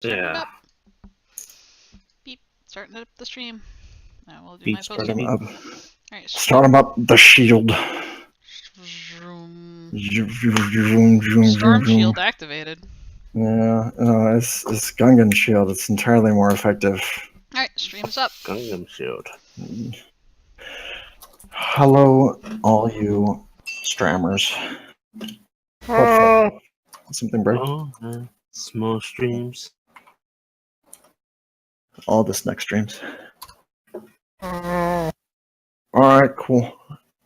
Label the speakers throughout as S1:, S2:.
S1: Yeah.
S2: Beep. Starting up the stream. I will do
S1: Beep,
S2: my
S1: start
S2: post.
S1: 'em up.
S2: Alright,
S1: Start 'em up. The shield.
S2: Storm shield activated.
S1: Yeah, it's Gungan shield. It's entirely more effective.
S2: Alright, stream's up.
S3: Gungan shield.
S1: Hello, all you strammers. Something break?
S3: Oh, small streams.
S1: All the next streams. Alright, cool.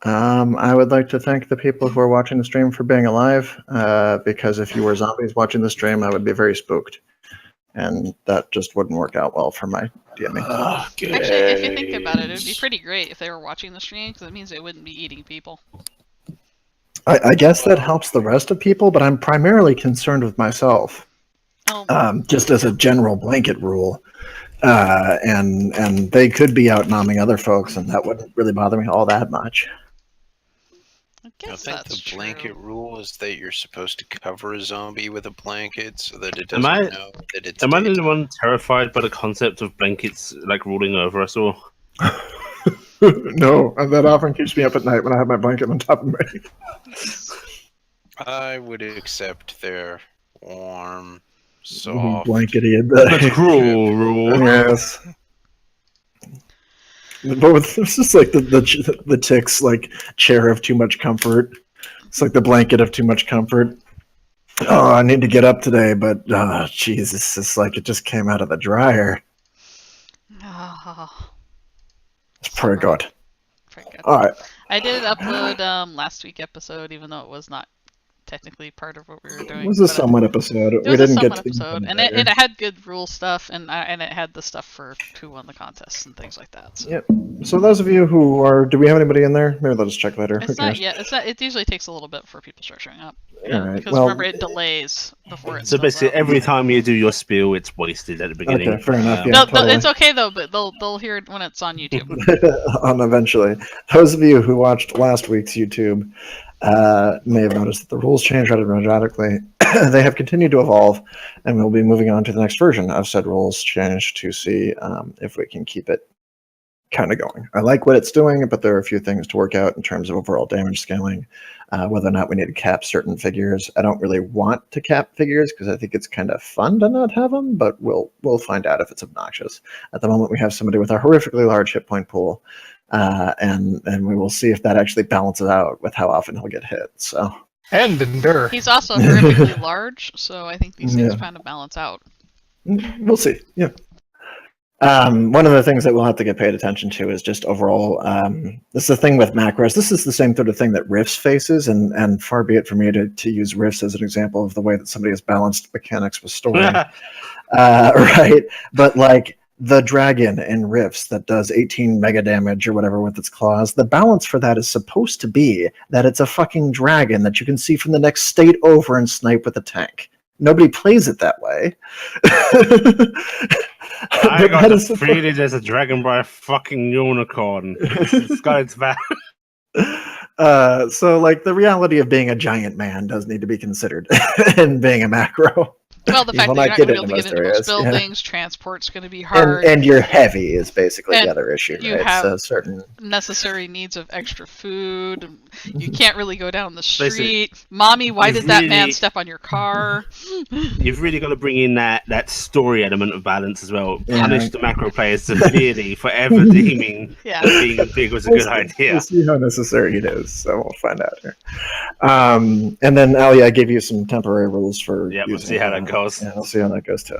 S1: I would like to thank the people who are watching the stream for being alive, because if you were zombies watching the stream, I would be very spooked. And that just wouldn't work out well for my DMing.
S3: Okay.
S2: Actually, if you think about it, it would be pretty great if they were watching the stream, because it means they wouldn't be eating people.
S1: I guess that helps the rest of people, but I'm primarily concerned with myself.
S2: Oh.
S1: Just as a general blanket rule. And they could be out nomming other folks, and that wouldn't really bother me all that much.
S2: I
S4: think the blanket rule is that you're supposed to cover a zombie with a blanket so that it
S3: Am
S4: doesn't
S3: I-
S4: know that it's
S3: Am I the
S4: daytime.
S3: one terrified by the concept of blankets like ruling over us all?
S1: No, that often keeps me up at night when I have my blanket on top of me.
S4: I would accept their warm, soft.
S1: Blankety
S3: The cruel rule.
S1: Yes. But with, it's just like the tick's like chair of too much comfort. It's like the blanket of too much comfort. Oh, I need to get up today, but Jesus, it's like it just came out of the dryer.
S2: Oh,
S1: It's pretty good.
S2: pretty good.
S1: All right.
S2: I did upload last week episode, even though it was not technically part of what we were doing.
S1: It was a
S2: but
S1: somewhat episode.
S2: It
S1: We
S2: was a
S1: didn't get
S2: somewhat
S1: to
S2: episode,
S1: the
S2: and it had good rule stuff, and it had the stuff for who won the contests and things like that. So.
S1: Yep. So those of you who are, do we have anybody in there? Maybe they'll just check later.
S2: It's not yet. It's not. It usually takes a little bit for people to start showing up.
S1: All right.
S2: Because
S1: Well,
S2: remember, it delays before it.
S3: So
S2: spills
S3: basically,
S2: out.
S3: every time you do your spiel, it's wasted at the beginning.
S1: Okay, fair enough, yeah.
S2: No,
S1: totally.
S2: it's okay though, but they'll hear it when it's on YouTube.
S1: on eventually. Those of you who watched last week's YouTube may have noticed that the rules changed rather dramatically. They have continued to evolve, and we'll be moving on to the next version of said rules change to see if we can keep it kind of going. I like what it's doing, but there are a few things to work out in terms of overall damage scaling, whether or not we need to cap certain figures. I don't really want to cap figures because I think it's kind of fun to not have them, but we'll find out if it's obnoxious. At the moment, we have somebody with a horrifically large hit point pool, and we will see if that actually balances out with how often he'll get hit. So.
S5: And endure.
S2: He's also horrifically large, so I think these things
S1: Yeah.
S2: kind of balance out.
S1: We'll see. Yeah. One of the things that we'll have to get paid attention to is just overall. This is the thing with macros. This is the same sort of thing that Rifts faces, and far be it for me to use Rifts as an example of the way that somebody has balanced mechanics with story, right? But like the dragon in Rifts that does 18 mega damage or whatever with its claws, the balance for that is supposed to be that it's a fucking dragon that you can see from the next state over and snipe with a tank. Nobody plays it that way.
S3: I got defeated as a dragon by a fucking unicorn. This guy's bad.
S1: So, like, the reality of being a giant man does need to be considered in being a macro.
S2: Well, the
S1: You
S2: fact
S1: will
S2: that
S1: not
S2: you're
S1: get
S2: not going to be able to
S1: it in
S2: get
S1: most
S2: into most
S1: areas, yeah.
S2: buildings, transport's going to be hard.
S1: And you're heavy is basically
S2: And
S1: the other issue,
S2: you
S1: right?
S2: have
S1: So certain
S2: necessary needs of extra food. You can't really go down the
S3: Listen,
S2: street. Mommy, why
S3: you've
S2: did that man
S3: really-
S2: step on your car?
S3: You've really got to bring in that story element of balance as well.
S1: Yeah.
S3: Punish the macro players severely for ever deeming
S2: Yeah.
S3: that being big was a good idea.
S1: We'll see how necessary it is, so we'll find out here. And then, Ali, I gave you some temporary rules for
S3: Yeah, we'll
S1: using
S3: see how that goes.
S1: Yeah, we'll see how that goes too.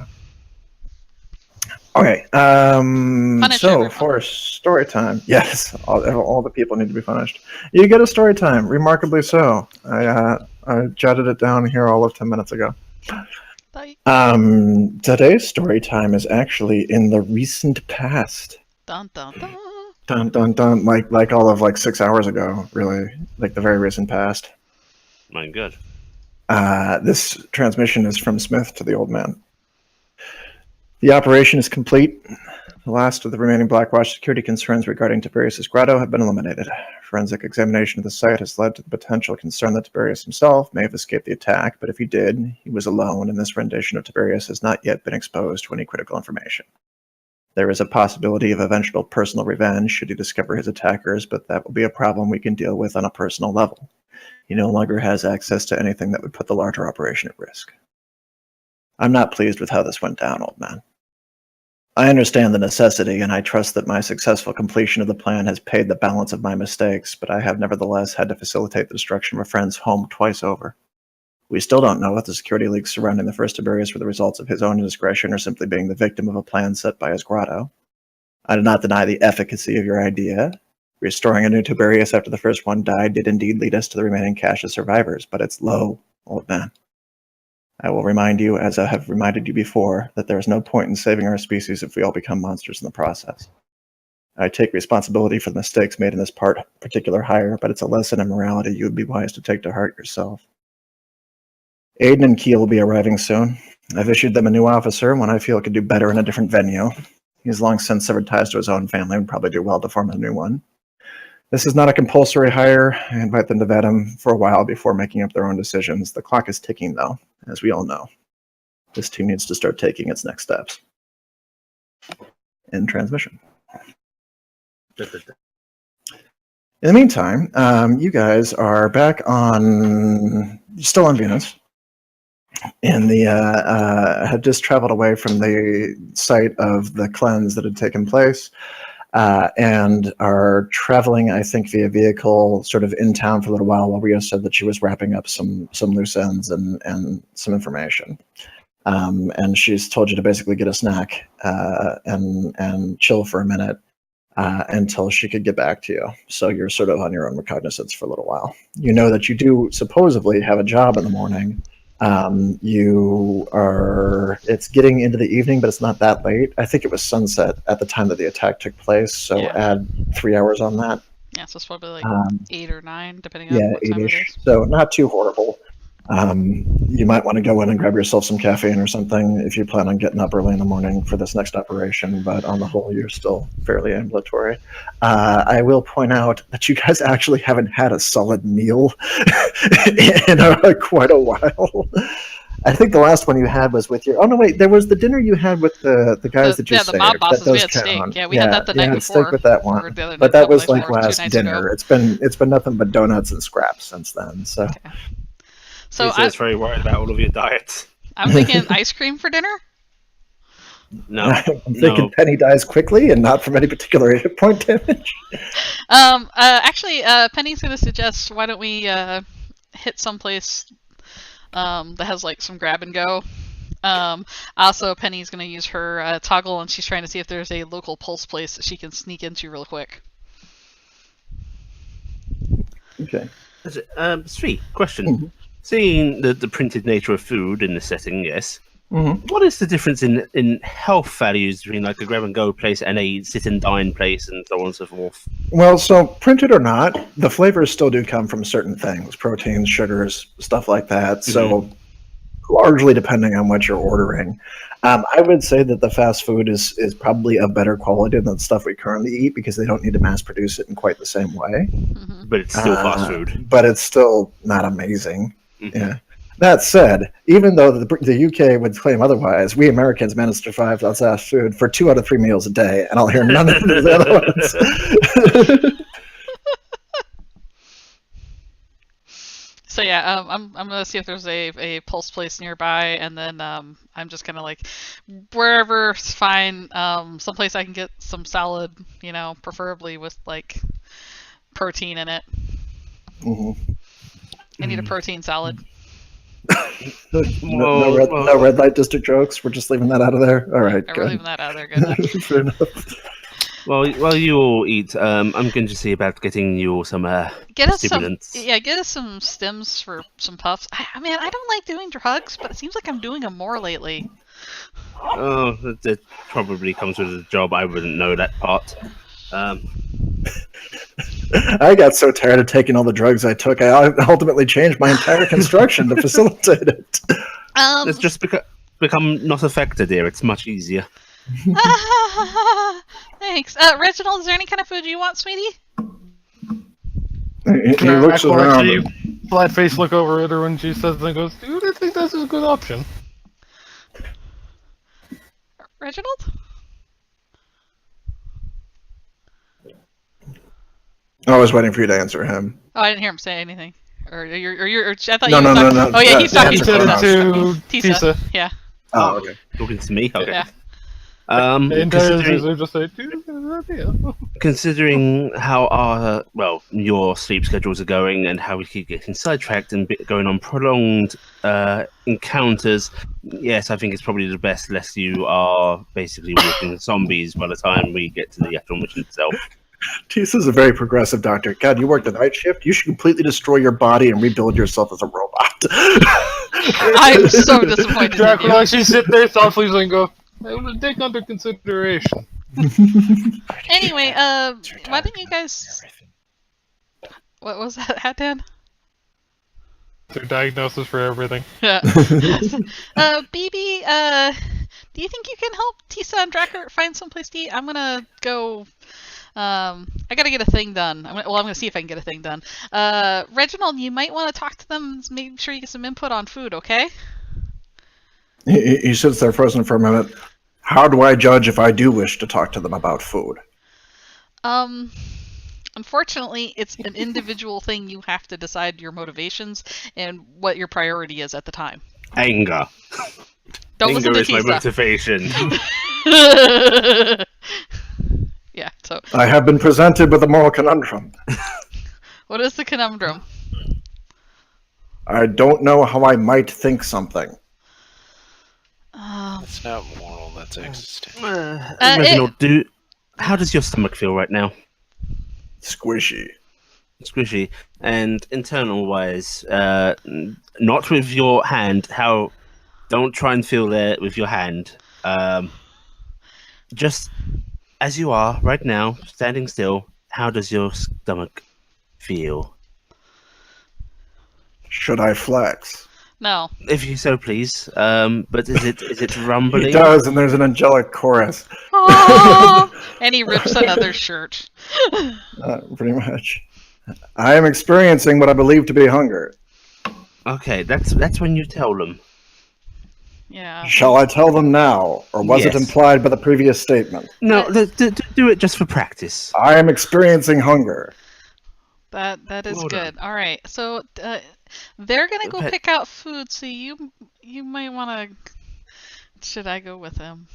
S1: Okay,
S2: Punish
S1: so
S2: everyone.
S1: for story time, yes, all the people need to be punished. You get a story time, remarkably so. I jotted it down here all of 10 minutes ago.
S2: Bye.
S1: Today's story time is actually in the recent past.
S2: Dun, dun, dun.
S1: Dun dun dun, like all of like 6 hours ago, really, like the very recent past.
S3: My God.
S1: This transmission is from Smith to the old man. The operation is complete. The last of the remaining Blackwatch security concerns regarding Tiberius's grotto have been eliminated. forensic examination of the site has led to the potential concern that Tiberius himself may have escaped the attack, but if he did, he was alone, and this rendition of Tiberius has not yet been exposed to any critical information. There is a possibility of eventual personal revenge should he discover his attackers, but that will be a problem we can deal with on a personal level. He no longer has access to anything that would put the larger operation at risk. I'm not pleased with how this went down, old man. I understand the necessity, and I trust that my successful completion of the plan has paid the balance of my mistakes, but I have nevertheless had to facilitate the destruction of a friend's home twice over. We still don't know if the security leaks surrounding the first Tiberius were the results of his own indiscretion or simply being the victim of a plan set by his grotto. I do not deny the efficacy of your idea. Restoring a new Tiberius after the first one died did indeed lead us to the remaining cache of survivors, but it's low, old man. I will remind you, as I have reminded you before, that there is no point in saving our species if we all become monsters in the process. I take responsibility for the mistakes made in this particular hire, but it's a lesson in morality you would be wise to take to heart yourself. Aiden and Keel will be arriving soon. I've issued them a new officer, one I feel could do better in a different venue. He's long since severed ties to his own family and would probably do well to form a new one. This is not a compulsory hire. I invite them to vet him for a while before making up their own decisions. The clock is ticking, though, as we all know. This team needs to start taking its next steps. In transmission. In the meantime, you guys are back on, still on Venus, and the had just traveled away from the site of the cleanse that had taken place, and are traveling, I think, via vehicle, sort of in town for a little while Rio said that she was wrapping up some loose ends and some information. And she's told you to basically get a snack and chill for a minute. Until she could get back to you. So you're sort of on your own recognizance for a little while. You know that you do supposedly have a job in the morning. It's getting into the evening, but it's not that late. I think it was sunset at the time that the attack took place, so add 3 hours on that.
S2: Yeah, so it's probably like 8 or 9, depending on what time it is.
S1: So not too horrible. You might want to go in and grab yourself some caffeine or something if you plan on getting up early in the morning for this next operation, but on the whole, you're still fairly ambulatory. I will point out that you guys actually haven't had a solid meal in quite a while. I think the last one you had was with your... Oh, no, wait. There was the dinner you had with the guys that you saved.
S2: Yeah, the mob bosses. We had
S1: count.
S2: steak. Yeah, we had that the night before.
S1: Steak with that one. But that was like last dinner. It's been nothing but donuts and scraps since then. So,
S2: okay. So
S3: Tisa's very worried about all of your diets.
S2: I'm thinking ice cream for dinner?
S3: No.
S1: I'm thinking Penny dies quickly and not from any particular hit point damage.
S2: Actually, Penny's going to suggest, why don't we hit someplace that has like some grab and go. Also, Penny's going to use her toggle, and she's trying to see if there's a local pulse place that she can sneak into real quick.
S1: Okay.
S3: Sweet question.
S1: Mm-hmm.
S3: Seeing the printed nature of food in the setting, yes.
S1: Mm-hmm.
S3: What is the difference in health values between like a grab and go place and a sit and dine place and so on and so forth?
S1: Well, so printed or not, the flavors still do come from certain things, proteins, sugars, stuff like that. Mm-hmm. So largely depending on what you're ordering. I would say that the fast food is probably of better quality than the stuff we currently eat because they don't need to mass produce it in quite the same way.
S2: Mm-hmm.
S3: But it's still fast food.
S1: But it's still not amazing.
S3: Mm-hmm. Yeah.
S1: That said, even though the UK would claim otherwise, we Americans manage to survive on fast food for 2 out of 3 meals a day, and I'll hear none of the other ones.
S2: So yeah, I'm gonna see if there's a pulse place nearby, and then I'm just gonna like wherever's fine, someplace I can get some salad, preferably with like protein in it.
S1: Mm-hmm.
S2: I need a protein salad.
S1: No red light district jokes. We're just leaving that out of there. All right,
S2: we're leaving that out of there. Good.
S1: Fair enough.
S3: Well, while you all eat, I'm going to see about getting you some stimulants.
S2: Get us some stims for some puffs. I mean, I don't like doing drugs, but it seems like I'm doing them more lately.
S3: Oh, that probably comes with the job. I wouldn't know that part.
S1: I got so tired of taking all the drugs I took, I ultimately changed my entire construction to facilitate it.
S3: It's just become not affected here. It's much easier.
S2: Thanks. Reginald, is there any kind of food you want, sweetie?
S1: He looks
S5: Draco
S1: around.
S5: actually flat face look over at her when she says that and goes, dude, I think that's a good option.
S2: Reginald?
S1: I was waiting for you to answer him.
S2: Oh, I didn't hear him say anything. Or I thought
S1: No,
S2: you
S1: no,
S2: were
S1: no,
S2: talking.
S1: no.
S2: Oh yeah, he's
S1: Yeah,
S2: talking
S5: He
S1: answer
S5: said
S2: to
S5: it
S1: Cronos.
S5: to
S2: Tisa.
S5: Tisa.
S2: Yeah.
S1: Oh, okay.
S3: Talking to me? Okay.
S2: Yeah.
S5: And just like, dude, that's a good idea.
S3: Considering how our your sleep schedules are going and how we keep getting sidetracked and going on prolonged encounters, yes, I think it's probably the best, lest you are basically walking zombies by the time we get to the actual mission itself.
S1: Tisa's a very progressive doctor. God, you work the night shift? You should completely destroy your body and rebuild yourself as a robot.
S2: I'm so disappointed in
S5: Draco will
S2: you.
S5: actually sit there thoughtfully and go, I will take under consideration.
S2: Anyway, why don't you guys? What was that, Hatdan?
S5: Their diagnosis for everything.
S2: Yeah. BB, do you think you can help Tisa and Drachert find someplace to eat? I'm gonna go. I gotta get a thing done. I'm gonna see if I can get a thing done. Reginald, you might want to talk to them. Make sure you get some input on food, okay?
S1: He sits there frozen for a minute. How do I judge if I do wish to talk to them about food?
S2: Unfortunately, it's an individual thing. You have to decide your motivations and what your priority is at the time.
S3: Anger.
S2: Don't
S3: Anger
S2: listen to
S3: is my
S2: Tisa.
S3: motivation.
S2: Yeah, so
S1: I have been presented with a moral conundrum.
S2: what is the conundrum?
S1: I don't know how I might think something.
S4: That's not moral, that's existential.
S3: Reginald, how does your stomach feel right now?
S1: Squishy.
S3: Squishy. And internal wise, not with your hand. Don't try and feel there with your hand. Just as you are right now, standing still. How does your stomach feel?
S1: Should I flex?
S2: No.
S3: If you so please. But is it rumbling?
S1: He does, and there's an angelic chorus.
S2: Oh! And he rips another shirt.
S1: Pretty much. I am experiencing what I believe to be hunger.
S3: Okay, that's when you tell them.
S2: Yeah.
S1: Shall I tell them now, or was it
S3: Yes.
S1: implied by the previous statement?
S3: No, do it just for practice.
S1: I am experiencing hunger.
S2: That is
S3: Well
S2: good. All right, so they're gonna go
S3: Okay.
S2: pick out food. So you might want to. Should I go with them?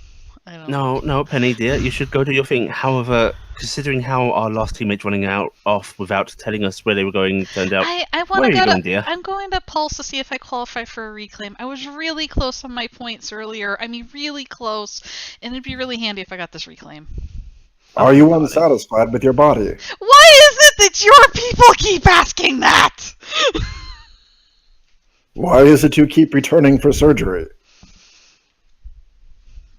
S2: I don't know.
S3: No, Penny dear, you should go do your thing. However, considering how our last teammates running off without telling us where they were going turned out,
S2: I
S3: where
S2: want
S3: are
S2: to
S3: you
S2: go
S3: going,
S2: to.
S3: dear?
S2: I'm going to Pulse to see if I qualify for a reclaim. I was really close on my points earlier. I mean, really close, and it'd be really handy if I got this reclaim.
S1: Are you unsatisfied with your body?
S2: Why is it that your people keep asking that?
S1: Why is it you keep returning for surgery?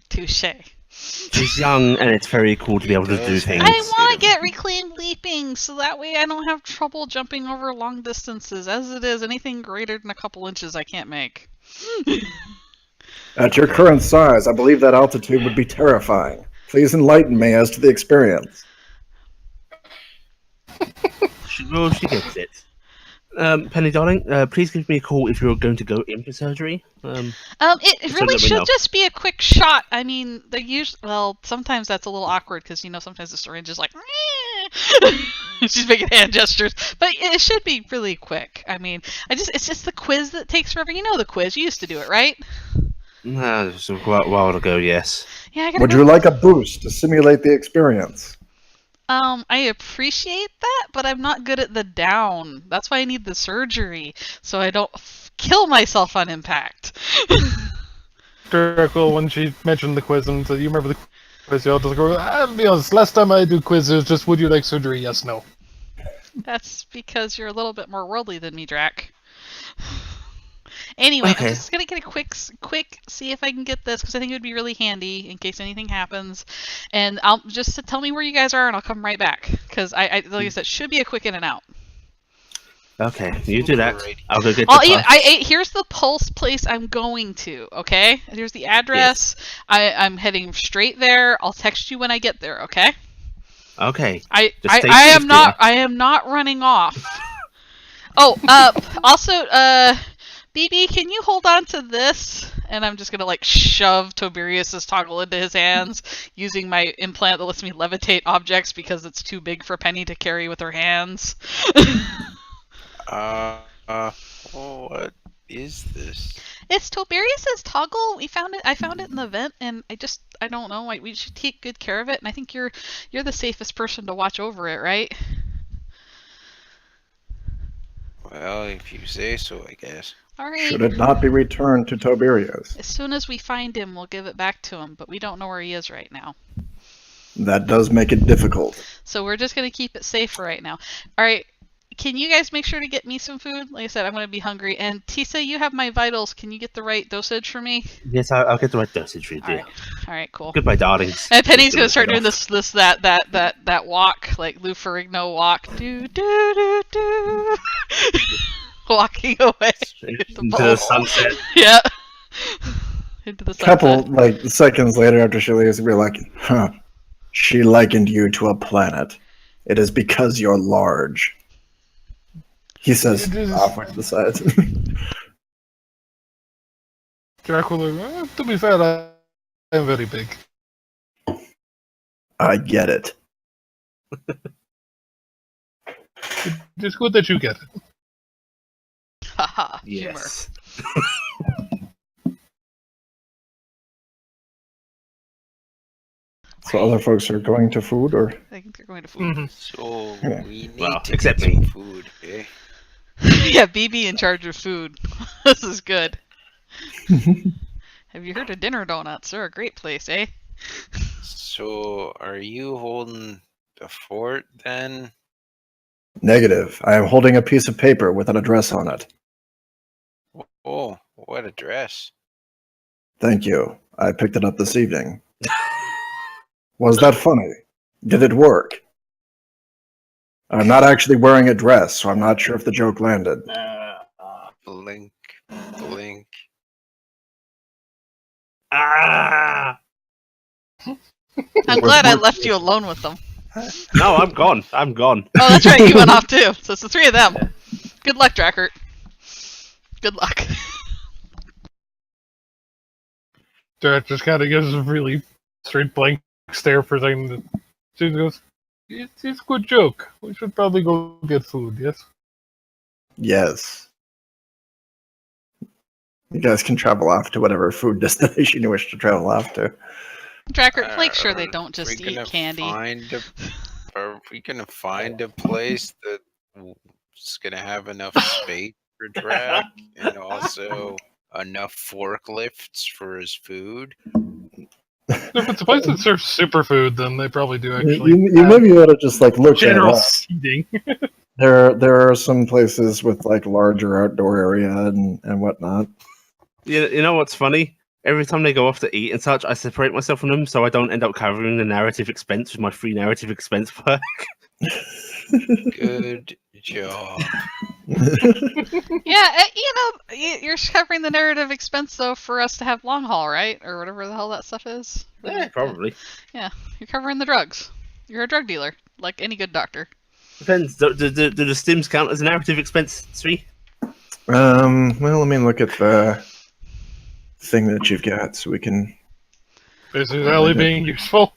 S2: Touche.
S3: She's young, and it's very cool to be able to do things.
S2: I want to get reclaimed leaping, so that way I don't have trouble jumping over long distances. As it is, anything greater than a couple inches I can't make.
S1: At your current size, I believe that altitude would be terrifying. Please enlighten me as to the experience.
S3: She gets it. Penny, darling, please give me a call if you're going to go in for surgery.
S2: It
S3: So
S2: really
S3: let me
S2: should
S3: know.
S2: just be a quick shot. I mean, they usually, well, sometimes that's a little awkward because sometimes the syringe is like, she's making hand gestures, but it should be really quick. I mean, it's just the quiz that takes forever. You know the quiz. You used to do it, right?
S3: Just a while ago, yes.
S2: Yeah, I gotta
S1: Would
S2: go.
S1: you like a boost to simulate the experience?
S2: I appreciate that, but I'm not good at the down. That's why I need the surgery, so I don't kill myself on impact.
S5: Draco, when she mentioned the quiz and said, you remember the quiz, you'll just go, I'll be honest, last time I do quizzes, just would you like surgery? Yes, no.
S2: That's because you're a little bit more worldly than me, Drac. Anyway,
S3: Okay.
S2: I'm just gonna get a quick see if I can get this because I think it would be really handy in case anything happens. And I'll just tell me where you guys are, and I'll come right back because like I said, should be a quick in and out.
S3: Okay, you do that. I'll go get
S2: Here's the Pulse place I'm going to. Okay, here's the address. I'm heading straight there. I'll text you when I get there. Okay.
S3: Okay.
S2: I
S3: Just stay
S2: am
S3: safe,
S2: not.
S3: dear.
S2: I am not running off. Oh, also, BB, can you hold on to this? And I'm just gonna like shove Tiberius's toggle into his hands using my implant that lets me levitate objects because it's too big for Penny to carry with her hands.
S4: What is this?
S2: It's Tiberius's toggle. We found it. I found it in the vent, and I don't know. We should take good care of it. And I think you're the safest person to watch over it, right?
S4: Well, if you say so, I guess.
S2: All right.
S1: Should it not be returned to Tiberius?
S2: As soon as we find him, we'll give it back to him. But we don't know where he is right now.
S1: That does make it difficult.
S2: So we're just gonna keep it safe for right now. All right. Can you guys make sure to get me some food? Like I said, I'm gonna be hungry. And Tisa, you have my vitals. Can you get the right dosage for me?
S3: Yes, I'll get the right dosage for you, dear.
S2: All right, cool.
S3: Goodbye, darlings.
S2: And Penny's gonna
S3: Just
S2: start
S3: right
S2: doing
S3: off.
S2: that walk, like Lou Ferrigno walk, do do do do, walking away.
S3: Into the sunset.
S2: Yeah, into the sunset.
S1: Couple like seconds later after she leaves, we're like, huh. She likened you to a planet. It is because you're large. He says
S5: It is-
S1: off to the side.
S5: Dracula, to be fair, I am very big.
S1: I get it.
S5: It's good that you get it.
S2: Haha, humor.
S3: Yes.
S1: So other folks are going to food, or
S2: I think they're going to food.
S4: So
S1: Yeah.
S4: we need
S3: Well,
S4: to
S3: except
S4: get
S3: me.
S4: some food, eh?
S2: Yeah, BB in charge of food. This is good. Have you heard of Dinner Donuts? They're a great place, eh?
S4: So are you holding the fort then?
S1: negative. I am holding a piece of paper with an address on it.
S4: Oh, what a dress.
S1: Thank you. I picked it up this evening. Was that funny? Did it work? I'm not actually wearing a dress, so I'm not sure if the joke landed.
S4: Blink, blink.
S3: Ah!
S2: I'm glad I left you alone with them.
S3: No, I'm gone. I'm gone.
S2: Oh, that's right, you went off too. So it's the three of them. Good luck, Drachert. Good luck.
S5: Derek just kind of gives a really straight blank stare for a second. She goes, it's a good joke. We should probably go get food, yes?
S1: Yes. You guys can travel off to whatever food destination you wish to travel off to.
S2: Drachert, make sure they don't
S4: Are
S2: just
S4: we
S2: eat
S4: gonna
S2: candy.
S4: Are we gonna find a place that's gonna have enough space for Drac and also enough forklifts for his food?
S5: If it's a place that serves superfood, then they probably do actually.
S1: You
S5: have
S1: maybe ought to just like look at
S5: general
S1: it.
S5: seating.
S1: There are some places with like larger outdoor area and whatnot.
S3: You know what's funny? Every time they go off to eat and such, I separate myself from them so I don't end up covering the narrative expense with my free narrative expense perk.
S4: Good job.
S2: Yeah, you're covering the narrative expense though for us to have long haul, right? Or whatever the hell that stuff is.
S3: Yeah, probably.
S2: Yeah, you're covering the drugs. You're a drug dealer, like any good doctor.
S3: Depends. Do the stims count as a narrative expense, 3?
S1: Well, let me look at the thing that you've got so we can.
S5: Basically, Ellie being useful.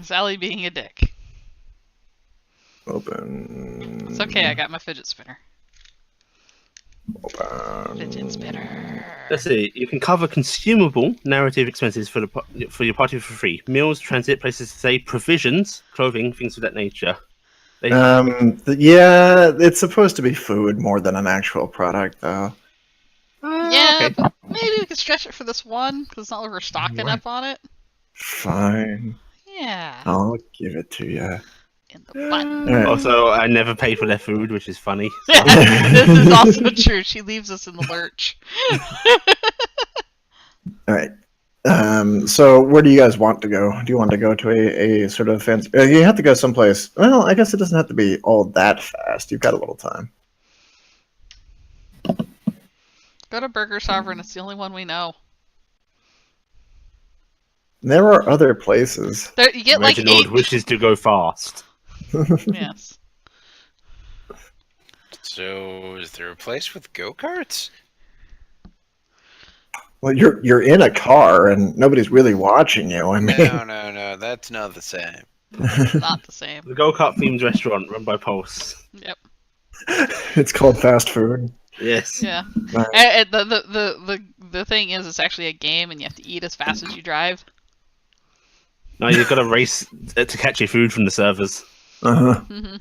S2: Sally being a dick.
S1: Open.
S2: It's okay, I got my fidget spinner.
S1: Open.
S2: Fidget spinner.
S3: Let's see. You can cover consumable narrative expenses for your party for free. Meals, transit, places to stay, provisions, clothing, things of that nature.
S1: Yeah, it's supposed to be food more than an actual product, though.
S2: Yeah,
S3: Okay.
S2: but maybe we could stretch it for this one, because it's not like we're stocking up on it.
S1: Fine,
S2: Yeah,
S1: I'll give it to you.
S2: in the butt.
S1: Alright.
S3: Also, I never pay for their food, which is funny.
S2: This is also true. She leaves us in the lurch.
S1: All right. So where do you guys want to go? Do you want to go to a sort of fancy? You have to go someplace. Well, I guess it doesn't have to be all that fast. You've got a little time.
S2: Go to Burger Sovereign. It's the only one we know.
S1: There are other places.
S2: There, you get like
S3: Reginald
S2: 8.
S3: wishes to go fast.
S2: Yes.
S4: So, is there a place with go-karts?
S1: Well, you're in a car and nobody's really watching you. I mean,
S4: No, that's not the same.
S2: Not the same.
S3: The go-kart themed restaurant run by Pulse.
S2: Yep.
S1: it's called fast food.
S3: Yes.
S2: Yeah.
S1: Right.
S2: And the thing is, it's actually a game, and you have to eat as fast as you drive.
S3: No, you've got to race to catch your food from the servers.
S1: Uh-huh.
S2: Hmm.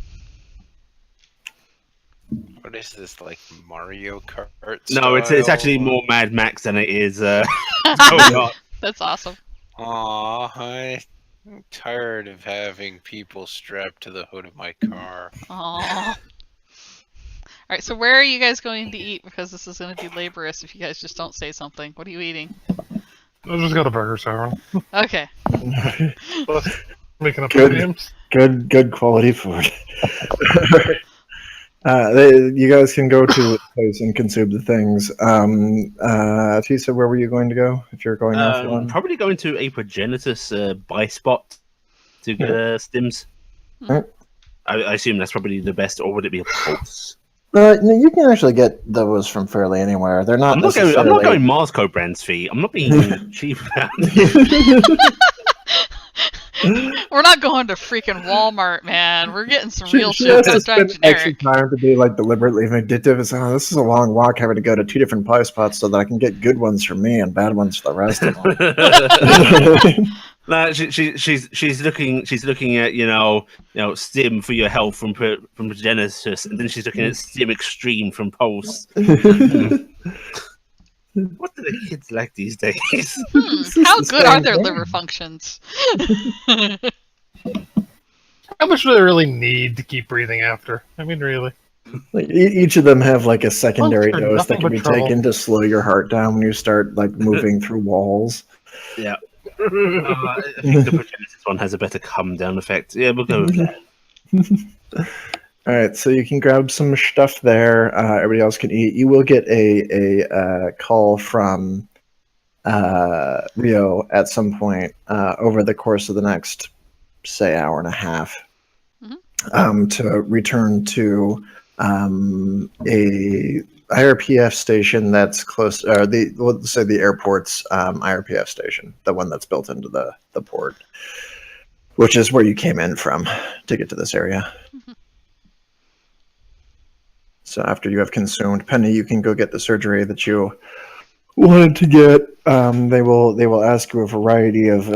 S4: What is this, like Mario Kart?
S3: No, it's actually
S4: style?
S3: more Mad Max than it is go-kart.
S2: That's awesome.
S4: Aw, I'm tired of having people strapped to the hood of my car.
S2: Aww. Alright, so where are you guys going to eat? Because this is going to be laborious if you guys just don't say something. What are you eating?
S5: I just got a burger, so
S2: Okay.
S5: making up
S1: Good.
S5: names.
S1: Good quality food. You guys can go to the place and consume the things. Tisa, where were you going to go if you're going off one?
S3: Probably going to a Progenitus buy spot to get stims.
S1: Right.
S3: I assume that's probably the best, or would it be a Pulse?
S1: No, you can actually get those from fairly anywhere. They're not
S3: I'm not
S1: necessarily...
S3: going Marsco brand's fee. I'm not being cheap about it.
S2: We're not going to freaking Walmart, man. We're getting some real
S1: She
S2: shit.
S1: has to
S2: That's trying
S1: spend extra
S2: generic.
S1: time to be like deliberately vindictive. It's, oh, this is a long walk having to go to 2 different pie spots so that I can get good ones for me and bad ones for the rest of them.
S3: No, she's looking at Stim for your health from Progenitus, and then she's looking at Stim Extreme from Pulse. What do the kids like these days?
S2: How
S1: the
S2: good are
S1: same
S2: their
S1: thing.
S2: liver functions?
S5: How much do they really need to keep breathing after? I mean, really.
S1: Like, each of them have like a secondary
S5: Well,
S1: dose that
S5: nothing
S1: can
S5: but
S1: be
S5: trouble.
S1: taken to slow your heart down when you start like moving through walls.
S3: Yeah. I think the Progenitus one has a better come down effect. Yeah, we'll go with that.
S1: All right, so you can grab some stuff there. Everybody else can eat. You will get a call from Rio at some point over the course of the next, say, hour and a half, to return to a IRPF station that's close, or let's say the airport's IRPF station, the one that's built into the port, which is where you came in from to get to this area. So after you have consumed, Penny, you can go get the surgery that you wanted to get. They will ask you a variety of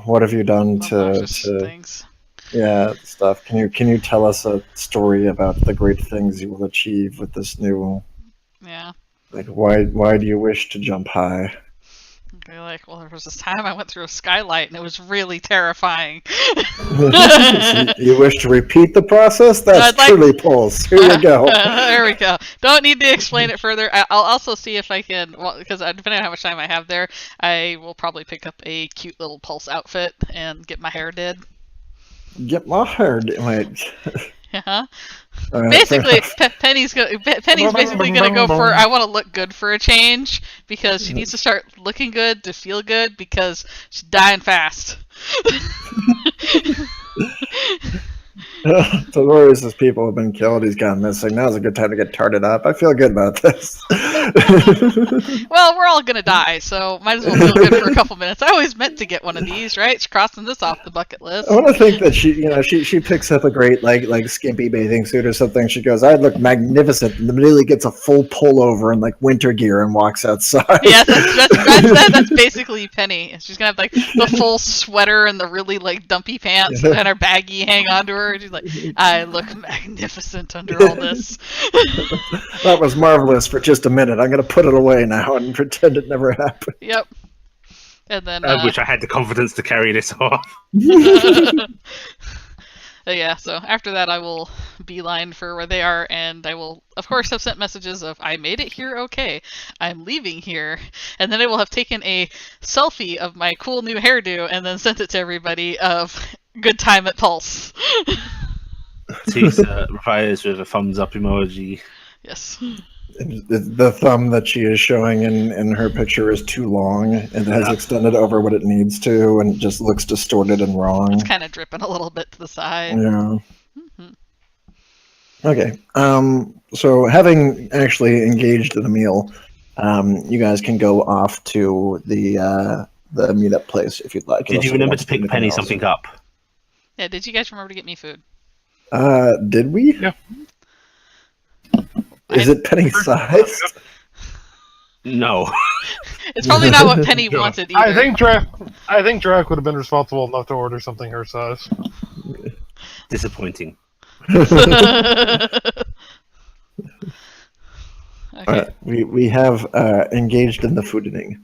S1: what have you done
S2: Obnoxious
S1: to
S2: things.
S1: stuff. Can you tell us a story about the great things you will achieve with this new?
S2: Yeah.
S1: Like why do you wish to jump high?
S2: Okay, like, well, there was this time I went through a skylight and it was really terrifying.
S1: You wish to repeat the process? That's
S2: I'd like-
S1: truly Pulse. Here you go.
S2: There we go. Don't need to explain it further. I'll also see if I can, because depending on how much time I have there, I will probably pick up a cute little Pulse outfit and get my hair did.
S1: Get my hair. Wait.
S2: Yeah.
S1: All right,
S2: Basically,
S1: fair enough.
S2: Penny's basically gonna go for I want to look good for a change because she needs to start looking good to feel good because she's dying fast.
S1: Dolores' people have been killed. He's gone missing. Now's a good time to get tarted up. I feel good about this.
S2: Well, we're all gonna die, so might as well feel good for a couple minutes. I always meant to get one of these, right? She's crossing this off the bucket list.
S1: I want to think that she picks up a great like skimpy bathing suit or something. She goes, "I'd look magnificent," and immediately gets a full pullover and like winter gear and walks outside.
S2: Yeah, that's basically Penny. She's gonna have like the full sweater and the really like dumpy pants and her baggie hang onto her. She's like, I look magnificent under all this.
S1: That was marvelous for just a minute. I'm gonna put it away now and pretend it never happened.
S2: Yep. And then
S3: I wish I had the confidence to carry this off.
S2: yeah, so after that I will beeline for where they are, and I will, of course, have sent messages of, I made it here okay, I'm leaving here, and then I will have taken a selfie of my cool new hairdo and then sent it to everybody of, good time at Pulse.
S3: Tisa replies with a thumbs up emoji.
S2: Yes.
S1: The thumb that she is showing in her picture is too long and has extended over what it needs to, and just looks distorted and wrong.
S2: It's kind of dripping a little bit to the side.
S1: Yeah.
S2: Mhm.
S1: Okay. So having actually engaged in a meal, you guys can go off to the meetup place if you'd like.
S3: Did
S1: unless
S3: you
S1: someone
S3: remember
S1: wants
S3: to pick
S1: do
S3: Penny
S1: anything else.
S3: something up?
S2: Yeah, did you guys remember to get me food?
S1: Did we?
S5: Yeah.
S1: Is it penny sized?
S3: No.
S2: It's probably not what Penny
S5: Yeah.
S2: wanted either.
S5: I think Drac would have been responsible enough to order something her size.
S3: Disappointing.
S2: Okay.
S1: All right, we have engaged in the fooding.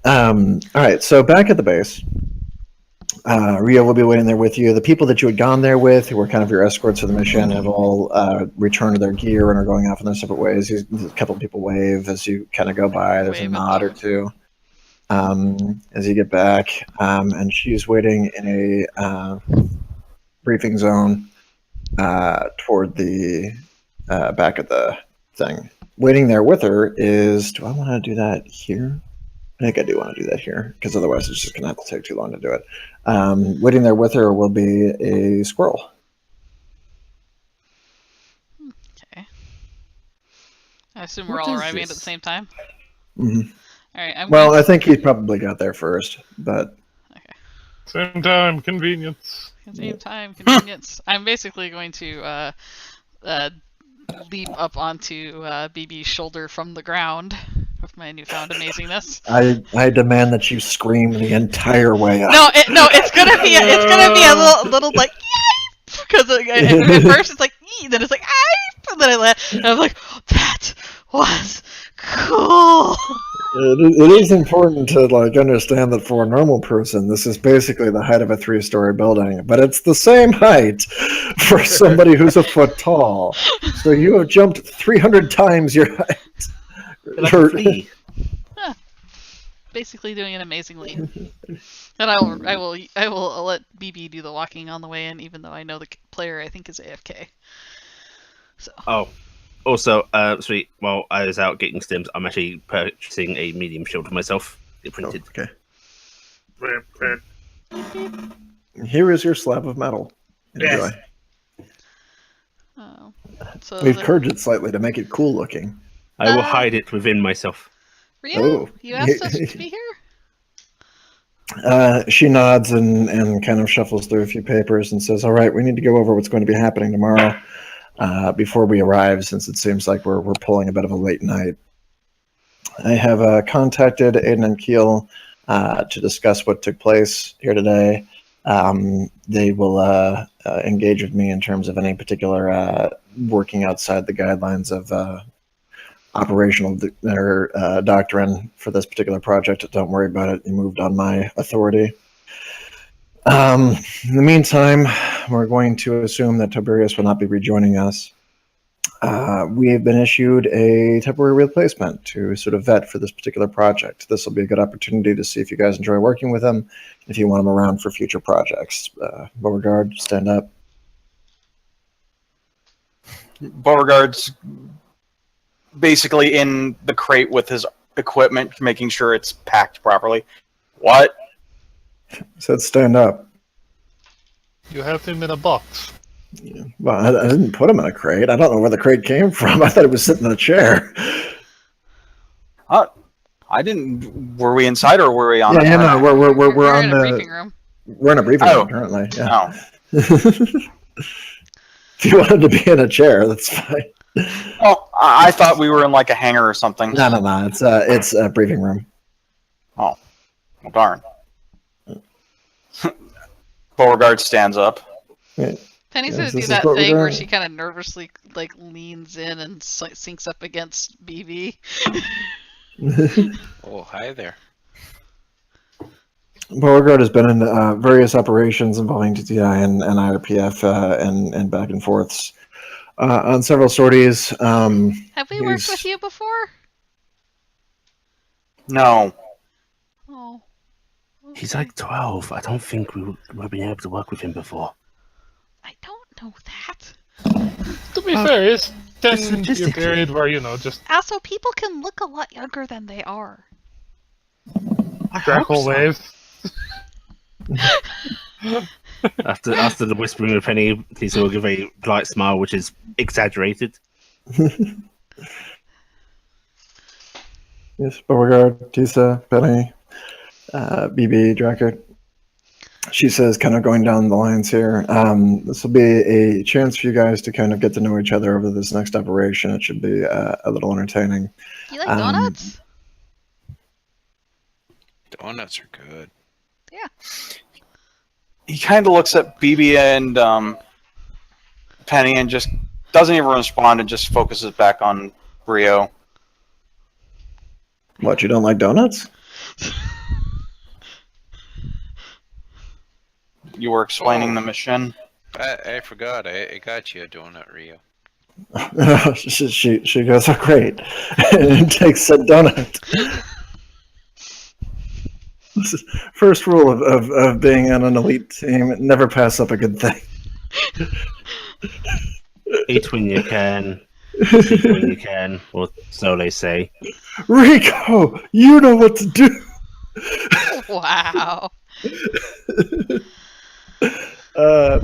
S1: All right, so back at the base, Rio will be waiting there with you. The people that you had gone there with, who were kind of your escorts for the mission, have all returned to their gear and are going off in their separate ways. A couple of people wave as you kind of go by. There's a
S2: Wave at
S1: nod or
S2: them.
S1: two as you get back, and she's waiting in a briefing zone toward the back of the thing. Waiting there with her is, do I want to do that here? I think I do want to do that here, because otherwise it's just going to have to take too long to do it. Waiting there with her will be a squirrel.
S2: Okay. I assume we're
S3: What
S2: all
S3: is
S2: arriving
S3: this?
S2: at the same time.
S1: Mhm.
S2: All right.
S1: Well, I think he probably got there first, but
S5: Same time, convenience.
S2: Same time, convenience. I'm basically going to leap up onto BB's shoulder from the ground with my newfound amazingness.
S1: I demand that you scream the entire way up.
S2: No, it's gonna be a little like because at first it's like then it's like and then I laugh and I'm like that was cool.
S1: It is important to understand that for a normal person, this is basically the height of a 3-story building, but it's the same height for somebody who's a foot tall. So you have jumped 300 times your height.
S3: Like a flea.
S2: Basically doing an amazing leap. And I will let BB do the walking on the way in, even though I know the player I think is AFK. So.
S3: Oh. Also, sweet. While I was out getting stims, I'm actually purchasing a medium shield for myself. Get printed.
S1: Okay. Here is your slab of metal. Enjoy.
S3: Yes.
S2: Oh. So
S1: We've curved it slightly to make it cool looking.
S3: I will hide it within myself.
S2: Rio,
S1: Oh.
S2: you asked us to be here?
S1: She nods and kind of shuffles through a few papers and says, all right, we need to go over what's going to be happening tomorrow before we arrive, since it seems like we're pulling a bit of a late night. I have contacted Aiden and Keel to discuss what took place here today. They will engage with me in terms of any particular working outside the guidelines of operational doctrine for this particular project. Don't worry about it. You moved on my authority. In the meantime, we're going to assume that Tobias will not be rejoining us. We have been issued a temporary replacement to sort of vet for this particular project. This will be a good opportunity to see if you guys enjoy working with him, if you want him around for future projects. Beauregard, stand up.
S6: Beauregard's basically in the crate with his equipment, making sure it's packed properly. What?
S1: I said stand up.
S5: You have him in a box.
S1: Yeah. Well, I didn't put him in a crate. I don't know where the crate came from. I thought it was sitting in a chair.
S6: I didn't. Were we inside or were we on?
S1: Yeah, no, we're
S2: We're
S1: on
S2: in
S1: the
S2: a briefing room.
S1: We're in a briefing
S6: Oh.
S1: room currently. Yeah.
S6: Oh.
S1: If you wanted to be in a chair, that's fine.
S6: Oh, I thought we were in like a hangar or something.
S1: No. It's a briefing room.
S6: Oh, well, darn. Beauregard stands up.
S1: Yeah.
S2: Penny's
S1: Yes,
S2: gonna do
S1: this is
S2: that
S1: what we're
S2: thing where
S1: doing.
S2: she kind of nervously leans in and sinks up against BB.
S4: Oh, hi there.
S1: Beauregard has been in various operations involving TTI and IRPF and back and forths on several sorties.
S2: Have we worked
S1: He's-
S2: with you before?
S6: No.
S2: Oh.
S3: He's like 12. I don't think we've been able to work with him before.
S2: I don't know that.
S5: To be fair, 10-year
S3: logistically.
S5: period where, just
S2: Also, people can look a lot younger than they are.
S5: Draco waves.
S3: After the whispering of Penny, Tisa will give a polite smile, which is exaggerated.
S1: Yes, Beauregard, Tisa, Penny, BB, Drachert. She says, kind of going down the lines here, this will be a chance for you guys to kind of get to know each other over this next operation. It should be a little entertaining.
S2: Do you like donuts?
S4: Donuts are good.
S2: Yeah.
S6: He kind of looks at BB and Penny and just doesn't even respond and just focuses back on Rio.
S1: What, you don't like donuts?
S6: You were explaining the mission.
S4: I forgot. I got you a donut, Rio.
S1: she goes, oh, great, and takes a donut. This is first rule of being on an elite team: never pass up a good thing.
S3: Eat when you can, sleep when you can, or so they say.
S1: Rico, you know what to do.
S2: Wow.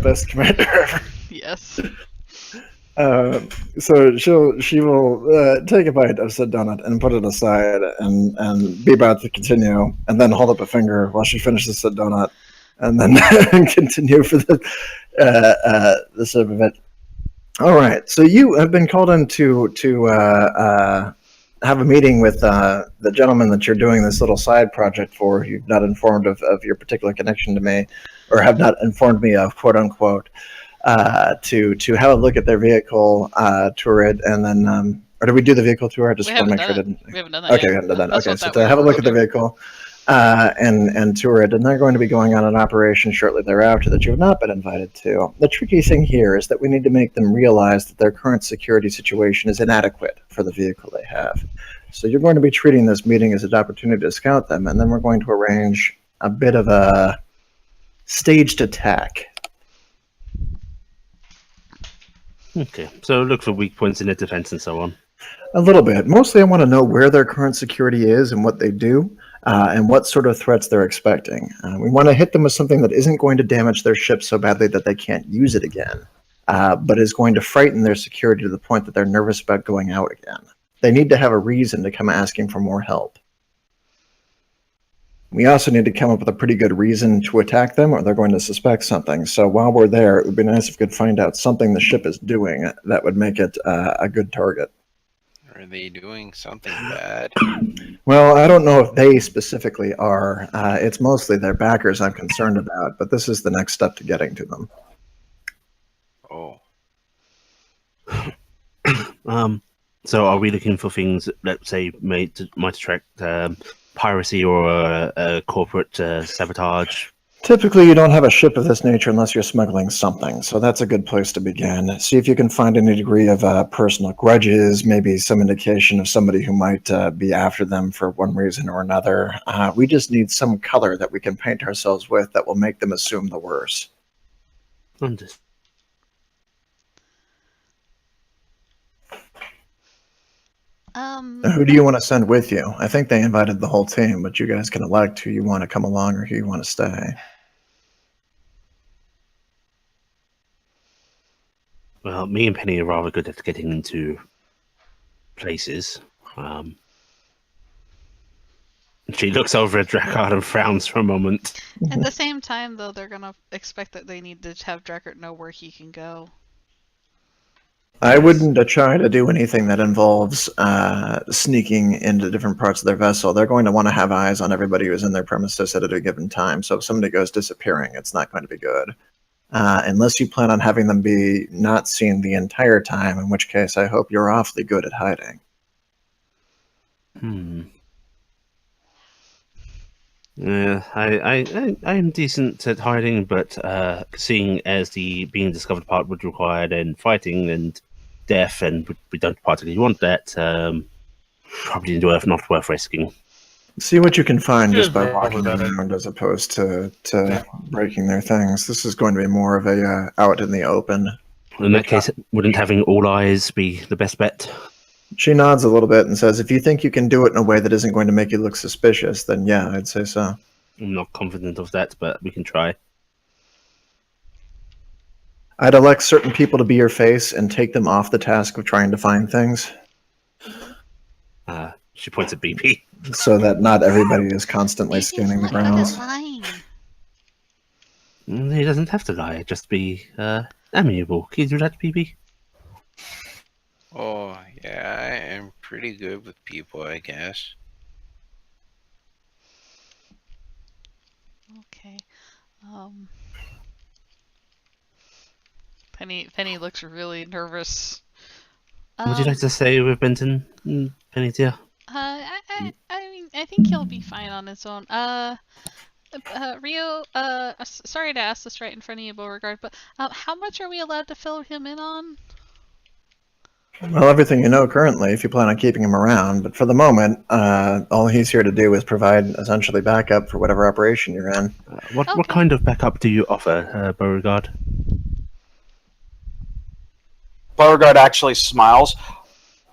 S1: Best commander ever.
S2: Yes.
S1: So she will take a bite of said donut and put it aside and be about to continue, and then hold up a finger while she finishes said donut, and then continue for the sip of it. All right. So you have been called in to have a meeting with the gentleman that you're doing this little side project for. You've not informed of your particular connection to me, or have not informed me of, quote unquote. To have a look at their vehicle, tour it, and then, or did we do the vehicle tour? I just want to make sure I didn't.
S2: We haven't done that
S1: Okay,
S2: yet.
S1: we haven't done that.
S2: That's
S1: Okay,
S2: what
S1: so
S2: that
S1: to
S2: we
S1: have a
S2: were
S1: look at the
S2: doing.
S1: vehicle, and tour it, and they're going to be going on an operation shortly thereafter that you have not been invited to. The tricky thing here is that we need to make them realize that their current security situation is inadequate for the vehicle they have. So you're going to be treating this meeting as an opportunity to scout them, and then we're going to arrange a bit of a staged attack.
S3: Okay, so look for weak points in their defense and so on.
S1: A little bit. Mostly I want to know where their current security is and what they do, and what sort of threats they're expecting. We want to hit them with something that isn't going to damage their ship so badly that they can't use it again, but is going to frighten their security to the point that they're nervous about going out again. They need to have a reason to come asking for more help. We also need to come up with a pretty good reason to attack them, or they're going to suspect something. So while we're there, it would be nice if we could find out something the ship is doing that would make it a good target.
S4: Are they doing something bad?
S1: Well, I don't know if they specifically are. It's mostly their backers I'm concerned about, but this is the next step to getting to them.
S4: Oh.
S3: So are we looking for things that, let's say, might attract piracy or corporate sabotage?
S1: Typically, you don't have a ship of this nature unless you're smuggling something, so that's a good place to begin. See if you can find any degree of personal grudges, maybe some indication of somebody who might be after them for one reason or another. We just need some color that we can paint ourselves with that will make them assume the worst.
S3: Understood.
S1: Who do you want to send with you? I think they invited the whole team, but you guys can elect who you want to come along or who you want to stay.
S3: Well, me and Penny are rather good at getting into places. She looks over at Drachert and frowns for a moment.
S2: At the same time, though, they're gonna expect that they need to have Drachert know where he can go.
S1: I wouldn't try to do anything that involves sneaking into different parts of their vessel. They're going to want to have eyes on everybody who's in their premises at a given time. So if somebody goes disappearing, it's not going to be good. Unless you plan on having them be not seen the entire time, in which case I hope you're awfully good at hiding.
S3: Yeah, I am decent at hiding, but seeing as the being discovered part would require then fighting and death, and we don't particularly want that, probably not worth risking.
S1: See what you can find just by
S5: Yeah,
S1: walking
S5: probably
S1: around as opposed to breaking their things. This is going to be more of a out in the open.
S3: In that case, wouldn't having all eyes be the best bet?
S1: She nods a little bit and says, if you think you can do it in a way that isn't going to make you look suspicious, then yeah, I'd say so.
S3: I'm not confident of that, but we can try.
S1: I'd elect certain people to be your face and take them off the task of trying to find things,
S3: She points at BP.
S1: so that not everybody is constantly scanning the grounds.
S2: Lying.
S3: He doesn't have to lie, just be amiable. Can you do that, BP?
S4: Oh, yeah, I am pretty good with people, I guess.
S2: Okay. Penny looks really nervous.
S3: Would you like to stay with Benton, Penny dear?
S2: I mean, I think he'll be fine on his own. Rio, sorry to ask this right in front of you, Beauregard, but how much are we allowed to fill him in on?
S1: Well, everything you know currently, if you plan on keeping him around, but for the moment, all he's here to do is provide essentially backup for whatever operation you're in.
S3: What kind of backup do you offer, Beauregard?
S6: Beauregard actually smiles.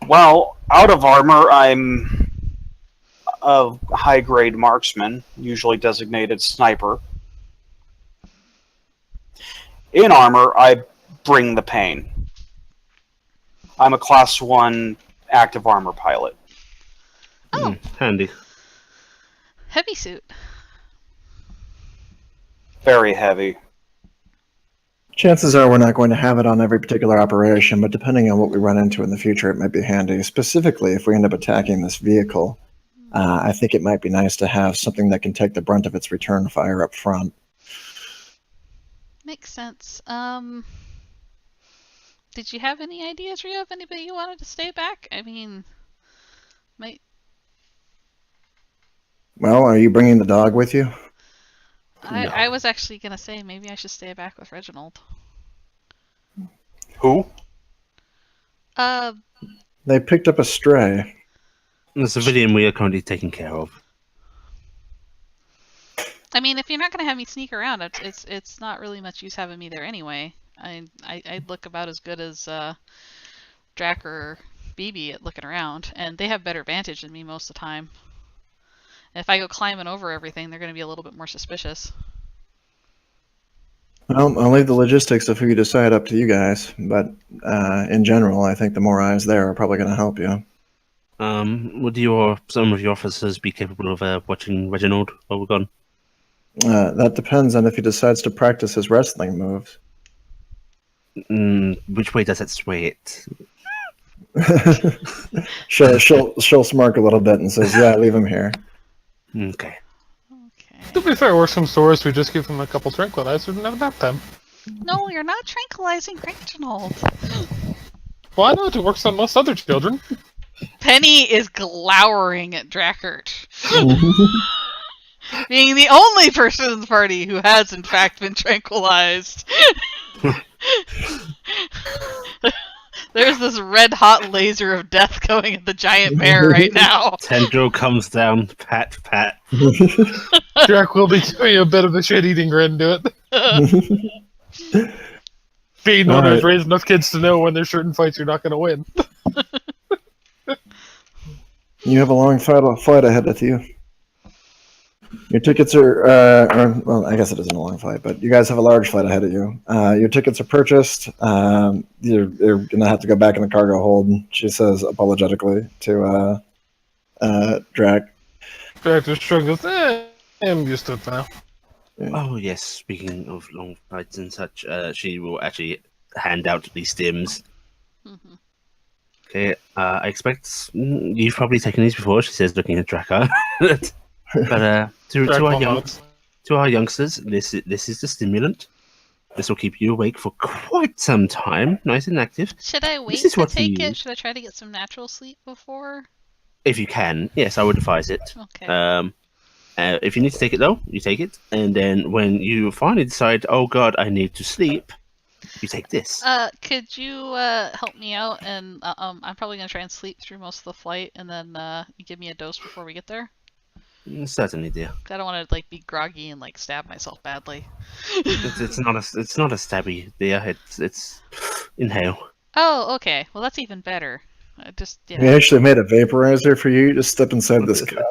S6: Well, out of armor, I'm a high-grade marksman, usually designated sniper. In armor, I bring the pain. I'm a Class 1 active armor pilot.
S2: Oh.
S3: Handy.
S2: Heavy suit.
S6: Very heavy.
S1: Chances are we're not going to have it on every particular operation, but depending on what we run into in the future, it might be handy. Specifically, if we end up attacking this vehicle, I think it might be nice to have something that can take the brunt of its return fire up front.
S2: Makes sense. Did you have any ideas, Rio, of anybody you wanted to stay back? I mean, might...
S1: Well, are you bringing the dog with you?
S2: I was actually going to say maybe I should stay back with Reginald.
S6: Who?
S1: They picked up a stray.
S3: The civilian we are currently taking care of.
S2: I mean, if you're not going to have me sneak around, it's not really much use having me there anyway. I'd look about as good as Drachert or BB at looking around, and they have better vantage than me most of the time. And if I go climbing over everything, they're going to be a little bit more suspicious.
S1: Well, I'll leave the logistics of who you decide up to you guys, but in general, I think the more eyes there are probably going to help you.
S3: Would some of your officers be capable of watching Reginald while we're gone?
S1: That depends on if he decides to practice his wrestling moves.
S3: Which way does it sway it?
S1: she'll smirk a little bit and says, "Yeah, leave him here."
S3: Okay.
S5: To be fair, we're some stores. We just give him a couple tranquilizers and have a nap time.
S2: No, you're not tranquilizing Reginald.
S5: Why not? It works on most other children.
S2: Penny is glowering at Drachert. Being the only person in the party who has in fact been tranquilized. There's this red hot laser of death going at the giant bear right now.
S3: Tendril comes down, pat, pat.
S5: Drac will be doing a bit of a shit-eating grin to it. Being one who's raised enough kids to know when there's certain fights you're not going to win.
S1: You have a long flight ahead of you. Your tickets are, well, I guess it isn't a long flight, but you guys have a large flight ahead of you. Your tickets are purchased. You're going to have to go back in the cargo hold, she says apologetically to Drac.
S5: Drac just shrugs. I'm used to it now.
S1: Yeah.
S3: Oh, yes, speaking of long flights and such, she will actually hand out these stims.
S2: Mm-hmm.
S3: Okay, I expect you've probably taken these before, she says, looking at Drachert. But to our youngsters, this is the stimulant. This will keep you awake for quite some time, nice and active.
S2: Should I wait to take it? Should I try to get some natural sleep before?
S3: If you can, yes, I would advise it.
S2: Okay.
S3: If you need to take it though, you take it, and then when you finally decide, oh god, I need to sleep, you take this.
S2: Could you help me out? And I'm probably gonna try and sleep through most of the flight, and then you give me a dose before we get there.
S3: Certainly, dear.
S2: I don't want to like be groggy and like stab myself badly.
S3: It's not a stabby, dear. It's Inhale.
S2: Oh, okay. Well, that's even better. Just
S1: We
S2: yeah.
S1: actually made a vaporizer for you. You just step inside this cup.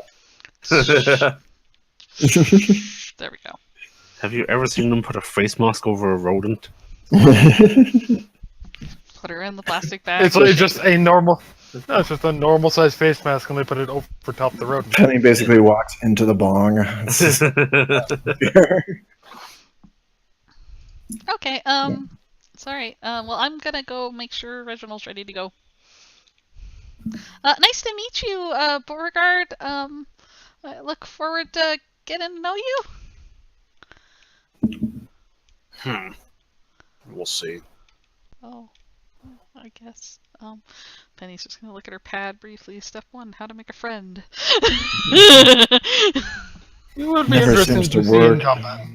S2: There we go.
S3: Have you ever seen them put a face mask over a rodent?
S2: Put her in the plastic bag.
S5: It's like just a normal. No, it's just a normal sized face mask, and they put it over top the rodent.
S1: Penny basically walks into the bong.
S2: Okay. Sorry. Well, I'm gonna go make sure Reginald's ready to go. Nice to meet you, Beauregard. I look forward to getting to know you.
S6: We'll see.
S2: Oh, I guess. Penny's just gonna look at her pad briefly. Step 1: how to make a friend.
S5: You would be
S1: Never
S5: interesting
S1: seems
S5: to
S1: to
S5: see in
S1: work.
S5: combat.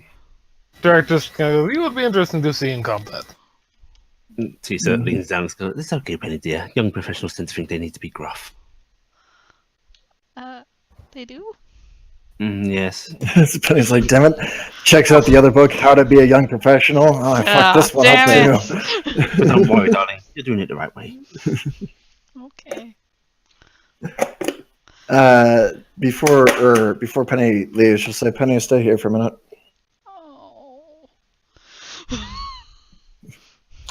S5: Director's kind of, you would be interesting to see in combat.
S3: Tisa leans down and goes, "It's okay, Penny dear. Young professionals tend to think they need to be gruff."
S2: They do?
S3: Yes.
S1: Penny's like, damn it. Checks out the other book, How to Be a Young Professional. Oh, I fucked this one up
S2: damn
S1: too.
S3: But don't worry, darling. You're doing it the right way.
S2: Okay.
S1: Before Penny leaves, she'll say, Penny, stay here for a minute.
S2: Oh.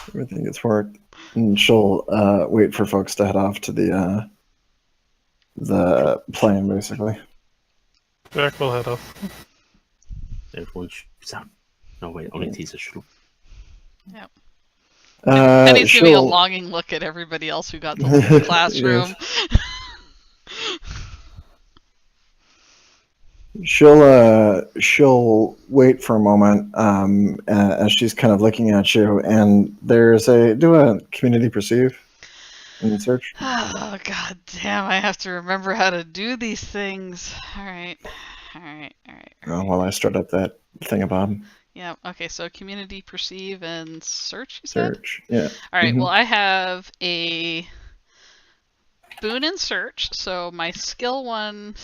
S1: Everything gets worked. And she'll wait for folks to head off to the plane, basically.
S5: Jack will head off.
S3: Everyone shoots out. No, wait, only Tisa should.
S2: Yep. Penny's giving a
S1: she'll-
S2: longing look at everybody else who got to leave the classroom.
S1: She'll wait for a moment as she's kind of looking at you, and do a community perceive and search.
S2: Oh, god damn, I have to remember how to do these things. Alright.
S1: While I start up that thingamabob.
S2: Yeah, okay, so community perceive and search, you said?
S1: Search, yeah.
S2: Alright,
S1: Mhm.
S2: well, I have a boon in search, so my skill one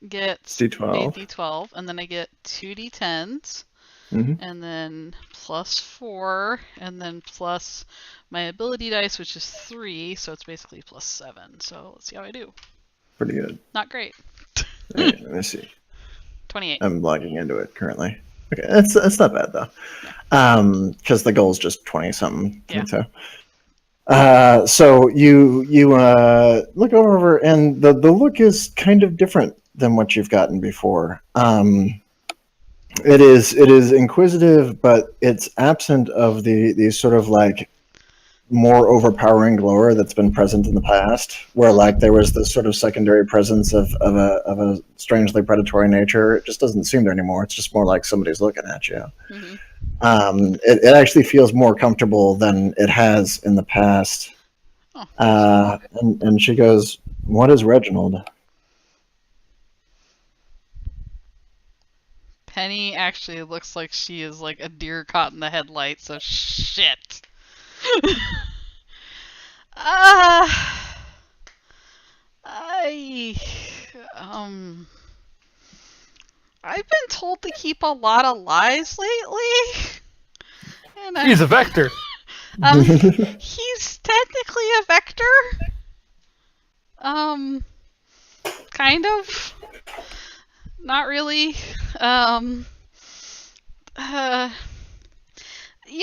S2: gets
S1: D12.
S2: a D12, and then I get 2 D10s,
S1: Mhm.
S2: and then +4, and then plus my ability dice, which is 3, so it's basically +7. So let's see how I do.
S1: Pretty good.
S2: Not great.
S1: All right, let me see.
S2: 28.
S1: I'm logging into it currently. Okay, that's not bad though, because the goal is just 20 something.
S2: Yeah.
S1: So you look over, and the look is kind of different than what you've gotten before. It is inquisitive, but it's absent of the sort of like more overpowering glower that's been present in the past, where like there was this sort of secondary presence of a strangely predatory nature. It just doesn't seem there anymore. It's just more like somebody's looking at you.
S2: Mm-hmm.
S1: It actually feels more comfortable than it has in the past.
S2: Oh.
S1: And she goes, "What is Reginald?"
S2: Penny actually looks like she is like a deer caught in the headlights, so shit. I've been told to keep a lot of lies lately. And
S5: He's a vector.
S2: he's technically a vector. Kind of. Not really. You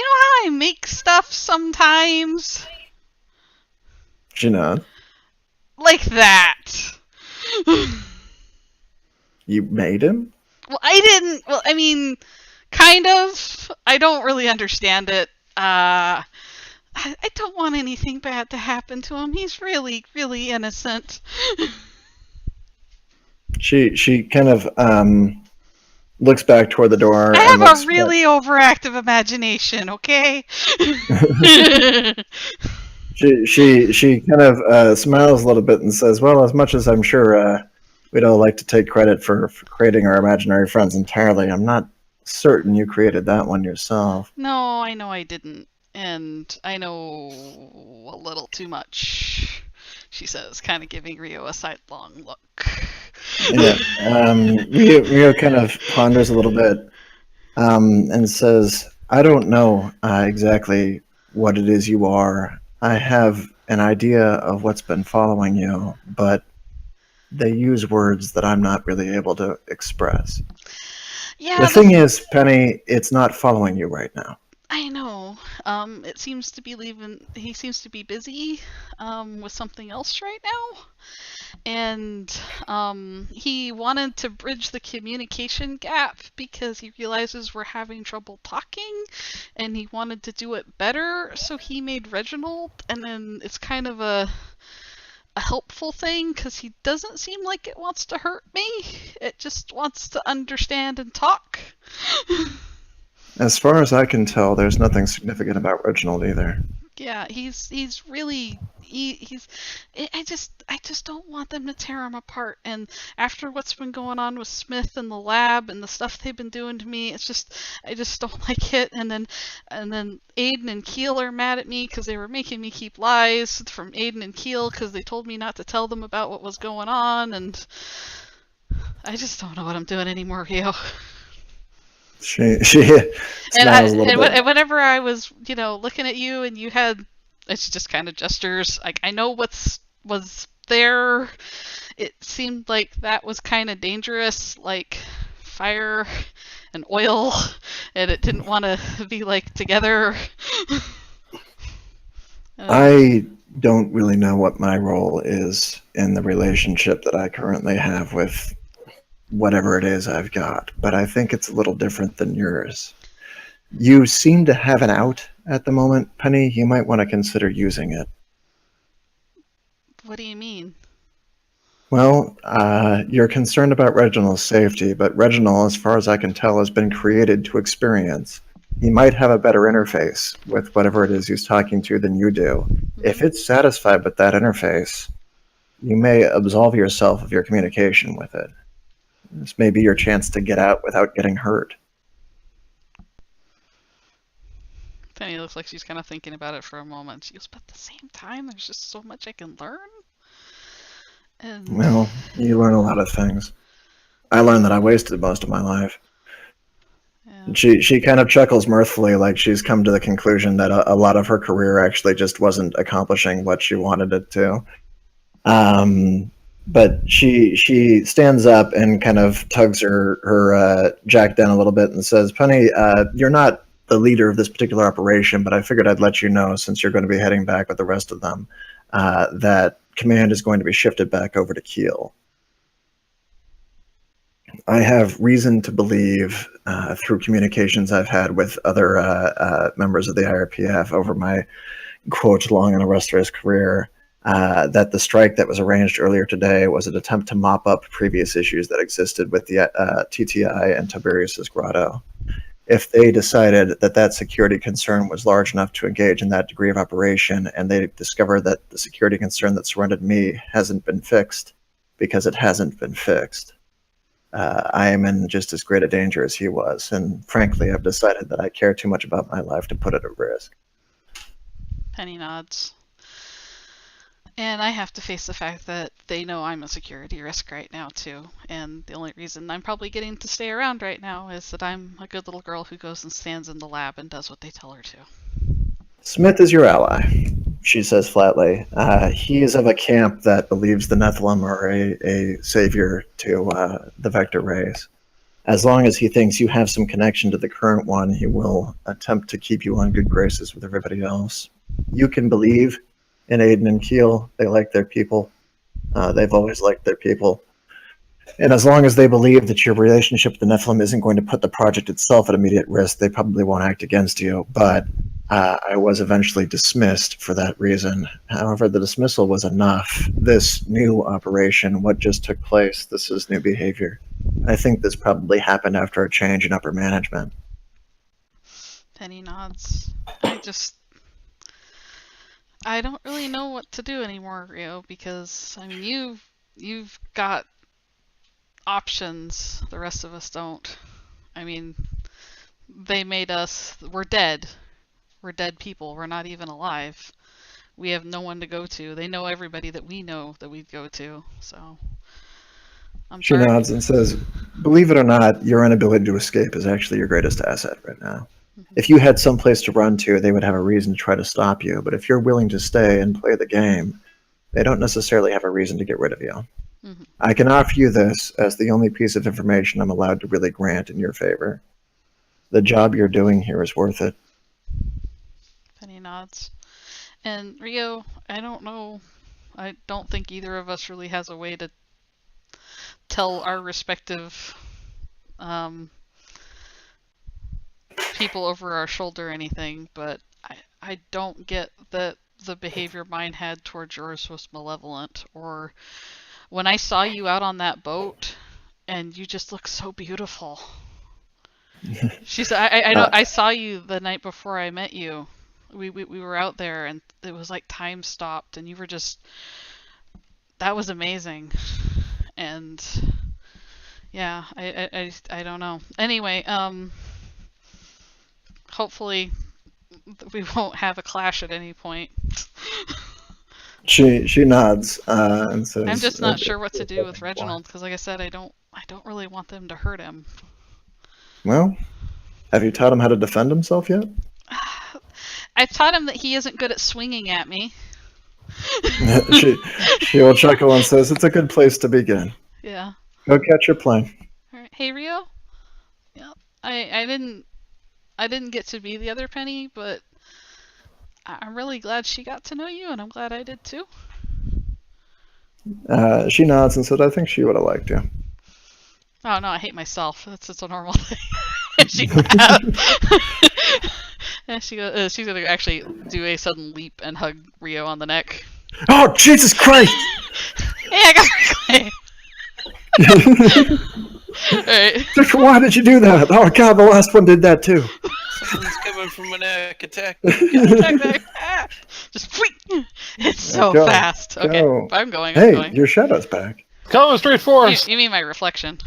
S2: know how I make stuff sometimes?
S1: She nods.
S2: Like that.
S1: You made him?
S2: Well, I didn't. Well, I mean, kind of. I don't really understand it. I don't want anything bad to happen to him. He's really, really innocent.
S1: She kind of looks back toward the door.
S2: I
S1: and
S2: have
S1: looks
S2: a really overactive imagination, okay?
S1: She kind of smiles a little bit and says, "Well, as much as I'm sure we'd all like to take credit for creating our imaginary friends entirely, I'm not certain you created that one yourself."
S2: No, I know I didn't. And I know a little too much, she says, kind of giving Rio a sidelong look.
S1: Yeah. Rio kind of ponders a little bit and says, "I don't know exactly what it is you are. I have an idea of what's been following you, but they use words that I'm not really able to express.
S2: Yeah,
S1: The thing is, Penny, it's not following you right now.
S2: I know. It seems to be leaving. He seems to be busy with something else right now. And he wanted to bridge the communication gap because he realizes we're having trouble talking, and he wanted to do it better, so he made Reginald, and then it's kind of a helpful thing because he doesn't seem like it wants to hurt me. It just wants to understand and talk.
S1: As far as I can tell, there's nothing significant about Reginald either.
S2: Yeah, he's really I just don't want them to tear him apart. And after what's been going on with Smith and the lab and the stuff they've been doing to me, I just don't like it. And then Aiden and Keel are mad at me because they were making me keep lies from Aiden and Keel because they told me not to tell them about what was going on, and I just don't know what I'm doing anymore, Rio.
S1: She smiles a little bit.
S2: And whenever I was, looking at you, and you had, it's just kind of gestures. Like, I know was there. It seemed like that was kind of dangerous, like fire and oil, and it didn't want to be like together.
S1: I don't really know what my role is in the relationship that I currently have with whatever it is I've got, but I think it's a little different than yours. You seem to have an out at the moment, Penny. You might want to consider using it.
S2: What do you mean?
S1: Well, you're concerned about Reginald's safety, but Reginald, as far as I can tell, has been created to experience. He might have a better interface with whatever it is he's talking to than you do. If it's satisfied with that interface, you may absolve yourself of your communication with it. This may be your chance to get out without getting hurt.
S2: Penny looks like she's kind of thinking about it for a moment. She goes, but at the same time, there's just so much I can learn. And
S1: Well, you learn a lot of things. I learned that I wasted most of my life.
S2: yeah.
S1: She kind of chuckles mirthfully, like she's come to the conclusion that a lot of her career actually just wasn't accomplishing what she wanted it to. But she stands up and kind of tugs her jack down a little bit and says, Penny, you're not the leader of this particular operation, but I figured I'd let you know, since you're going to be heading back with the rest of them, that command is going to be shifted back over to Keel. I have reason to believe, through communications I've had with other members of the IRPF over my, quote, long and illustrious career, that the strike that was arranged earlier today was an attempt to mop up previous issues that existed with the TTI and Tiberius's grotto. If they decided that that security concern was large enough to engage in that degree of operation, and they discover that the security concern that surrounded me hasn't been fixed because it hasn't been fixed, I am in just as great a danger as he was. And frankly, I've decided that I care too much about my life to put it at risk.
S2: Penny nods. And I have to face the fact that they know I'm a security risk right now, too. And the only reason I'm probably getting to stay around right now is that I'm a good little girl who goes and stands in the lab and does what they tell her to.
S1: Smith is your ally, she says flatly. He is of a camp that believes the Nephilim are a savior to the Vector race. As long as he thinks you have some connection to the current one, he will attempt to keep you on good graces with everybody else. You can believe in Aiden and Keel. They like their people. They've always liked their people. And as long as they believe that your relationship with the Nephilim isn't going to put the project itself at immediate risk, they probably won't act against you. But I was eventually dismissed for that reason. However, the dismissal was enough. This new operation, what just took place, this is new behavior. I think this probably happened after a change in upper management.
S2: Penny nods. I don't really know what to do anymore, Rio, because, I mean, you've got options. The rest of us don't. I mean, they made us, we're dead. We're dead people. We're not even alive. We have no one to go to. They know everybody that we know that we'd go to, so
S1: She nods and says, believe it or not, your inability to escape is actually your greatest asset right now. If you had some place to run to, they would have a reason to try to stop you. But if you're willing to stay and play the game, they don't necessarily have a reason to get rid of you.
S2: Mm-hmm.
S1: I can offer you this as the only piece of information I'm allowed to really grant in your favor. The job you're doing here is worth it.
S2: Penny nods. And Rio, I don't know. I don't think either of us really has a way to tell our respective people over our shoulder or anything, but I don't get that the behavior mine had towards yours was malevolent. Or when I saw you out on that boat, and you just look so beautiful. She said, I saw you the night before I met you. We were out there, and it was like time stopped, and you were just, that was amazing. And yeah, I don't know. Anyway, hopefully we won't have a clash at any point.
S1: She nods and says,
S2: I'm just not sure what to do with Reginald, because like I said, I don't really want them to hurt him.
S1: Well, have you taught him how to defend himself yet?
S2: I've taught him that he isn't good at swinging at me.
S1: she will chuckle and says, it's a good place to begin.
S2: Yeah.
S1: Go catch your plane.
S2: All right. Hey, Rio? Yeah, I didn't get to be the other Penny, but I'm really glad she got to know you, and I'm glad I did too.
S1: She nods and said, I think she would have liked you.
S2: Oh no, I hate myself. That's just a normal thing. She and she goes, she's gonna actually do a sudden leap and hug Rio on the neck.
S1: Oh, Jesus Christ!
S2: Hey, I got my Alright.
S1: Why did you do that? Oh God, the last one did that too.
S4: Someone's coming from an attack.
S2: Just wheat. It's so
S1: Go,
S2: fast. Okay,
S1: go.
S2: I'm going.
S1: Hey, your shadow's back.
S5: Coming straight for us.
S2: You mean my reflection?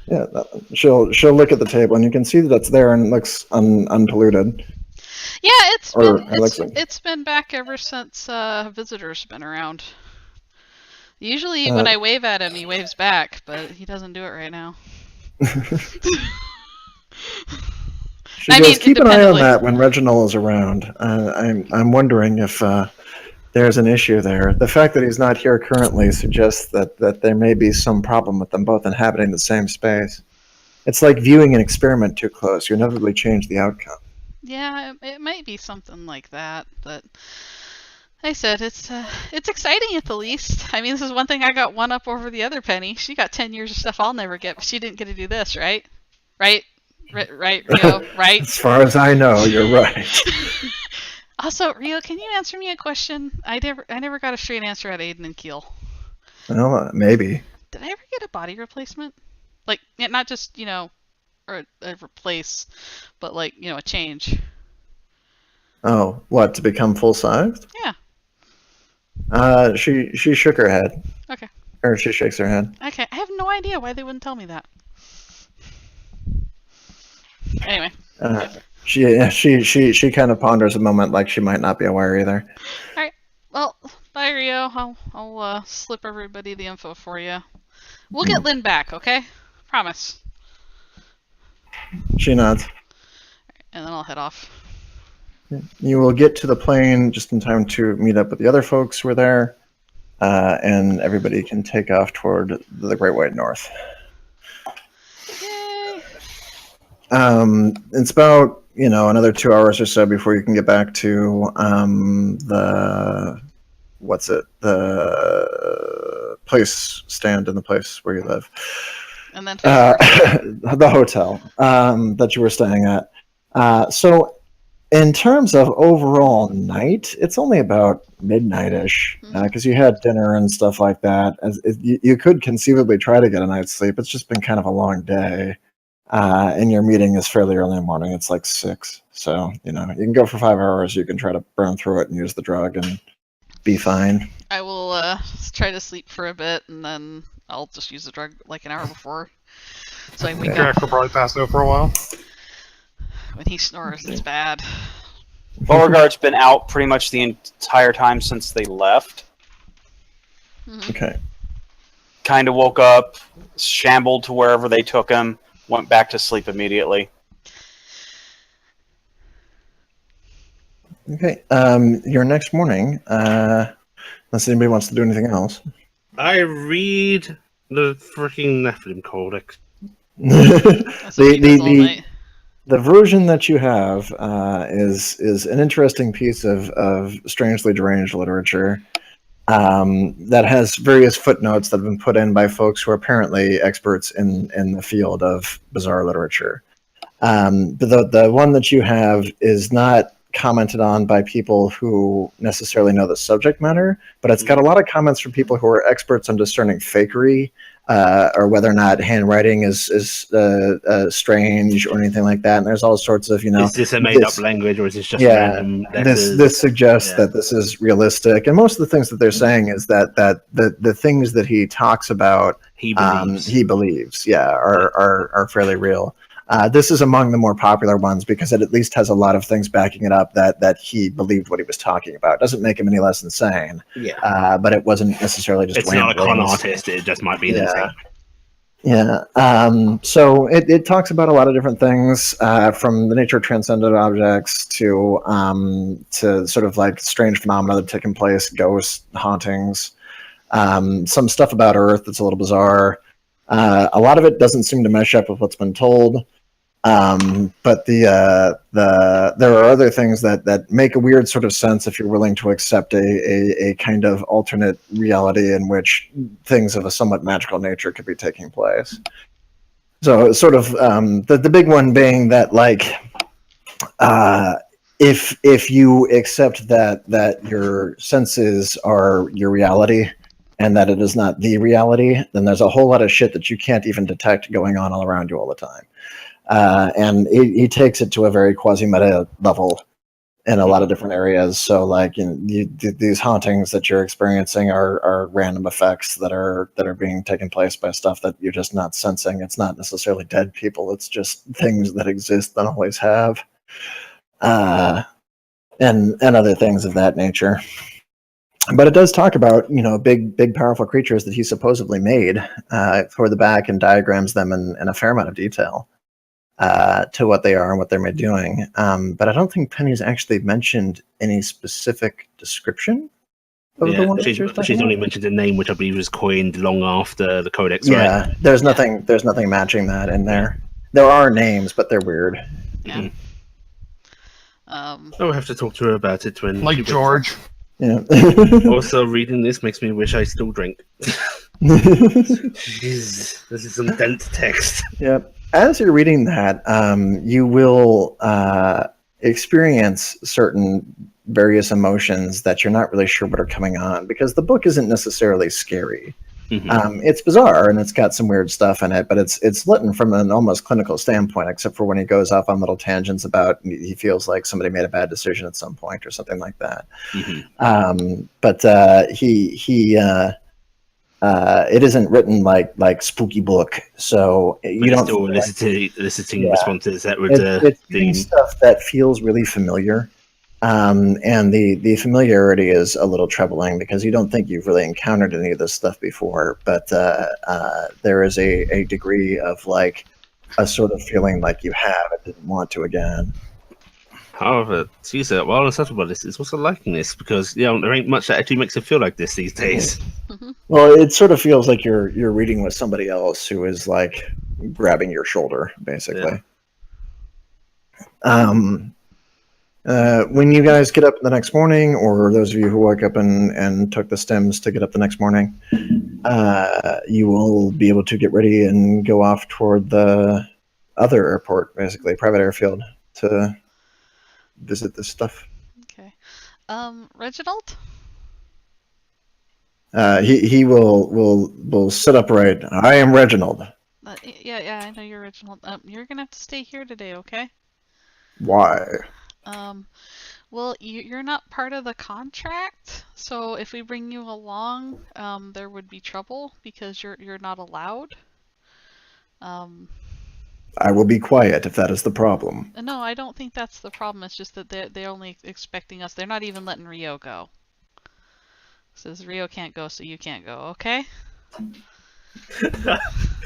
S1: Yeah, she'll look at the table, and you can see that it's there and it looks unpolluted.
S2: Yeah,
S1: Or
S2: it's been back ever since visitors been around. Usually when I wave at him, he waves back, but he doesn't do it right now.
S1: She goes, keep an eye on that when Reginald is around. I'm wondering if there's an issue there. The fact that he's not here currently suggests that there may be some problem with them both inhabiting the same space. It's like viewing an experiment too close. You inevitably change the outcome.
S2: Yeah, it might be something like that, but like I said, it's exciting at the least. I mean, this is one thing I got one up over the other Penny. She got 10 years of stuff I'll never get, but she didn't get to do this, right? Right, Rio, right?
S1: As far as I know, you're right.
S2: Also, Rio, can you answer me a question? I never got a straight answer at Aiden and Keel.
S1: Well, maybe.
S2: Did I ever get a body replacement? Like, not just, or a replace, but like, a change.
S1: Oh, what, to become full-sized?
S2: Yeah.
S1: She shook her head.
S2: Okay.
S1: Or she shakes her head.
S2: Okay, I have no idea why they wouldn't tell me that. Anyway.
S1: She kind of ponders a moment, like she might not be aware either.
S2: All right. Well, bye, Rio. I'll slip everybody the info for you. We'll get Lynn back, okay? Promise.
S1: She nods.
S2: And then I'll head off.
S1: You will get to the plane just in time to meet up with the other folks who are there, and everybody can take off toward the Great White North.
S2: Yay!
S1: It's about another 2 hours or so before you can get back to the place stand in the place where you live.
S2: And then
S1: the hotel that you were staying at. So in terms of overall night, it's only about midnight-ish because you had dinner and stuff like that. You could conceivably try to get a night's sleep. It's just been kind of a long day. And your meeting is fairly early in the morning. It's like 6. So, you can go for 5 hours. You can try to burn through it and use the drug and be fine.
S2: I will try to sleep for a bit, and then I'll just use the drug like an hour before. So I wake up.
S5: Drac will probably pass out for a while.
S2: When he snores, it's bad.
S6: Beauregard's been out pretty much the entire time since they left.
S1: Okay.
S6: Kind of woke up, shambled to wherever they took him, went back to sleep immediately.
S1: Okay. Your next morning, unless anybody wants to do anything else.
S3: I read the freaking Nephilim Codex.
S2: That's what he does all night.
S1: The version that you have is an interesting piece of strangely deranged literature that has various footnotes that have been put in by folks who are apparently experts in the field of bizarre literature. But the one that you have is not commented on by people who necessarily know the subject matter, but it's got a lot of comments from people who are experts on discerning fakery, or whether or not handwriting is strange or anything like that. And there's all sorts of,
S3: Is this a made-up language, or is this just random letters?
S1: This suggests that this is realistic, and most of the things that they're saying is that the things that he talks about,
S3: he believes,
S1: are fairly real. This is among the more popular ones because it at least has a lot of things backing it up that he believed what he was talking about. Doesn't make him any less insane.
S3: Yeah.
S1: But it wasn't necessarily just.
S3: It's not a con artist. It just might be insane.
S1: Yeah. So it talks about a lot of different things, from the nature of transcendent objects to sort of like strange phenomena that have taken place, ghosts, hauntings, some stuff about Earth that's a little bizarre. A lot of it doesn't seem to mesh up with what's been told. But there are other things that make a weird sort of sense if you're willing to accept a kind of alternate reality in which things of a somewhat magical nature could be taking place. So sort of the big one being that, like, if you accept that your senses are your reality and that it is not the reality, then there's a whole lot of shit that you can't even detect going on all around you all the time. And he takes it to a very quasi-meta level in a lot of different areas. So, like, these hauntings that you're experiencing are random effects that are being taken place by stuff that you're just not sensing. It's not necessarily dead people. It's just things that exist that always have, and other things of that nature. But it does talk about, big, powerful creatures that he supposedly made toward the back and diagrams them in a fair amount of detail. To what they are and what they're doing. But I don't think Penny's actually mentioned any specific description of the one
S3: she's only mentioned a name, which I believe was coined long after the codex,
S1: yeah,
S3: right?
S1: There's nothing matching that in there. There are names, but they're weird.
S2: Yeah.
S3: I'll have to talk to her about it when...
S5: Like George.
S1: Yeah.
S3: Also, reading this makes me wish I still drink. Jeez, this is some dense text.
S1: Yep. As you're reading that, you will experience certain various emotions that you're not really sure what are coming on, because the book isn't necessarily scary. Mm-hmm. It's bizarre and it's got some weird stuff in it, but it's written from an almost clinical standpoint, except for when he goes off on little tangents about he feels like somebody made a bad decision at some point or something like that. Mm-hmm. But it isn't written like spooky book, so you don't
S3: still eliciting responses that would
S1: it's stuff that feels really familiar, and the familiarity is a little troubling because you don't think you've really encountered any of this stuff before, but there is a degree of like a sort of feeling like you have and didn't want to again.
S3: However, Tisa, while on such about this, is also liking this because there ain't much that actually makes it feel like this these days.
S1: Well, it sort of feels like you're reading with somebody else who is like grabbing your shoulder, basically. Yeah. When you guys get up the next morning, or those of you who woke up and took the stems to get up the next morning, you will be able to get ready and go off toward the other airport, basically private airfield, to visit this stuff.
S2: Okay. Reginald?
S1: He will sit upright. I am Reginald.
S2: Yeah, I know you're Reginald. You're gonna have to stay here today, okay?
S1: Why?
S2: Well, you're not part of the contract, so if we bring you along, there would be trouble because you're not allowed.
S1: I will be quiet if that is the problem.
S2: No, I don't think that's the problem. It's just that they're only expecting us. They're not even letting Rio go. Says Rio can't go, so you can't go, okay?
S1: And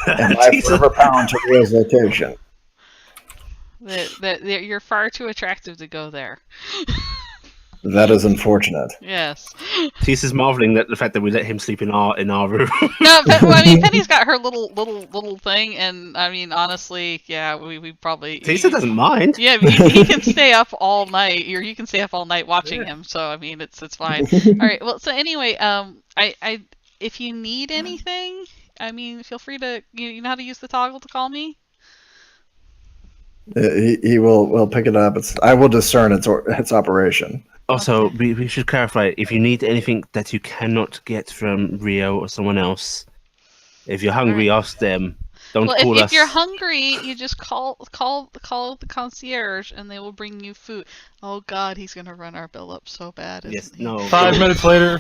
S1: I forever pound to Rio's location.
S2: You're far too attractive to go there.
S1: That is unfortunate.
S2: Yes.
S3: Tisa's marveling at the fact that we let him sleep in our room.
S2: No, well, I mean, Penny's got her little thing, and I mean, honestly, yeah, we probably.
S3: Tisa doesn't mind.
S2: Yeah, he can stay up all night, or you can stay up all night watching him. So I mean, it's fine. All right. Well, so anyway, I if you need anything, I mean, feel free to you know how to use the toggle to call me.
S1: He will pick it up. I will discern its operation.
S3: Also,
S2: Okay.
S3: we should clarify, if you need anything that you cannot get from Rio or someone else, if you're hungry, ask them. Don't
S2: Well,
S3: call
S2: if
S3: us.
S2: you're hungry, you just call the concierge, and they will bring you food. Oh God, he's gonna run our bill up so bad.
S3: Yes,
S2: Isn't he?
S3: no.
S5: 5 minutes later,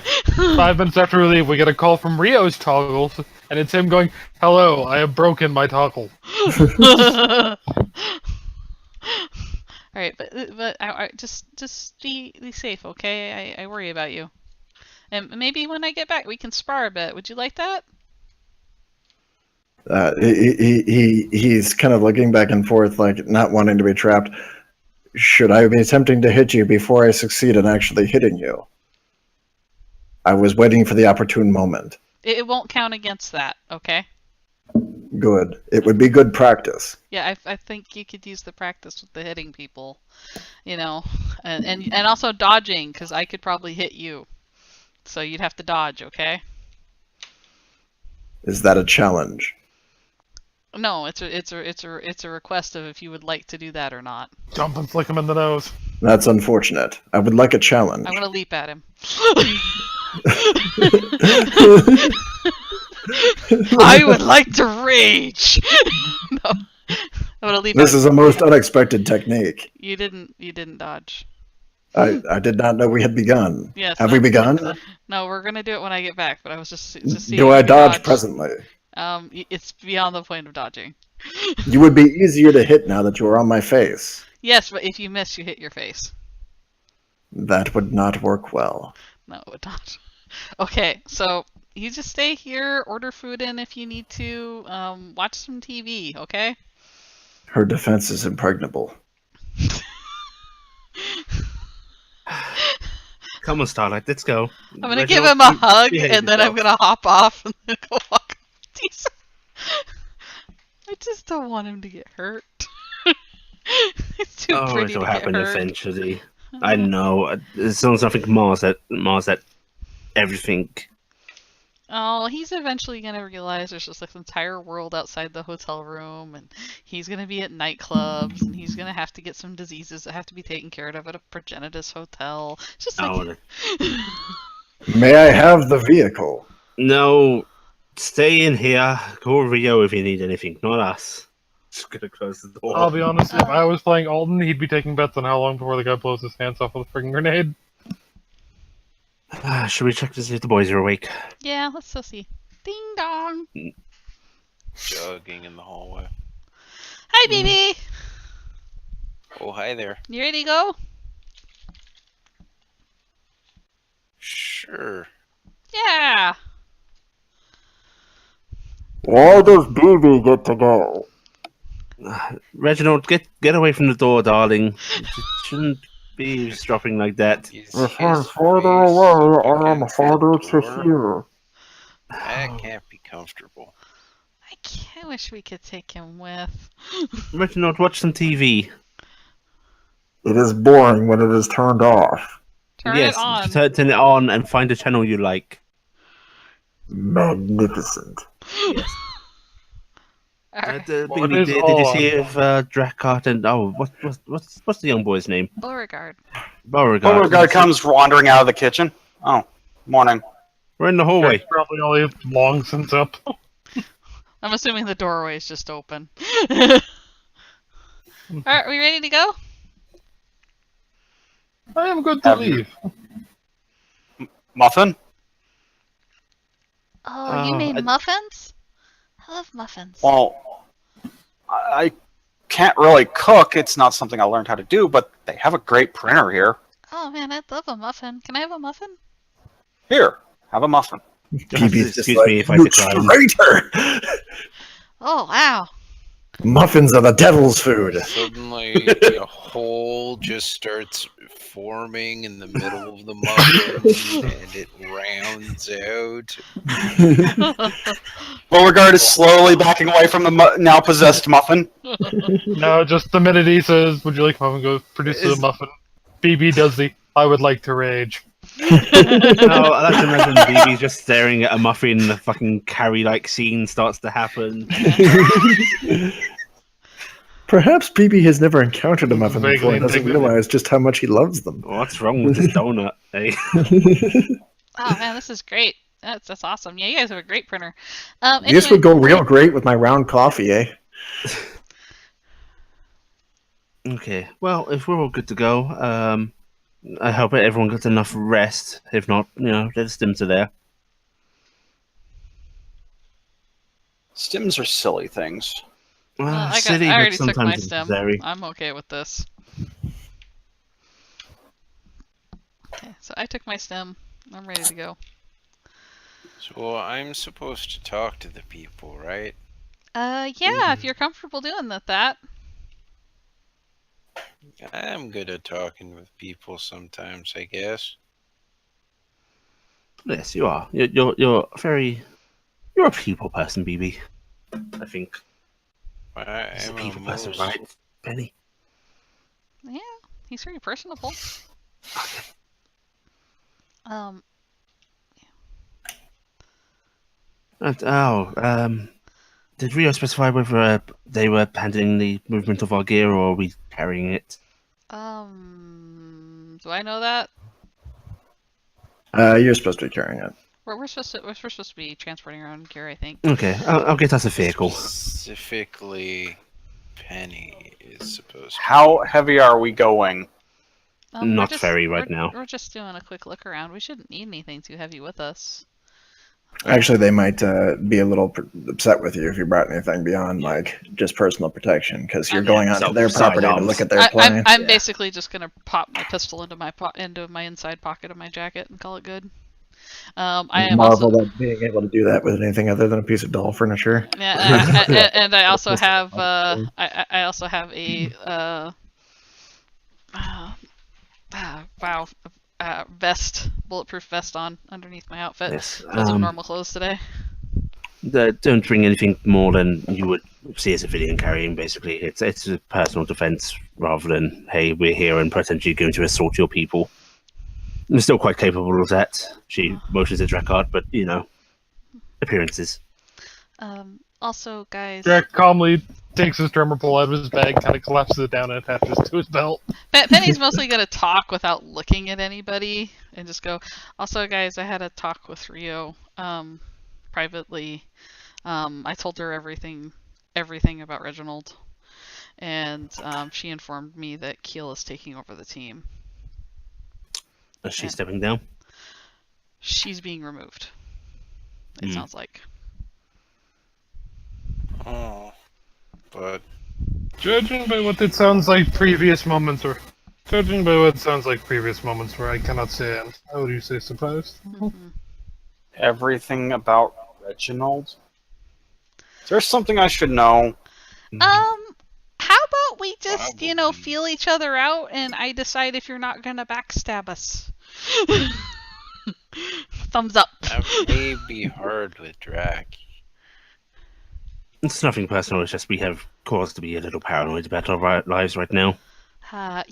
S5: 5 minutes after we leave, we get a call from Rio's toggle, and it's him going, "Hello, I have broken my toggle."
S2: All right, but I just be safe, okay? I worry about you. And maybe when I get back, we can spar a bit. Would you like that?
S1: He's kind of looking back and forth, like not wanting to be trapped. Should I be attempting to hit you before I succeed in actually hitting you? I was waiting for the opportune moment.
S2: It won't count against that, okay?
S1: Good. It would be good practice.
S2: Yeah, I think you could use the practice with the hitting people, you know, and also dodging, because I could probably hit you, so you'd have to dodge, okay?
S1: Is that a challenge?
S2: No, it's a request of if you would like to do that or not.
S5: Jump and flick him in the nose.
S1: That's unfortunate. I would like a challenge.
S2: I'm gonna leap at him. I would like to rage. No, I'm gonna leap.
S1: This is a most unexpected technique.
S2: You didn't dodge.
S1: I did not know we had begun.
S2: Yes.
S1: Have we begun?
S2: No, we're gonna do it when I get back. But I was just seeing.
S1: Do
S2: if
S1: I
S2: you
S1: dodge
S2: dodged.
S1: presently?
S2: It's beyond the point of dodging.
S1: You would be easier to hit now that you are on my face.
S2: Yes, but if you miss, you hit your face.
S1: That would not work well.
S2: No, it would not. Okay, so you just stay here, order food in if you need to, watch some TV, okay?
S1: Her defense is impregnable.
S3: Come on, Starlight, let's go.
S2: I'm gonna give him a hug, and then I'm gonna hop off and then go walk with Tisa. I just don't want him to get hurt. It's too pretty
S3: it'll
S2: to get
S3: happen
S2: hurt.
S3: eventually. I know. As long as nothing mars that everything.
S2: Oh, he's eventually gonna realize there's just like an entire world outside the hotel room, and he's gonna be at nightclubs, and he's gonna have to get some diseases that have to be taken care of at a progenitus hotel. It's just like...
S1: May I have the vehicle?
S3: No, stay in here. Call Rio if you need anything, not us. Just gonna close the door.
S5: I'll be honest, if I was playing Alden, he'd be taking bets on how long before the guy blows his hands off with a freaking grenade.
S3: Should we check to see if the boys are awake?
S2: Yeah, let's go see. Ding dong.
S4: Jogging in the hallway.
S2: Hi, baby.
S4: Oh, hi there.
S2: You ready to go?
S4: Sure.
S2: Yeah.
S1: Why does BB get to go?
S3: Reginald, get away from the door, darling. You shouldn't be eavesdropping like that.
S1: If I'm farther away, I am harder to hear.
S4: That can't be comfortable.
S2: I wish we could take him with.
S3: Reginald, watch some TV.
S1: It is boring when it is turned off.
S2: Turn
S3: yes,
S2: it on.
S3: turn it on and find a channel you like.
S1: Magnificent.
S3: Yes.
S2: Alright.
S3: Did
S5: What
S3: you
S5: is
S3: see
S5: on?
S3: if Drachert and what's the young boy's name?
S2: Beauregard.
S3: Beauregard.
S6: Beauregard comes wandering out of the kitchen. Oh, morning.
S3: We're in the hallway.
S5: It's probably only long since up.
S2: I'm assuming the doorway is just open. Alright, are we ready to go?
S5: I am good to
S6: Have you-
S5: leave.
S6: Muffin?
S2: Oh, you made muffins? I love muffins.
S6: Well, I can't really cook. It's not something I learned how to do, but they have a great printer here.
S2: Oh man, I'd love a muffin. Can I have a muffin?
S6: Here, have a muffin.
S1: BB's just
S3: Excuse
S1: like,
S3: me if I
S1: "You
S3: decline."
S1: traitor!
S2: Oh wow.
S1: Muffins are the devil's food.
S4: Suddenly, a hole just starts forming in the middle of the muffin, and it rounds out.
S6: Beauregard is slowly backing away from the now possessed muffin.
S5: No, just the minute he says, "Would you like a muffin?" Goes produces a muffin. BB does the "I would like to rage."
S3: No, I like to imagine BB just staring at a muffin, the fucking Carrie-like scene starts to happen.
S1: Perhaps BB has never encountered a muffin
S5: Vaguely
S1: before and doesn't
S5: indignant.
S1: realize just how much he loves them.
S3: What's wrong with this donut? Eh?
S2: Oh man, this is great. That's awesome. Yeah, you guys have a great printer.
S1: This would go real great with my round coffee, eh?
S3: Okay, well, if we're all good to go, I hope everyone gets enough rest. If not, the stims are there.
S6: Stims are silly things.
S2: I
S3: Silly, but
S2: already took my
S3: sometimes
S2: stem.
S3: necessary.
S2: I'm okay with this. Okay, so I took my stem. I'm ready to go.
S4: So I'm supposed to talk to the people, right?
S2: Yeah, if you're comfortable doing that.
S4: I'm good at talking with people sometimes, I guess.
S3: Yes, you are. You're a people person, BB. I think. He's a
S4: I'm
S3: people person,
S4: most-
S3: right, Penny?
S2: Yeah, he's very personable.
S3: Did Rio specify whether they were handling the movement of our gear or are we carrying it?
S2: Do I know that?
S1: You're supposed to be carrying it.
S2: We're supposed to be transporting our own gear, I think.
S3: Okay, I'll get us a vehicle.
S4: Specifically, Penny is supposed to.
S6: How heavy are we going?
S3: Not very right now.
S2: We're just doing a quick look around. We shouldn't need anything too heavy with us.
S1: Actually, they might be a little upset with you if you brought anything beyond like just personal protection, because you're going onto their property to look at their planes.
S2: I'm basically just gonna pop my pistol into my inside pocket of my jacket and call it good. I am
S1: marvel
S2: also
S1: at being able to do that with anything other than a piece of doll furniture.
S2: yeah, and I also have I also have a vest, bulletproof vest on underneath my outfit.
S3: Yes.
S2: Because of normal clothes today.
S3: Don't bring anything more than you would see a civilian carrying. Basically, it's a personal defense rather than hey, we're here and potentially going to assault your people. I'm still quite capable of that. She motions at Drachert, but appearances.
S2: Also, guys.
S5: Jack calmly takes his drummer pull out of his bag, kind of collapses it down, and attaches to his belt.
S2: Penny's mostly gonna talk without looking at anybody and just go. Also, guys, I had a talk with Rio privately. I told her everything about Reginald, and she informed me that Keel is taking over the team.
S3: Is she stepping down?
S2: She's being removed. It sounds like.
S4: Oh, but
S5: Judging by what it sounds like previous moments, or judging by what sounds like previous moments where I cannot say, how would you say, surprised?
S2: Mm-hmm.
S6: Everything about Reginald? Is there something I should know?
S2: How about we just,
S4: Probably.
S2: feel each other out, and I decide if you're not gonna backstab us. Thumbs up.
S4: that may be hard with Drac.
S3: It's nothing personal. It's just we have cause to be a little paranoid about our lives right now.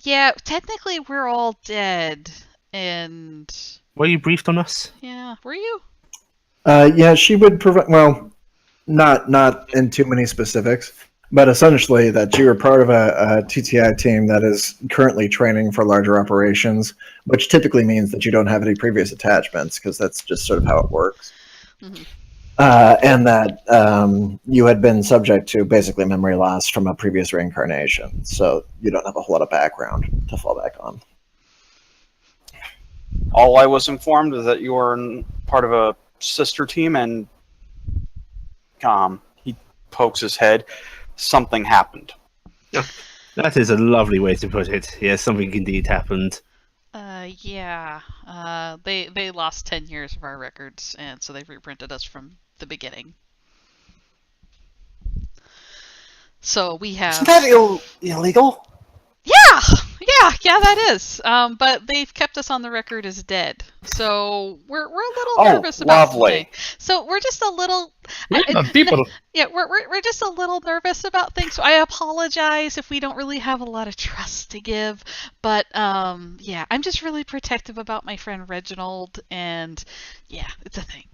S2: Yeah, technically we're all dead, and
S3: Were you briefed on us?
S2: yeah, were you?
S1: Yeah, she would provide. Well, not in too many specifics, but essentially that you are part of a TTI team that is currently training for larger operations, which typically means that you don't have any previous attachments, because that's just sort of how it works.
S2: Mm-hmm.
S1: And that you had been subject to basically memory loss from a previous reincarnation, so you don't have a whole lot of background to fall back on.
S6: All I was informed is that you are part of a sister team, and he pokes his head. Something happened.
S3: That is a lovely way to put it. Yes, something indeed happened.
S2: Yeah. They lost 10 years of our records, and so they've reprinted us from the beginning. So we have.
S6: Isn't that illegal?
S2: Yeah, that is. But they've kept us on the record as dead, so we're a little nervous about
S6: lovely.
S2: something. So we're just a little.
S5: People.
S2: Yeah, we're just a little nervous about things. So I apologize if we don't really have a lot of trust to give, but yeah, I'm just really protective about my friend Reginald, and yeah, it's a thing.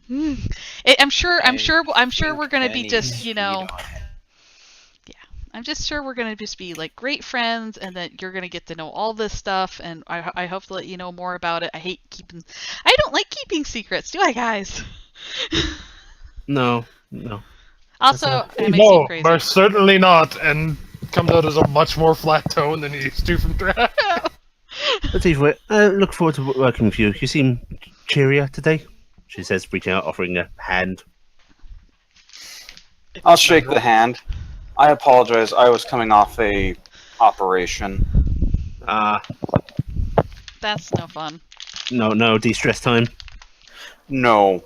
S2: I'm sure we're gonna be just I'm just sure we're going to just be like great friends, and that you're going to get to know all this stuff, and I hope to let you know more about it. I don't like keeping secrets, do I, guys?
S3: No.
S2: Also, it makes
S5: No,
S2: you crazy.
S5: most certainly not, and comes out as a much more flat tone than he used to from Drac.
S3: But either way, look forward to working with you. You seem cheerier today, she says, reaching out, offering a hand.
S6: I'll shake the hand. I apologize. I was coming off a operation.
S2: That's no fun.
S3: No de-stress time.
S6: No.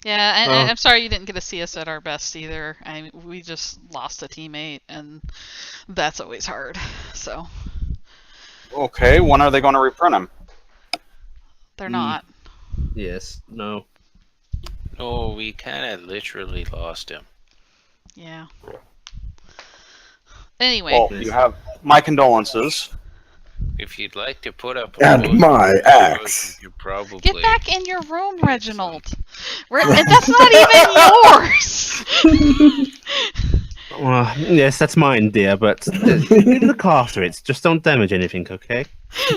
S2: Yeah, and I'm sorry you didn't get to see us at our best either. We just lost a teammate, and that's always hard. So.
S6: Okay, when are they going to reprint him?
S2: They're not.
S3: Yes. No.
S4: Oh, we kind of literally lost him.
S2: Yeah. Anyway.
S6: Well, you have my condolences.
S4: If you'd like to put up
S1: And my axe.
S4: you could probably
S2: Get back in your room, Reginald. And that's not even yours.
S3: Well, yes, that's mine, dear, but look after it. Just don't damage anything, okay?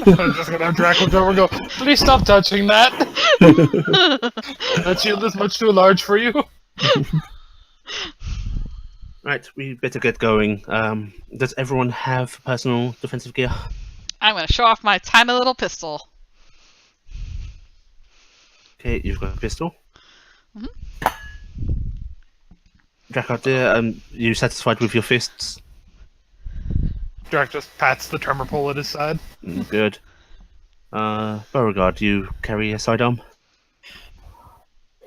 S5: I'm just gonna have Draco over and go, please stop touching that! That shield is much too large for you.
S3: Right, we better get going. Does everyone have personal defensive gear?
S2: I'm going to show off my tiny little pistol.
S3: Okay, you've got a pistol.
S2: Mhm.
S3: Drachert, dear, you satisfied with your fists?
S5: Drac just pats the tremor pole at his side.
S3: Good. Beauregard, do you carry a sidearm?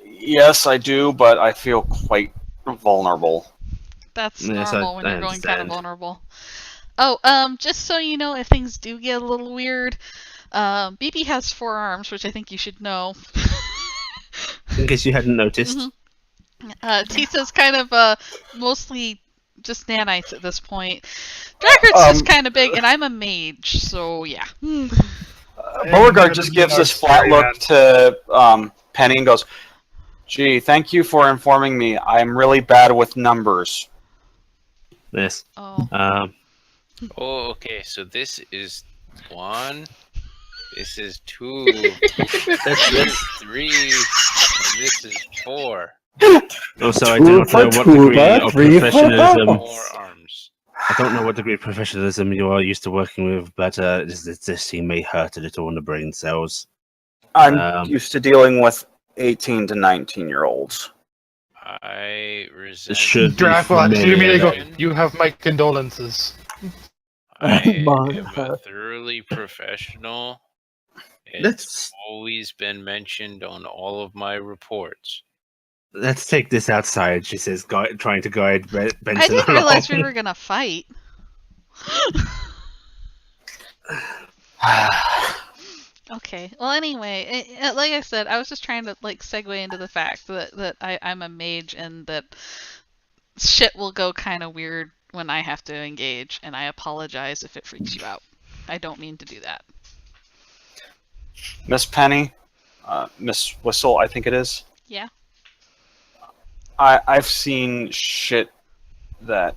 S6: Yes, I do, but I feel quite vulnerable.
S2: That's
S3: Yes,
S2: normal when
S3: I
S2: you're going kind of
S3: understand.
S2: vulnerable. Oh, just so you know, if things do get a little weird, BB has 4 arms, which I think you should know.
S3: In case you hadn't noticed.
S2: Tisa's kind of mostly just nanites at this point. Drachert's just kind of big, and I'm a mage, so yeah.
S6: Beauregard just gives this flat look to Penny and goes, "Gee, thank you for informing me. I'm really bad with numbers."
S3: Yes.
S2: Oh.
S4: Oh, okay. So this is 1. This is 2. This is 3. And this is 4.
S3: Also, I do not know what degree of professionalism.
S4: 4 arms.
S3: I don't know what degree of professionalism you are used to working with, but this scene may hurt a little on the brain cells.
S6: I'm used to dealing with 18 to 19-year-olds.
S4: I resent.
S3: Should be
S5: Draco, I
S3: familiar.
S5: immediately go, you have my condolences.
S4: I am
S1: My
S4: a thoroughly professional. It's
S3: Let's
S4: always been mentioned on all of my reports.
S3: take this outside, she says, trying to guide Benton
S2: I didn't
S3: along.
S2: realize we were gonna fight. Okay. Well, anyway, like I said, I was just trying to segue into the fact that I'm a mage, and that shit will go kind of weird when I have to engage, and I apologize if it freaks you out. I don't mean to do that.
S6: Miss Penny, Miss Whistle, I think it is.
S2: Yeah.
S6: I've seen shit that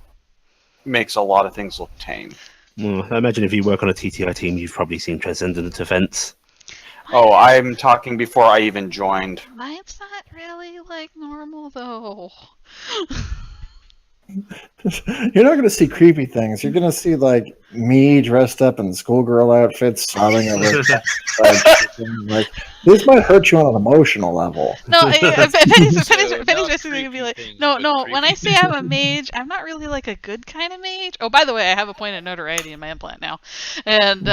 S6: makes a lot of things look tame.
S3: Well, I imagine if you work on a TTI team, you've probably seen Transcendent Events.
S6: Oh, I'm talking before I even joined.
S2: Mine's not really normal though.
S1: You're not going to see creepy things. You're going to see me dressed up in schoolgirl outfits, sobbing over. This might hurt you on an emotional level.
S2: No, Penny's
S4: So
S2: basically gonna be like, no. When I say I'm a mage, I'm not really a good kind of mage. Oh, by the way, I have a point of notoriety in my implant now, and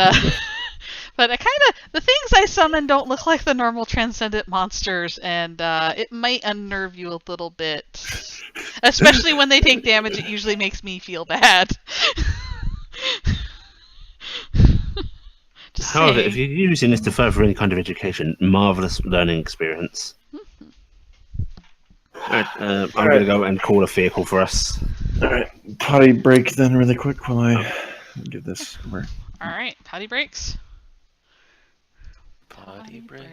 S2: But the things I summon don't look like the normal transcendent monsters, and it might unnerve you a little bit. Especially when they take damage, it usually makes me feel bad. Just
S3: However,
S2: saying.
S3: if you're using this to further any kind of education, marvelous learning experience. Alright, I'm going to go and call a vehicle for us.
S1: All right, potty break then, really quick while I give this over.
S2: Alright, potty breaks.
S7: Potty break.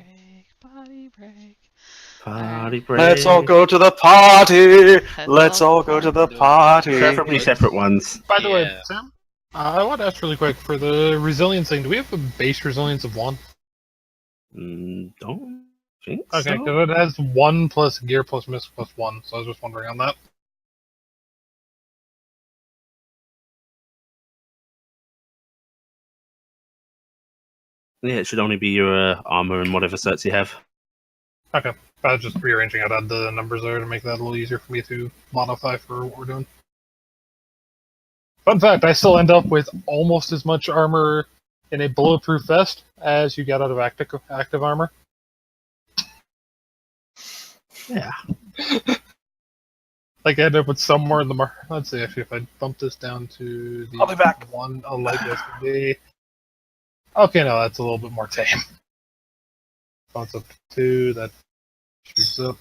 S2: Potty break.
S3: Party break.
S6: Let's all go to the party.
S2: Let's
S6: Let's
S2: all
S6: all go to the
S7: go.
S6: party.
S3: Preferably separate ones.
S5: By the way,
S7: Yeah.
S5: Sam, I want to ask really quick for the resilience thing. Do we have a base resilience of 1?
S3: Don't think
S5: Okay,
S3: so.
S5: because it has 1 plus gear plus miss plus 1. So I was just wondering on that.
S3: Yeah, it should only be your armor and whatever certs you have.
S5: Okay, I was just rearranging out the numbers there to make that a little easier for me to modify for what we're doing. Fun fact, I still end up with almost as much armor in a bulletproof vest as you get out of active armor.
S3: Yeah.
S5: Like I end up with somewhere in the let's see, actually, if I bump this down to the
S6: I'll be back.
S5: 1, I'll like this to be. Okay, no, that's a little bit more tame. Bounce up to 2, that shoots up.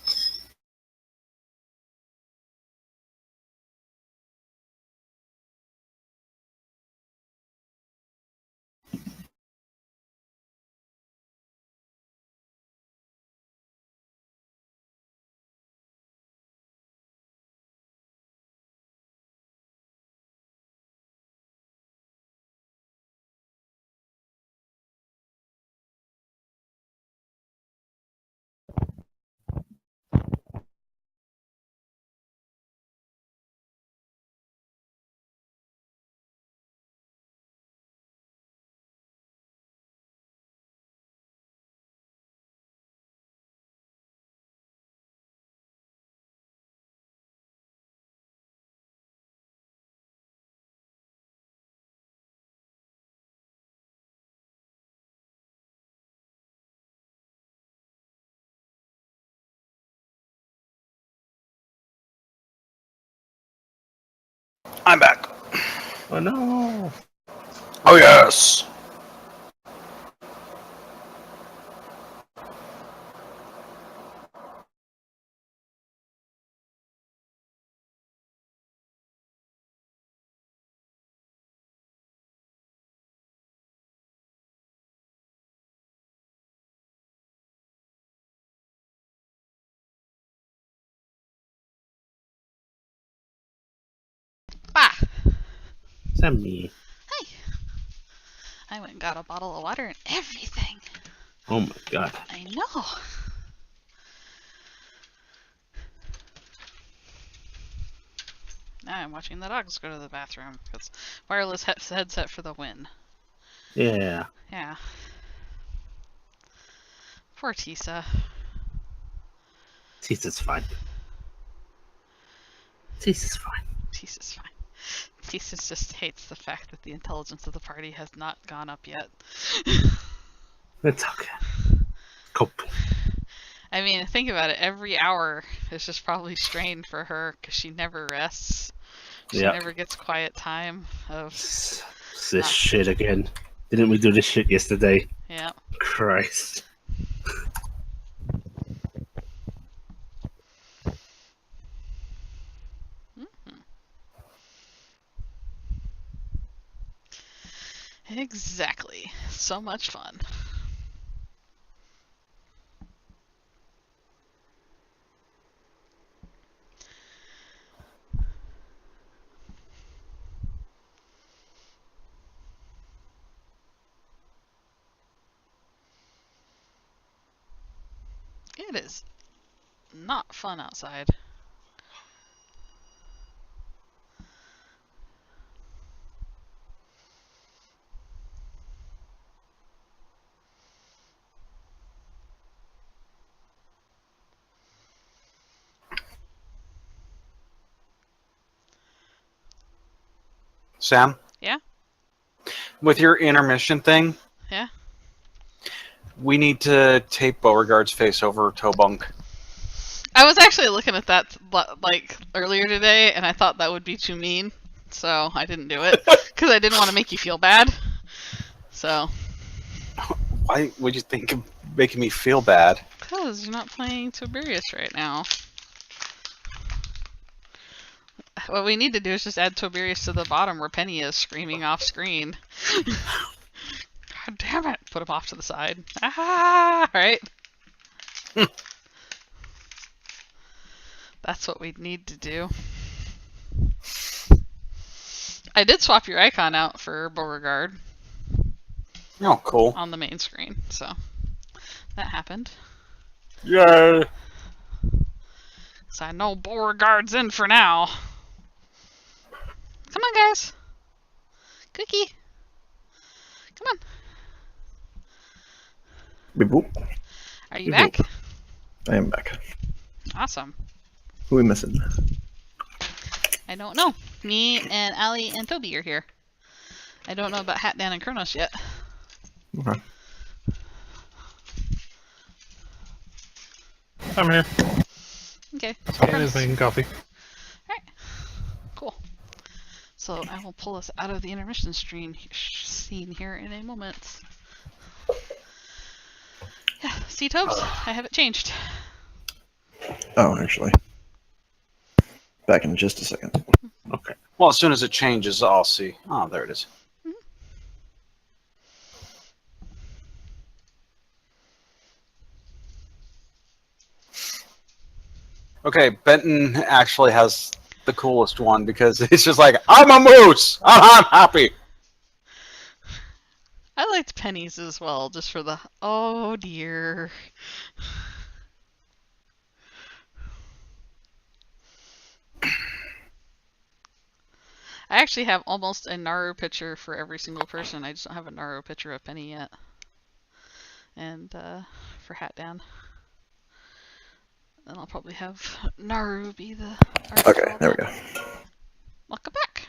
S6: I'm back.
S3: Oh no.
S6: Oh yes.
S2: Bah!
S3: Sammi.
S2: Hey! I went and got a bottle of water and everything.
S3: Oh my god.
S2: I know. Now I'm watching the dogs go to the bathroom because wireless headset for the win.
S3: Yeah.
S2: Yeah. Poor Tisa.
S3: Tisa's fine. Tisa's fine.
S2: Tisa's fine. Tisa just hates the fact that the intelligence of the party has not gone up yet.
S3: It's okay. Cope.
S2: I mean, think about it. Every hour is just probably strained for her because she never rests. She
S3: Yep.
S2: never gets quiet time of.
S3: It's this shit again. Didn't we do this shit yesterday?
S2: Yeah.
S3: Christ.
S2: Exactly. So much fun. It is not fun outside.
S6: Sam?
S2: Yeah?
S6: With your intermission thing?
S2: Yeah?
S6: We need to tape Beauregard's face over Tobunk.
S2: I was actually looking at that like earlier today, and I thought that would be too mean, so I didn't do it because I didn't want to make you feel bad. So.
S6: Why would you think of making me feel bad?
S2: Because you're not playing Tobias right now. What we need to do is just add Tobias to the bottom where Penny is screaming off screen. God damn it! Put him off to the side. Ah! Right? That's what we need to do. I did swap your icon out for Beauregard
S6: Oh, cool.
S2: on the main screen, so that happened.
S6: Yay!
S2: So I know Beauregard's in for now. Come on, guys. Cookie. Come on.
S1: Beep boop.
S2: Are you
S1: Beep
S2: back?
S1: I am back.
S2: Awesome.
S1: Who are we missing?
S2: I don't know. Me and Allie and Toby are here. I don't know about Hatdan and Cronos yet.
S1: Okay.
S5: I'm here.
S2: Okay.
S5: Scan is making coffee.
S2: Alright. Cool. So I will pull us out of the intermission scene here in a moment. Yeah, see Tobes? I have it changed.
S1: Oh, actually. Back in just a second.
S3: Okay.
S6: Well, as soon as it changes, I'll see. Oh, there it is. Okay, Benton actually has the coolest one because it's just like, I'm a moose! I'm happy!
S2: I liked Penny's as well, just for the oh dear. I actually have almost a Naru picture for every single person. I just don't have a Naru picture of Penny yet. And for Hatdan. Then I'll probably have Naru be the artist.
S1: Okay, there we go.
S2: Welcome back.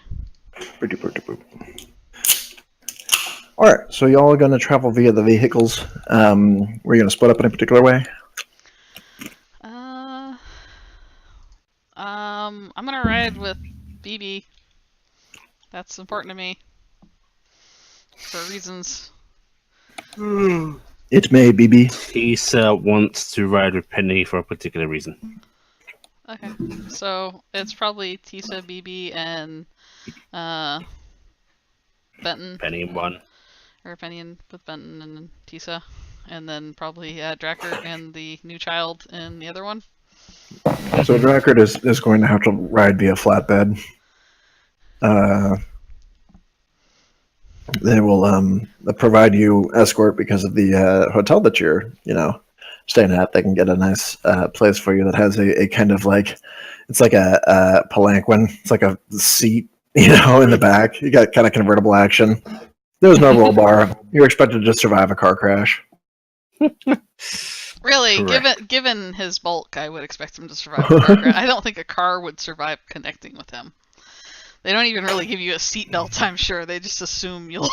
S1: Alright, so y'all are going to travel via the vehicles. We're going to split up in a particular way?
S2: I'm gonna ride with BB. That's important to me. For reasons.
S1: It may, BB.
S3: Tisa wants to ride with Penny for a particular reason.
S2: Okay. So it's probably Tisa, BB, and Benton.
S3: Penny in one.
S2: Or Penny with Benton and Tisa. And then probably Drachert and the new child in the other one.
S1: So Drachert is going to have to ride via flatbed. They will provide you escort because of the hotel that you're, staying at. They can get a nice place for you that has a kind of like, it's like a palanquin. It's like a seat, in the back. You got kind of convertible action. There's no roll bar. You're expected to just survive a car crash.
S2: Really,
S3: Correct.
S2: given his bulk, I would expect him to survive a car crash. I don't think a car would survive connecting with him. They don't even really give you a seatbelt, I'm sure. They just assume you'll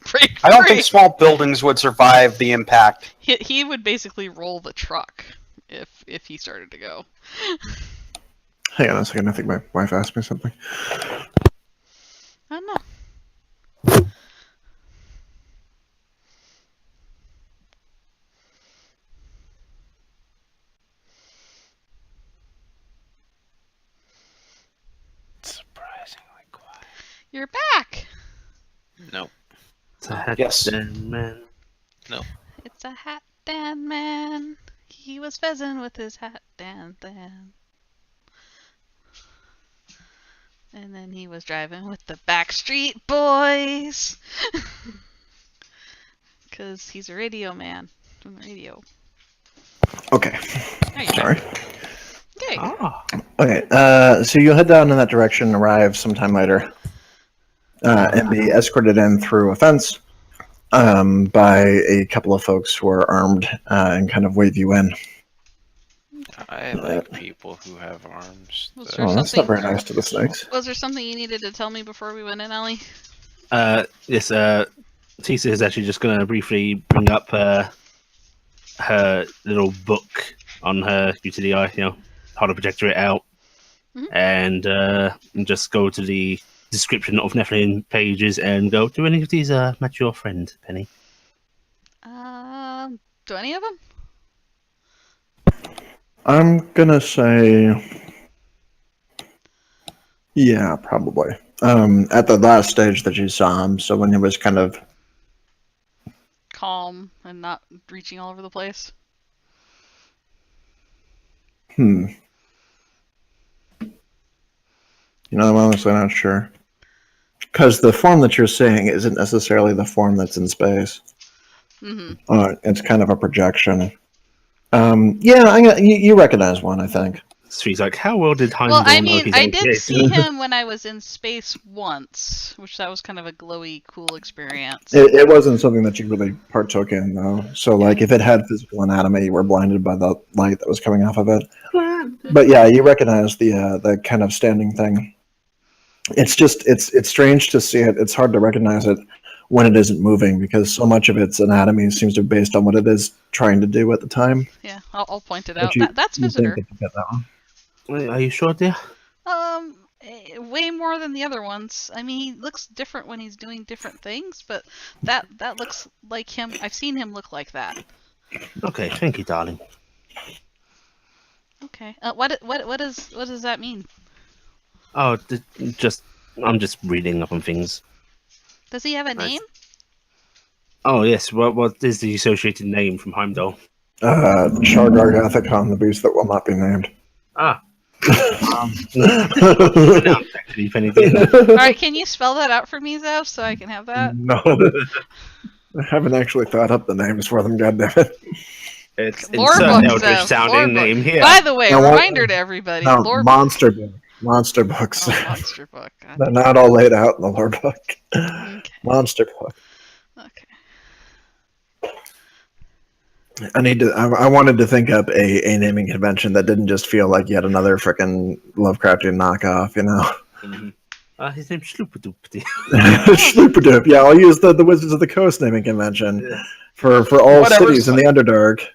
S2: break free.
S6: I don't think small buildings would survive the impact.
S2: He would basically roll the truck if he started to go.
S1: Hang on a second. I think my wife asked me something.
S2: I don't know.
S4: Surprisingly quiet.
S2: You're back!
S4: Nope.
S3: It's a hat
S6: Yes.
S3: then, man.
S2: It's a Hatdan man. He was pheasant with his Hatdan then. And then he was driving with the Backstreet Boys. Because he's a radio man from the radio.
S1: Okay.
S2: There you go.
S1: Sorry.
S2: Okay.
S3: Ah.
S1: Okay. So you'll head down in that direction, arrive sometime later, and be escorted in through a fence by a couple of folks who are armed and kind of wave you in.
S4: I like people who have arms.
S2: Was
S4: though.
S2: there
S1: Oh, that's
S2: something-
S1: not very nice to the snakes.
S2: Was there something you needed to tell me before we went in, Ellie?
S3: Yes, Tisa is actually just going to briefly bring up her little book on her UTDI, how to projector it out,
S2: Mhm.
S3: and just go to the description of Nephilim pages and go, do any of these match your friend, Penny?
S2: Do any of them?
S1: I'm gonna say, yeah, probably. At the last stage that you saw him, so when he was kind of
S2: Calm and not reaching all over the place.
S1: You know, I'm honestly not sure. Because the form that you're seeing isn't necessarily the form that's in space. It's kind of a projection. Yeah, you recognize one, I think.
S3: So he's like, how well did Heimdall
S2: Well, I
S3: know
S2: mean,
S3: his
S2: I
S3: own
S2: did
S3: case?
S2: see him when I was in space once, which that was kind of a glowy, cool experience.
S1: It wasn't something that you really partook in, though. So, like, if it had physical anatomy, you were blinded by the light that was coming off of it. But yeah, you recognize the kind of standing thing. It's just it's strange to see it. It's hard to recognize it when it isn't moving because so much of its anatomy seems to be based on what it is trying to do at the time.
S2: Yeah, I'll point it
S1: But
S2: out. That's
S1: you think
S2: Visitor.
S1: that you get that one.
S3: Are you sure, dear?
S2: Way more than the other ones. I mean, he looks different when he's doing different things, but that looks like him. I've seen him look like that.
S3: Okay, thank you, darling.
S2: Okay. What does that mean?
S3: Oh, I'm just reading up on things.
S2: Does he have a
S3: Nice.
S2: name?
S3: Oh yes, what is the associated name from Heimdall?
S1: Shargar Gathicon, the beast that will not be named.
S3: Ah,
S1: No,
S3: actually, Penny did.
S2: All right, can you spell that out for me, Zev, so I can have that?
S1: I haven't actually thought up the names for them. Goddammit!
S3: It's
S2: Lore
S3: insert
S2: books,
S3: eldritch
S2: Zev.
S3: sounding
S2: Lore book.
S3: name here.
S2: By the way,
S1: Now what-
S2: reminder to everybody.
S1: No,
S2: Lore
S1: monster book. Monster books.
S2: Oh, monster book. God.
S1: They're not all laid out in the lore book.
S2: Okay.
S1: Monster book.
S2: Okay.
S1: I wanted to think up a naming convention that didn't just feel like yet another freaking Lovecraftian knockoff, you know?
S3: Mm-hmm. His name's Sloopadoopty.
S1: Sloopadoop. Yeah, I'll use the Wizards of the Coast naming convention for all
S6: Whatever.
S1: cities in the Underdark.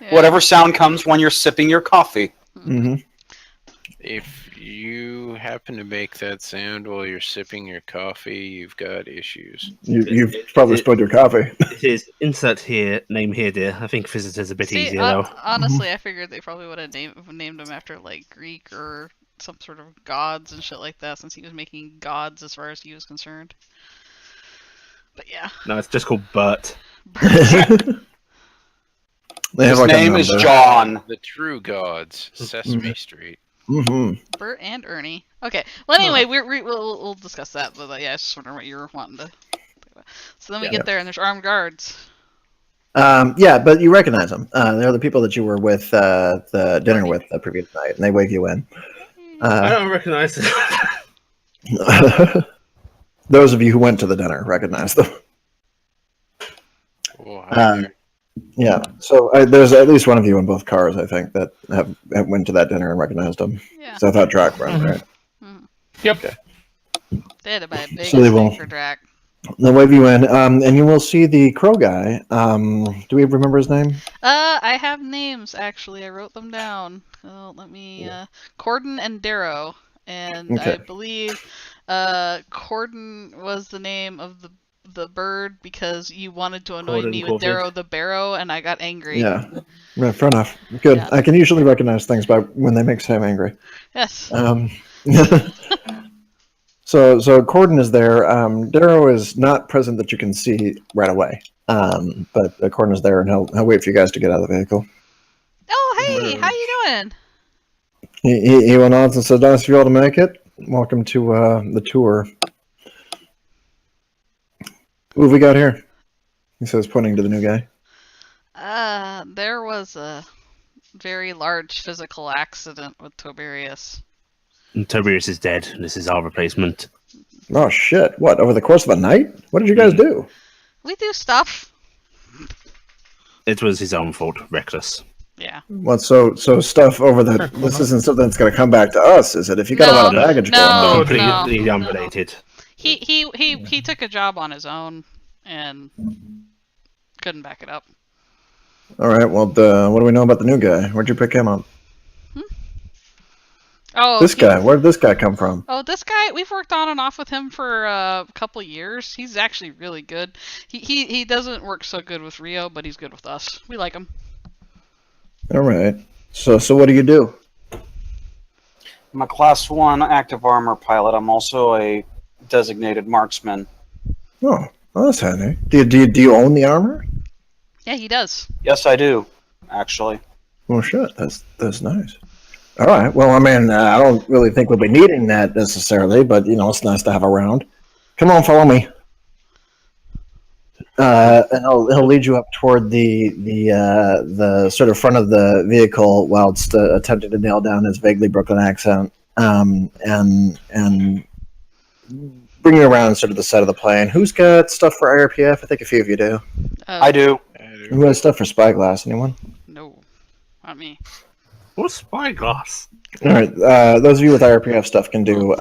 S2: Yeah.
S6: Whatever sound comes when you're sipping your coffee.
S1: Mm-hmm.
S4: If you happen to make that sound while you're sipping your coffee, you've got issues.
S1: You've probably spilled your coffee.
S3: It is insert here, name here, dear. I think Visitor's a bit
S2: See,
S3: easier though.
S2: honestly, I figured they probably would have named him after like Greek or some sort of gods and shit like that, since he was making gods as far as he was concerned. But yeah.
S3: No, it's just called Bert.
S1: They have
S6: His
S1: like a
S6: name is
S1: number.
S6: John.
S4: The true gods, Sesame Street.
S1: Mm-hmm.
S2: Bert and Ernie. Okay. Well, anyway, we'll discuss that. But yeah, I was just wondering what you were wanting to. So then we get there and there's armed guards.
S1: Yeah, but you recognize them. They're the people that you were with the dinner with the previous night, and they wake you in.
S3: I don't recognize it.
S1: Those of you who went to the dinner recognize them.
S4: Oh, hi there.
S1: Yeah, so there's at least one of you in both cars, I think, that have went to that dinner and recognized them.
S2: Yeah.
S1: So I thought Drac went, right?
S5: Yep.
S2: They had to buy a big
S1: So they will-
S2: thing for Drac.
S1: They'll wave you in, and you will see the crow guy. Do we remember his name?
S2: I have names actually. I wrote them down. Let me. Corden and Darrow, and
S1: Okay.
S2: I believe Corden was the name of the bird because you wanted to annoy
S3: Corden
S2: me with
S3: Corvid.
S2: Darrow the Barrow, and I got angry.
S1: Yeah, fair enough. Good.
S2: Yeah.
S1: I can usually recognize things by when they make Sam angry.
S2: Yes.
S1: So Corden is there. Darrow is not present that you can see right away. But Corden is there, and he'll wait for you guys to get out of the vehicle.
S2: Oh, hey, how you doing?
S1: He will nod and says, "Nice of you all to make it. Welcome to the tour." Who have we got here? He says, pointing to the new guy.
S2: There was a very large physical accident with Tobias.
S3: And Tobias is dead. This is our replacement.
S1: Oh shit! What, over the course of a night? What did you guys do?
S2: We do stuff.
S3: It was his own fault. Reckless.
S2: Yeah.
S1: What? So stuff over the. This isn't something that's going to come back to us, is it? If you got a lot of
S2: No,
S1: baggage
S2: no.
S1: going on.
S3: Completely unrelated.
S2: He took a job on his own and couldn't back it up.
S1: All right. Well, what do we know about the new guy? Where'd you pick him up?
S2: Oh,
S1: This guy. Where did this guy come from?
S2: Oh, this guy, we've worked on and off with him for a couple years. He's actually really good. He doesn't work so good with Rio, but he's good with us. We like him.
S1: All right. So what do you do?
S6: I'm a Class 1 active armor pilot. I'm also a designated marksman.
S1: Oh, that's handy. Do you own the armor?
S2: Yeah, he does.
S6: Yes, I do, actually.
S1: Well, shit. That's nice. All right. Well, I mean, I don't really think we'll be needing that necessarily, but it's nice to have around. Come on, follow me. And he'll lead you up toward the sort of front of the vehicle whilst attempting to nail down his vaguely Brooklyn accent, and bring you around sort of the side of the plane. Who's got stuff for IRPF? I think a few of you do.
S6: I do.
S1: Who has stuff for spyglass? Anyone?
S2: No, not me.
S3: What's spyglass?
S1: All right. Those of you with IRPF stuff can do